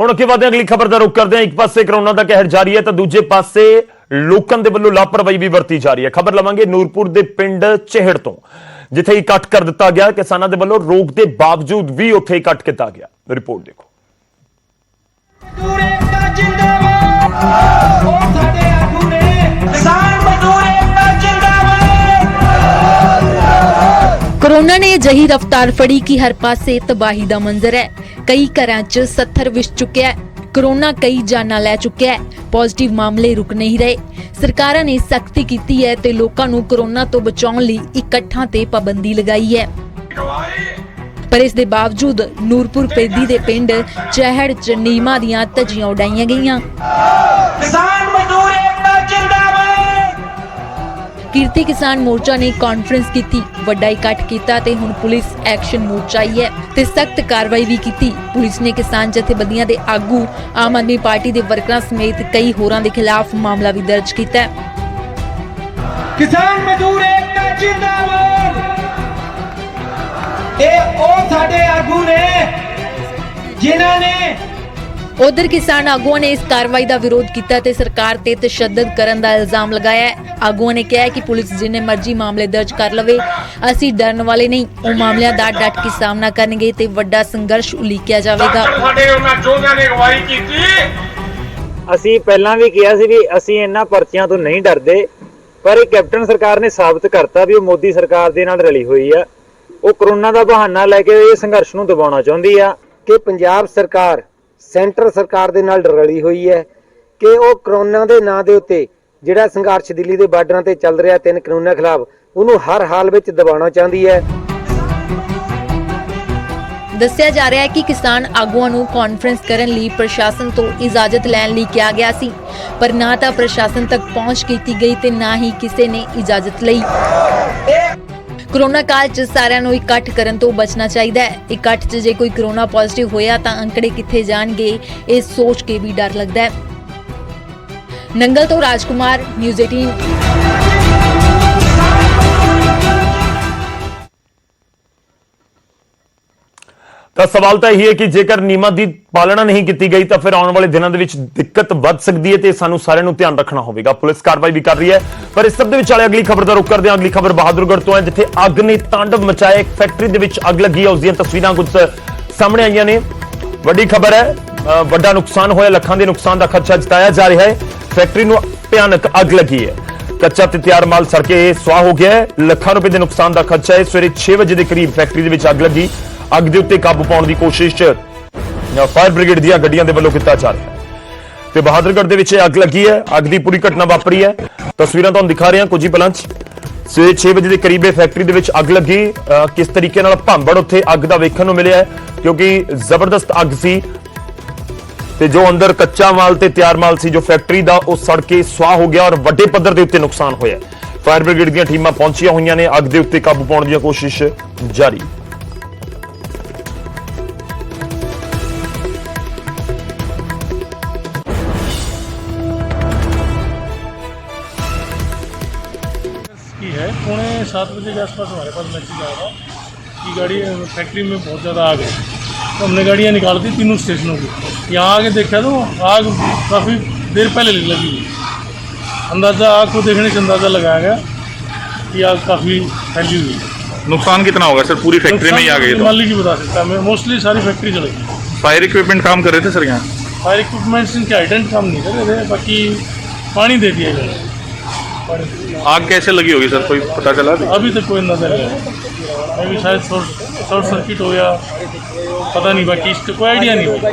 ਹੁਣ ਅੱਗੇ ਵਧਦੇ ਅਗਲੀ ਖਬਰ ਦਾ ਰੁਖ ਕਰਦੇ ਹਾਂ। ਇੱਕ ਪਾਸੇ ਕਰੋਨਾ ਦਾ ਕਹਿਰ ਜਾਰੀ ਹੈ ਤਾਂ ਦੂਜੇ ਪਾਸੇ ਲੋਕਾਂ ਦੇ ਵੱਲੋਂ ਲਾਪਰਵਾਹੀ ਵੀ ਵਰਤੀ ਜਾ ਰਹੀ ਹੈ। ਖਬਰ ਲਵਾਂਗੇ ਨੂਰਪੁਰ ਦੇ ਪਿੰਡ ਚਿਹੜ ਤੋਂ, ਜਿੱਥੇ ਇਕੱਠ ਕਰ ਦਿੱਤਾ ਗਿਆ। ਕਿਸਾਨਾਂ ਦੇ ਵੱਲੋਂ ਰੋਕ ਦੇ ਬਾਵਜੂਦ ਵੀ ਉੱਥੇ ਇਕੱਠ ਕੀਤਾ ਗਿਆ। ਰਿਪੋਰਟ ਦੇਖੋ। कोरोना ने अजिही रफ्तार फड़ी कि हर पासे तबाही दा मंजर है। कई घरां च 70 विस चुक्या है। कोरोना कई जानां लै चुक्या है। पॉजिटिव मामले रुक नहीं रहे। सरकारां ने सख्ती कीती है ते लोकां नूं कोरोना तो बचाउण लई इकट्ठां ते पाबंदी लगाई है। पर इस दे बावजूद ਨੂਰਪੁਰ ਪੈਦੀ ਦੇ ਪਿੰਡ ਚਹਿੜ ਚ ਨਿਯਮਾਂ ਦੀਆਂ ਧੱਜੀਆਂ ਉਡਾਈਆਂ ਗਈਆਂ। ਕਿਸਾਨ ਮਜ਼ਦੂਰ ਏਕਤਾ ਕਿਰਤੀ ਕਿਸਾਨ ਮੋਰਚਾ ਨੇ ਕਾਨਫਰੰਸ ਕੀਤੀ, ਵੱਡਾ ਇਕੱਠ ਕੀਤਾ ਤੇ ਹੁਣ ਪੁਲਿਸ ਐਕਸ਼ਨ ਮੋਡ 'ਚ ਆਈ ਹੈ ਤੇ ਸਖਤ ਕਾਰਵਾਈ ਵੀ ਕੀਤੀ। ਪੁਲਿਸ ਨੇ ਕਿਸਾਨ ਜਥੇਬੰਦੀਆਂ ਦੇ ਆਗੂ, ਆਮ ਆਦਮੀ ਪਾਰਟੀ ਦੇ ਵਰਕਰਾਂ ਸਮੇਤ ਕਈ ਹੋਰਾਂ ਦੇ ਖਿਲਾਫ ਮਾਮਲਾ ਵੀ ਦਰਜ ਕੀਤਾ ਹੈ। ਕਿਸਾਨ ਮਜ਼ਦੂਰ ਏਕਤਾ ਜਿੰਦਾਬਾਦ। ਇਹ ਉਹ ਸਾਡੇ ਆਗੂ ਨੇ ਜਿਨ੍ਹਾਂ ਨੇ ਉਧਰ ਕਿਸਾਨ ਆਗੂਆਂ ਨੇ ਇਸ ਕਾਰਵਾਈ ਦਾ ਵਿਰੋਧ ਕੀਤਾ ਤੇ ਸਰਕਾਰ ਤੇ ਤਸ਼ੱਦਦ ਕਰਨ ਦਾ ਇਲਜ਼ਾਮ ਲਗਾਇਆ ਹੈ। ਆਗੂਆਂ ਨੇ ਕਿਹਾ ਕਿ ਪੁਲਿਸ ਜਿੰਨੇ ਮਰਜ਼ੀ ਮਾਮਲੇ ਦਰਜ ਕਰ ਲਵੇ, ਅਸੀਂ ਡਰਨ ਵਾਲੇ ਨਹੀਂ। ਉਹ ਮਾਮਲਿਆਂ ਦਾ ਡਟ ਕੇ ਸਾਹਮਣਾ ਕਰਨਗੇ ਤੇ ਵੱਡਾ ਸੰਘਰਸ਼ ਉਲੀਕਿਆ ਜਾਵੇਗਾ। ਸਾਡੇ ਉਹਨਾਂ ਜੋਧਿਆਂ ਨੇ ਅਗਵਾਈ ਕੀਤੀ। ਅਸੀਂ ਪਹਿਲਾਂ ਵੀ ਕਿਹਾ ਸੀ ਵੀ ਅਸੀਂ ਇਹਨਾਂ ਪਰਚੀਆਂ ਤੋਂ ਨਹੀਂ ਡਰਦੇ, ਪਰ ਇਹ ਕੈਪਟਨ ਸਰਕਾਰ ਨੇ ਸਾਬਤ ਕਰਤਾ ਵੀ ਉਹ ਮੋਦੀ ਸਰਕਾਰ ਦੇ ਨਾਲ ਰਲੀ ਹੋਈ ਆ। ਉਹ ਕਰੋਨਾ ਦਾ ਬਹਾਨਾ ਲੈ ਕੇ ਇਹ ਸੰਘਰਸ਼ ਨੂੰ ਦਬਾਉਣਾ ਚਾਹੁੰਦੀ ਆ ਕਿ ਪੰਜਾਬ ਸਰਕਾਰ ਸੈਂਟਰ ਸਰਕਾਰ ਦੇ ਨਾਲ ਰਲੀ ਹੋਈ ਹੈ ਕਿ ਉਹ ਕਰੋਨਾ ਦੇ ਨਾਂ ਦੇ ਉੱਤੇ ਜਿਹੜਾ ਸੰਘਰਸ਼ ਦਿੱਲੀ ਦੇ ਬਾਰਡਰਾਂ ਤੇ ਚੱਲ ਰਿਹਾ 3 ਕਾਨੂੰਨਾਂ ਖਿਲਾਫ, ਉਹਨੂੰ ਹਰ ਹਾਲ ਵਿੱਚ ਦਬਾਉਣਾ ਚਾਹੁੰਦੀ ਹੈ। ਦੱਸਿਆ ਜਾ ਰਿਹਾ ਹੈ ਕਿ ਕਿਸਾਨ ਆਗੂਆਂ ਨੂੰ ਕਾਨਫਰੰਸ ਕਰਨ ਲਈ ਪ੍ਰਸ਼ਾਸਨ ਤੋਂ ਇਜਾਜ਼ਤ ਲੈਣ ਲਈ ਕਿਹਾ ਗਿਆ ਸੀ, ਪਰ ਨਾ ਤਾਂ ਪ੍ਰਸ਼ਾਸਨ ਤੱਕ ਪਹੁੰਚ ਕੀਤੀ ਗਈ ਤੇ ਨਾ ਹੀ ਕਿਸੇ ਨੇ ਇਜਾਜ਼ਤ ਲਈ। ਕਰੋਨਾ ਕਾਲ 'ਚ ਸਾਰਿਆਂ ਨੂੰ ਇਕੱਠ ਕਰਨ ਤੋਂ ਬਚਣਾ ਚਾਹੀਦਾ ਹੈ। ਇਕੱਠ 'ਚ ਜੇ ਕੋਈ ਕਰੋਨਾ ਪੋਜ਼ਿਟਿਵ ਹੋਇਆ ਤਾਂ ਅੰਕੜੇ ਕਿੱਥੇ ਜਾਣਗੇ, ਇਹ ਸੋਚ ਕੇ ਵੀ ਡਰ ਲੱਗਦਾ ਹੈ। ਨੰਗਲ ਤੋਂ ਰਾਜਕੁਮਾਰ, ਨਿਊਜ਼ 18। ਤਾਂ ਸਵਾਲ ਤਾਂ ਇਹ ਹੈ ਕਿ ਜੇਕਰ ਨਿਯਮਾਂ ਦੀ ਪਾਲਣਾ ਨਹੀਂ ਕੀਤੀ ਗਈ ਤਾਂ ਫਿਰ ਆਉਣ ਵਾਲੇ ਦਿਨਾਂ ਦੇ ਵਿੱਚ ਦਿੱਕਤ ਵੱਧ ਸਕਦੀ ਹੈ ਤੇ ਸਾਨੂੰ ਸਾਰਿਆਂ ਨੂੰ ਧਿਆਨ ਰੱਖਣਾ ਹੋਵੇਗਾ। ਪੁਲਿਸ ਕਾਰਵਾਈ ਵੀ ਕਰ ਰਹੀ ਹੈ, ਪਰ ਇਸ ਸਭ ਦੇ ਵਿਚਾਲੇ ਅਗਲੀ ਖਬਰ ਦਾ ਰੁਖ ਕਰਦੇ ਹਾਂ। ਅਗਲੀ ਖਬਰ ਬਹਾਦੁਰਗੜ੍ਹ ਤੋਂ ਹੈ, ਜਿੱਥੇ ਅੱਗ ਨੇ ਤਾਂਡਵ ਮਚਾਇਆ। ਇੱਕ ਫੈਕਟਰੀ ਦੇ ਵਿੱਚ ਅੱਗ ਲੱਗੀ ਹੈ, ਉਸ ਦੀਆਂ ਤਸਵੀਰਾਂ ਕੁਝ ਸਾਹਮਣੇ ਆਈਆਂ ਨੇ। ਵੱਡੀ ਖਬਰ ਹੈ, ਵੱਡਾ ਨੁਕਸਾਨ ਹੋਇਆ, ਲੱਖਾਂ ਦੇ ਨੁਕਸਾਨ ਦਾ ਖਦਸ਼ਾ ਜਤਾਇਆ ਜਾ ਰਿਹਾ ਹੈ। ਫੈਕਟਰੀ ਨੂੰ ਭਿਆਨਕ ਅੱਗ ਲੱਗੀ ਹੈ, ਕੱਚਾ ਤੇ ਤਿਆਰ ਮਾਲ ਸੜ ਕੇ ਸੁਆਹ ਹੋ ਗਿਆ ਹੈ। ਲੱਖਾਂ ਰੁਪਏ ਦੇ ਨੁਕਸਾਨ ਦਾ ਖਦਸ਼ਾ ਹੈ। ਸਵੇਰੇ 6 ਵਜੇ ਦੇ ਕਰੀਬ ਫੈਕਟਰੀ ਦੇ ਵਿੱਚ ਅੱਗ ਲੱਗੀ। ਅੱਗ ਦੇ ਉੱਤੇ ਕਾਬੂ ਪਾਉਣ ਦੀ ਕੋਸ਼ਿਸ਼ ਫਾਇਰ ਬ੍ਰਿਗੇਡ ਦੀਆਂ ਗੱਡੀਆਂ ਦੇ ਵੱਲੋਂ ਕੀਤਾ ਜਾ ਰਿਹਾ ਹੈ ਤੇ ਬਹਾਦੁਰਗੜ੍ਹ ਦੇ ਵਿੱਚ ਅੱਗ ਲੱਗੀ ਹੈ। ਅੱਗ ਦੀ ਪੂਰੀ ਘਟਨਾ ਵਾਪਰੀ ਹੈ, ਤਸਵੀਰਾਂ ਤੁਹਾਨੂੰ ਦਿਖਾ ਰਹੇ ਹਾਂ ਕੁਝ ਹੀ ਪਲਾਂ 'ਚ। ਸਵੇਰੇ 6 ਵਜੇ ਦੇ ਕਰੀਬ ਇਹ ਫੈਕਟਰੀ ਦੇ ਵਿੱਚ ਅੱਗ ਲੱਗੀ। ਕਿਸ ਤਰੀਕੇ ਨਾਲ ਭਾਂਬੜ ਉੱਥੇ ਅੱਗ ਦਾ ਵੇਖਣ ਨੂੰ ਮਿਲਿਆ, ਕਿਉਂਕਿ ਜ਼ਬਰਦਸਤ ਅੱਗ ਸੀ ਤੇ ਜੋ ਅੰਦਰ ਕੱਚਾ ਮਾਲ ਤੇ ਤਿਆਰ ਮਾਲ ਸੀ ਜੋ ਫੈਕਟਰੀ ਦਾ, ਉਹ ਸੜ ਕੇ ਸੁਆਹ ਹੋ ਗਿਆ ਔਰ ਵੱਡੇ ਪੱਧਰ ਦੇ ਉੱਤੇ ਨੁਕਸਾਨ ਹੋਇਆ। ਫਾਇਰ ਬ੍ਰਿਗੇਡ ਦੀਆਂ ਟੀਮਾਂ ਪਹੁੰਚੀਆਂ ਹੋਈਆਂ ਨੇ, ਅੱਗ ਦੇ ਉੱਤੇ ਕਾਬੂ ਪਾਉਣ ਦੀਆਂ ਕੋਸ਼ਿਸ਼ ਜਾਰੀ। है 6:45 बजे के आसपास हमारे पास मैसेज आया था कि गाड़ी फैक्ट्री में बहुत ज़्यादा आग है। तो हमने गाड़ियाँ निकाल दी तीनों स्टेशनों की। यहाँ आके देखा तो आग काफ़ी देर पहले लगी हुई। अंदाज़ा आग को देखने से अंदाज़ा लगाया गया कि आग काफ़ी फैली हुई है। नुकसान कितना होगा सर? पूरी फैक्ट्री में ही आ गई? मालिक ही बता सकता है, मोस्टली सारी फैक्ट्री चलेगी। फायर इक्विपमेंट काम कर रहे थे सर यहाँ? फायर इक्विपमेंट्स इनके आइडेंट काम नहीं कर रहे थे, बाकी पानी दे दिया गया। आग कैसे लगी होगी सर, कोई पता चला? अभी तक कोई अंदाजा नहीं, अभी शायद शॉर्ट सर्किट हो या पता नहीं, बाकी इसका कोई आइडिया नहीं होगा।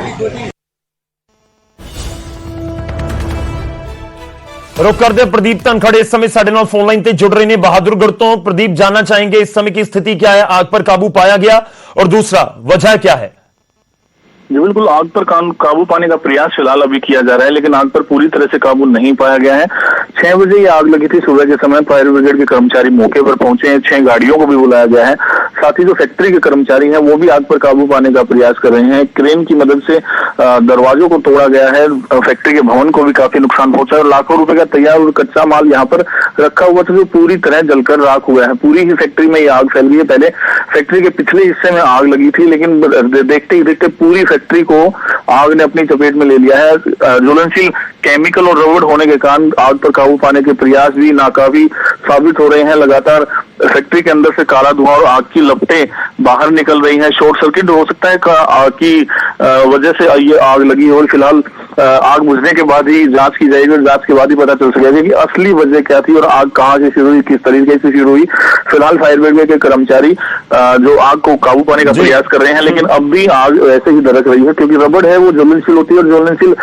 रुक करते प्रदीप धनखड़ इस समय साडे नाल फोन लाइन ते जुड़ रहे हैं बहादुरगढ़ तो। प्रदीप, जानना चाहेंगे इस समय की स्थिति क्या है, आग पर काबू पाया गया और दूसरा वजह क्या है? जी बिल्कुल, आग पर काबू पाने का प्रयास फिलहाल अभी किया जा रहा है, लेकिन आग पर पूरी तरह से काबू नहीं पाया गया है। 6 बजे ये आग लगी थी सुबह के समय। फायर ब्रिगेड के कर्मचारी मौके पर पहुंचे हैं, 6 गाड़ियों को भी बुलाया गया है। साथ ही जो फैक्ट्री के कर्मचारी हैं वो भी आग पर काबू पाने का प्रयास कर रहे हैं। क्रेन की मदद से दरवाजों को तोड़ा गया है, फैक्ट्री के भवन को भी काफी नुकसान पहुंचा है और लाखों रुपए का तैयार और कच्चा माल यहाँ पर रखा हुआ था जो पूरी तरह जलकर राख हुआ है। पूरी ही फैक्ट्री में ये आग फैल गई है। पहले फैक्ट्री के पिछले हिस्से में आग लगी थी, लेकिन देखते ही देखते पूरी फैक्ट्री को आग ने अपनी चपेट में ले लिया है। ज्वलनशील केमिकल और रबड़ होने के कारण आग पर काबू पाने के प्रयास भी नाकाफी साबित हो रहे हैं। लगातार फैक्ट्री के अंदर से काला धुआं और आग की लपटें बाहर निकल रही हैं। शॉर्ट सर्किट हो सकता है आग की वजह से ये आग लगी और फिलहाल आग बुझने के बाद ही जांच की जाएगी और जांच के बाद ही पता चल सकेगा कि असली वजह क्या थी और आग कहां से शुरू हुई, किस तरीके से शुरू हुई। फिलहाल फायर ब्रिगेड के कर्मचारी जो आग को काबू पाने का प्रयास कर रहे हैं, लेकिन अब भी आग वैसे ही दरक रही है क्योंकि रबड़ है वो ज्वलनशील होती है और ज्वलनशील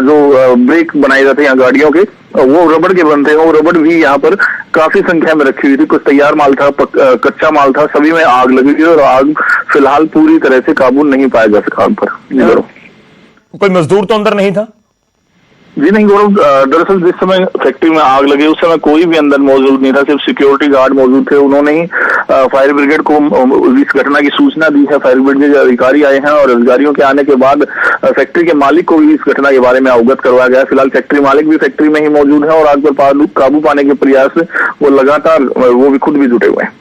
जो ब्रेक बनाए जाते हैं यहाँ गाड़ियों के, वो रबड़ के बनते हैं। वो रबड़ भी यहाँ पर काफी संख्या में रखी हुई थी। कुछ तैयार माल था, कच्चा माल था, सभी में आग लगी थी और आग फिलहाल पूरी तरह से काबू नहीं पाया जा सका आग पर। कोई मजदूर तो अंदर नहीं था? जी नहीं गौरव, दरअसल जिस समय फैक्ट्री में आग लगी उस समय कोई भी अंदर मौजूद नहीं था, सिर्फ सिक्योरिटी गार्ड मौजूद थे। उन्होंने ही फायर ब्रिगेड को इस घटना की सूचना दी है। फायर ब्रिगेड के अधिकारी आए हैं और अधिकारियों के आने के बाद फैक्ट्री के मालिक को भी इस घटना के बारे में अवगत करवाया गया। फिलहाल फैक्ट्री मालिक भी फैक्ट्री में ही मौजूद है और आग पर काबू पाने के प्रयास वो लगातार वो भी खुद भी जुटे हुए हैं।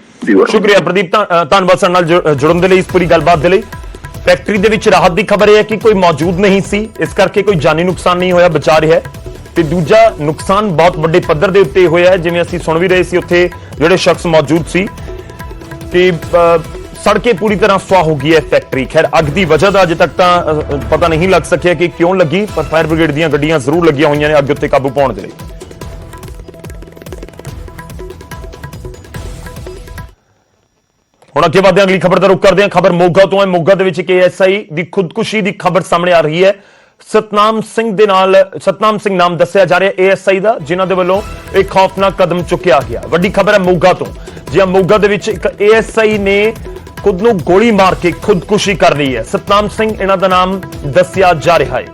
शुक्रिया प्रदीप, ਧੰਨਵਾਦ ਸਾਡੇ ਨਾਲ ਜੁੜਨ ਦੇ ਲਈ, ਇਸ ਪੂਰੀ ਗੱਲਬਾਤ ਦੇ ਲਈ। ਫੈਕਟਰੀ ਦੇ ਵਿੱਚ ਰਾਹਤ ਦੀ ਖਬਰ ਇਹ ਹੈ ਕਿ ਕੋਈ ਮੌਜੂਦ ਨਹੀਂ ਸੀ, ਇਸ ਕਰਕੇ ਕੋਈ ਜਾਨੀ ਨੁਕਸਾਨ ਨਹੀਂ ਹੋਇਆ, ਬਚਾ ਰਿਹਾ ਹੈ। ਤੇ ਦੂਜਾ ਨੁਕਸਾਨ ਬਹੁਤ ਵੱਡੇ ਪੱਧਰ ਦੇ ਉੱਤੇ ਹੋਇਆ ਹੈ, ਜਿਵੇਂ ਅਸੀਂ ਸੁਣ ਵੀ ਰਹੇ ਸੀ ਉੱਥੇ ਜਿਹੜੇ ਸ਼ਖਸ ਮੌਜੂਦ ਸੀ ਤੇ ਸੜ ਕੇ ਪੂਰੀ ਤਰ੍ਹਾਂ ਸੁਆਹ ਹੋ ਗਈ ਹੈ ਫੈਕਟਰੀ। ਖੈਰ ਅੱਗ ਦੀ ਵਜ੍ਹਾ ਦਾ ਅਜੇ ਤੱਕ ਤਾਂ ਪਤਾ ਨਹੀਂ ਲੱਗ ਸਕਿਆ ਕਿ ਕਿਉਂ ਲੱਗੀ, ਪਰ ਫਾਇਰ ਬ੍ਰਿਗੇਡ ਦੀਆਂ ਗੱਡੀਆਂ ਜ਼ਰੂਰ ਲੱਗੀਆਂ ਹੋਈਆਂ ਨੇ ਅੱਗ ਉੱਤੇ ਕਾਬੂ ਪਾਉਣ ਦੇ ਲਈ। ਹੁਣ ਅੱਗੇ ਵਧਦੇ ਹਾਂ, ਅਗਲੀ ਖਬਰ ਦਾ ਰੁਖ ਕਰਦੇ ਹਾਂ। ਖਬਰ ਮੋਗਾ ਤੋਂ ਹੈ। ਮੋਗਾ ਦੇ ਵਿੱਚ ਇੱਕ ASI ਦੀ ਖੁਦਕੁਸ਼ੀ ਦੀ ਖਬਰ ਸਾਹਮਣੇ ਆ ਰਹੀ ਹੈ। ਸਤਨਾਮ ਸਿੰਘ ਨਾਮ ਦੱਸਿਆ ਜਾ ਰਿਹਾ ASI ਦਾ, ਜਿਨ੍ਹਾਂ ਦੇ ਵੱਲੋਂ ਇੱਕ ਖੌਫਨਾਕ ਕਦਮ ਚੁੱਕਿਆ ਗਿਆ। ਵੱਡੀ ਖਬਰ ਹੈ ਮੋਗਾ ਤੋਂ, ਜੀ ਮੋਗਾ ਦੇ ਵਿੱਚ ਇੱਕ ASI ਨੇ ਖੁਦ ਨੂੰ ਗੋਲੀ ਮਾਰ ਕੇ ਖੁਦਕੁਸ਼ੀ ਕਰ ਲਈ ਹੈ। ਸਤਨਾਮ ਸਿੰਘ ਇਹਨਾਂ ਦਾ ਨਾਮ ਦੱਸਿਆ ਜਾ ਰਿਹਾ ਹੈ।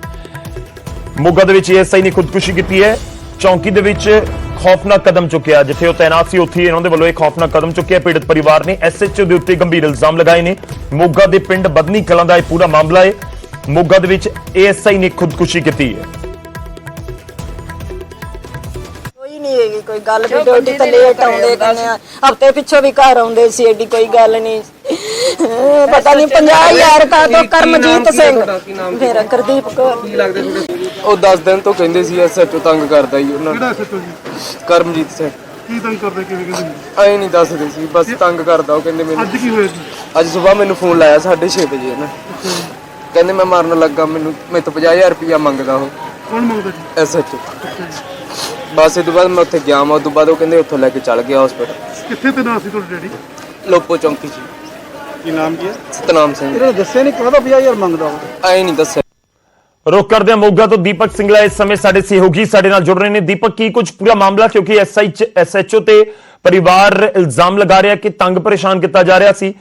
ਮੋਗਾ ਦੇ ਵਿੱਚ ASI ਨੇ ਖੁਦਕੁਸ਼ੀ ਕੀਤੀ ਹੈ। ਚੌਂਕੀ ਦੇ ਵਿੱਚ ਖੌਫਨਾਕ ਕਦਮ ਚੁੱਕਿਆ, ਜਿੱਥੇ ਉਹ ਤੈਨਾਤ ਸੀ ਉੱਥੇ ਇਹਨਾਂ ਦੇ ਵੱਲੋਂ ਇਹ ਖੌਫਨਾਕ ਕਦਮ ਚੁੱਕਿਆ। ਪੀੜਤ ਪਰਿਵਾਰ ਨੇ SHO ਦੇ ਉੱਤੇ ਗੰਭੀਰ ਇਲਜ਼ਾਮ ਲਗਾਏ ਨੇ। ਮੋਗਾ ਦੇ ਪਿੰਡ ਬਦਨੀ ਕਲਾਂ ਦਾ ਇਹ ਪੂਰਾ ਮਾਮਲਾ ਹੈ। ਮੋਗਾ ਦੇ ਵਿੱਚ ASI ਨੇ ਖੁਦਕੁਸ਼ੀ ਕੀਤੀ ਹੈ। ਕੋਈ ਨਹੀਂ ਹੈਗੀ ਕੋਈ ਗੱਲ ਵੀ, ਡਿਊਟੀ ਤੇ ਲੇਟ ਆਉਂਦੇ ਕਹਿੰਦੇ ਆ, ਹਫਤੇ ਪਿੱਛੋਂ ਵੀ ਘਰ ਆਉਂਦੇ ਸੀ, ਐਡੀ ਕੋਈ ਗੱਲ ਨਹੀਂ। ਪਤਾ ਨਹੀਂ 50,000 ਕਾ ਤੋਂ ਕਰਮਜੀਤ ਸਿੰਘ, ਮੇਰਾ ਗੁਰਦੀਪ ਕੌਰ। ਉਹ 10 ਦਿਨ ਤੋਂ ਕਹਿੰਦੇ ਸੀ SHO ਤੰਗ ਕਰਦਾ ਜੀ ਉਹਨਾਂ ਨੂੰ। ਕਰਮਜੀਤ ਸਿੰਘ। ਕੀ ਤੰਗ ਕਰਦੇ, ਕਿਵੇਂ ਕਹਿੰਦੇ? ਐ ਨਹੀਂ ਦੱਸਦੇ ਸੀ, ਬਸ ਤੰਗ ਕਰਦਾ। ਉਹ ਕਹਿੰਦੇ ਮੈਨੂੰ ਅੱਜ ਕੀ ਹੋਇਆ ਸੀ? ਅੱਜ ਸਵੇਰ ਮੈਨੂੰ ਫੋਨ ਲਾਇਆ 6:30 ਵਜੇ ਨਾ, ਕਹਿੰਦੇ ਮੈਂ ਮਾਰਨ ਲੱਗਾ, ਮੈਨੂੰ ਮੇਰੇ ਤੋਂ 50,000 ਰੁਪਇਆ ਮੰਗਦਾ। ਉਹ ਕੌਣ ਮੰਗਦਾ ਜੀ? SHO। ਬਸ ਇਹ ਤੋਂ ਬਾਅਦ ਮੈਂ ਉੱਥੇ ਗਿਆ, ਮੈਂ ਉਸ ਤੋਂ ਬਾਅਦ ਉਹ ਕਹਿੰਦੇ ਉੱਥੋਂ ਲੈ ਕੇ ਚੱਲ ਗਿਆ ਹਸਪੀਟਲ। ਕਿੱਥੇ ਤੇ ਨਾ ਸੀ ਤੁਹਾਡੇ ਡੈਡੀ? ਲੋਪੋ ਚੌਂਕੀ 'ਚ। ਕੀ ਨਾਮ ਕੀ ਹੈ? ਸਤਨਾਮ ਸਿੰਘ। ਇਹਨੇ ਦੱਸਿਆ ਨਹੀਂ ਕਾਹਦਾ 50,000 ਮੰਗਦਾ ਉਹ? ਐ ਨਹੀਂ ਦੱਸਿਆ। ਰੁਕ ਕਰਦੇ ਹਾਂ ਮੋਗਾ ਤੋਂ। ਦੀਪਕ ਸਿੰਗਲਾ ਇਸ ਸਮੇਂ ਸਾਡੇ ਸਹਿਯੋਗੀ ਸਾਡੇ ਨਾਲ ਜੁੜ ਰਹੇ ਨੇ। ਦੀਪਕ, ਕੀ ਕੁਝ ਪੂਰਾ ਮਾਮਲਾ, ਕਿਉਂਕਿ SHO ਤੇ ਪਰਿਵਾਰ ਇਲਜ਼ਾਮ ਲਗਾ ਰਿਹਾ ਕਿ ਤੰਗ ਪਰੇਸ਼ਾਨ ਕੀਤਾ ਜਾ ਰਿਹਾ ਸੀ,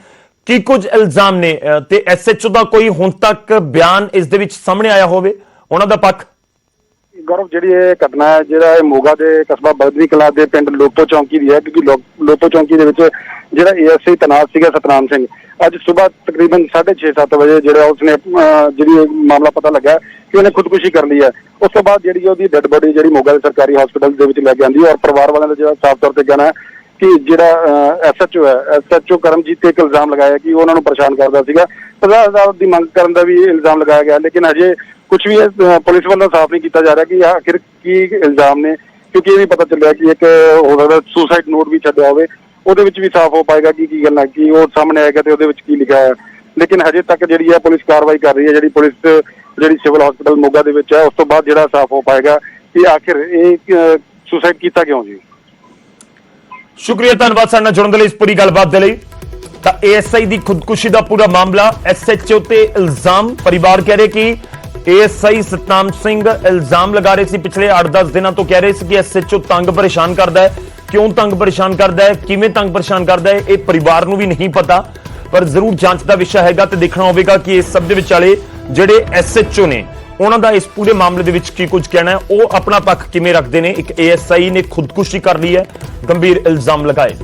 ਕੀ ਕੁਝ ਇਲਜ਼ਾਮ ਨੇ ਤੇ SHO ਦਾ ਕੋਈ ਹੁਣ ਤੱਕ ਬਿਆਨ ਇਸ ਦੇ ਵਿੱਚ ਸਾਹਮਣੇ ਆਇਆ ਹੋਵੇ, ਉਹਨਾਂ ਦਾ ਪੱਖ? ਗੌਰਵ, ਜਿਹੜੀ ਇਹ ਘਟਨਾ ਹੈ, ਜਿਹੜਾ ਇਹ ਮੋਗਾ ਦੇ ਕਸਬਾ ਬਦਨੀ ਕਲਾਂ ਦੇ ਪਿੰਡ ਲੋਪੋ ਚੌਂਕੀ ਦੀ ਹੈ, ਕਿਉਂਕਿ ਲੋਪੋ ਚੌਂਕੀ ਦੇ ਵਿੱਚ ਜਿਹੜਾ ASI ਤੈਨਾਤ ਸੀਗਾ ਸਤਨਾਮ ਸਿੰਘ, ਅੱਜ ਸਵੇਰ ਤਕਰੀਬਨ 6:30-7 ਵਜੇ ਜਿਹੜਾ ਉਸਨੇ ਜਿਹੜੀ ਮਾਮਲਾ ਪਤਾ ਲੱਗਾ ਕਿ ਉਹਨੇ ਖੁਦਕੁਸ਼ੀ ਕਰ ਲਈ ਹੈ। ਉਸ ਤੋਂ ਬਾਅਦ ਜਿਹੜੀ ਉਹਦੀ ਡੈੱਡ ਬੋਡੀ ਜਿਹੜੀ ਮੋਗਾ ਦੇ ਸਰਕਾਰੀ ਹਸਪਤਾਲ ਦੇ ਵਿੱਚ ਲੈ ਕੇ ਆਂਦੀ ਹੈ। ਔਰ ਪਰਿਵਾਰ ਵਾਲਿਆਂ ਦਾ ਜਿਹੜਾ ਸਾਫ਼ ਤੌਰ ਤੇ ਕਹਿਣਾ ਹੈ ਕਿ ਜਿਹੜਾ SHO ਹੈ, SHO ਕਰਮਜੀਤ ਤੇ ਇੱਕ ਇਲਜ਼ਾਮ ਲਗਾਇਆ ਕਿ ਉਹਨਾਂ ਨੂੰ ਪਰੇਸ਼ਾਨ ਕਰਦਾ ਸੀਗਾ। 50,000 ਦੀ ਮੰਗ ਕਰਨ ਦਾ ਵੀ ਇਲਜ਼ਾਮ ਲਗਾਇਆ ਗਿਆ, ਲੇਕਿਨ ਅਜੇ ਕੁਝ ਵੀ ਪੁਲਿਸ ਵੱਲੋਂ ਸਾਫ਼ ਨਹੀਂ ਕੀਤਾ ਜਾ ਰਿਹਾ ਕਿ ਆਖਿਰ ਕੀ ਇਲਜ਼ਾਮ ਨੇ, ਕਿਉਂਕਿ ਇਹ ਵੀ ਪਤਾ ਚੱਲਿਆ ਕਿ ਇੱਕ ਹੋ ਸਕਦਾ ਸੁਸਾਈਡ ਨੋਟ ਵੀ ਛੱਡਿਆ ਹੋਵੇ, ਉਹਦੇ ਵਿੱਚ ਵੀ ਸਾਫ਼ ਹੋ ਪਾਏਗਾ ਕਿ ਕੀ ਗੱਲ ਹੈ, ਕਿ ਉਹ ਸਾਹਮਣੇ ਆਏਗਾ ਤੇ ਉਹਦੇ ਵਿੱਚ ਕੀ ਲਿਖਿਆ ਹੈ। ਲੇਕਿਨ ਹਜੇ ਤੱਕ ਜਿਹੜੀ ਹੈ ਪੁਲਿਸ ਕਾਰਵਾਈ ਕਰ ਰਹੀ ਹੈ, ਜਿਹੜੀ ਪੁਲਿਸ ਜਿਹੜੀ ਸਿਵਲ ਹਸਪਤਾਲ ਮੋਗਾ ਦੇ ਵਿੱਚ ਹੈ, ਉਸ ਤੋਂ ਬਾਅਦ ਜਿਹੜਾ ਸਾਫ਼ ਹੋ ਪਾਏਗਾ ਕਿ ਆਖਿਰ ਇਹ ਸੁਸਾਈਡ ਕੀਤਾ ਕਿਉਂ ਜੀ। ਸ਼ੁਕਰੀਆ, ਧੰਨਵਾਦ ਸਾਡੇ ਨਾਲ ਜੁੜਨ ਦੇ ਲਈ, ਇਸ ਪੂਰੀ ਗੱਲਬਾਤ ਦੇ ਲਈ। ਤਾਂ ASI ਦੀ ਖੁਦਕੁਸ਼ੀ ਦਾ ਪੂਰਾ ਮਾਮਲਾ, SHO ਤੇ ਇਲਜ਼ਾਮ। ਪਰਿਵਾਰ ਕਹਿ ਰਹੇ ਕਿ ASI ਸਤਨਾਮ ਸਿੰਘ ਇਲਜ਼ਾਮ ਲਗਾ ਰਹੇ ਸੀ ਪਿਛਲੇ 8-10 ਦਿਨਾਂ ਤੋਂ, ਕਹਿ ਰਹੇ ਸੀ ਕਿ SHO ਤੰਗ ਪਰੇਸ਼ਾਨ ਕਰਦਾ ਹੈ। ਕਿਉਂ ਤੰਗ ਪਰੇਸ਼ਾਨ ਕਰਦਾ ਹੈ, ਕਿਵੇਂ ਤੰਗ ਪਰੇਸ਼ਾਨ ਕਰਦਾ ਹੈ, ਇਹ ਪਰਿਵਾਰ ਨੂੰ ਵੀ ਨਹੀਂ ਪਤਾ, ਪਰ ਜ਼ਰੂਰ ਜਾਂਚ ਦਾ ਵਿਸ਼ਾ ਹੈਗਾ ਤੇ ਦੇਖਣਾ ਹੋਵੇਗਾ ਕਿ ਇਸ ਸਭ ਦੇ ਵਿਚਾਲੇ ਜਿਹੜੇ SHO ਨੇ ਉਹਨਾਂ ਦਾ ਇਸ ਪੂਰੇ ਮਾਮਲੇ ਦੇ ਵਿੱਚ ਕੀ ਕੁਝ ਕਹਿਣਾ ਹੈ, ਉਹ ਆਪਣਾ ਪੱਖ ਕਿਵੇਂ ਰੱਖਦੇ ਨੇ। ਇੱਕ ASI ਨੇ ਖੁਦਕੁਸ਼ੀ ਕਰ ਲਈ ਹੈ, ਗੰਭੀਰ ਇਲਜ਼ਾਮ ਲਗਾਏ।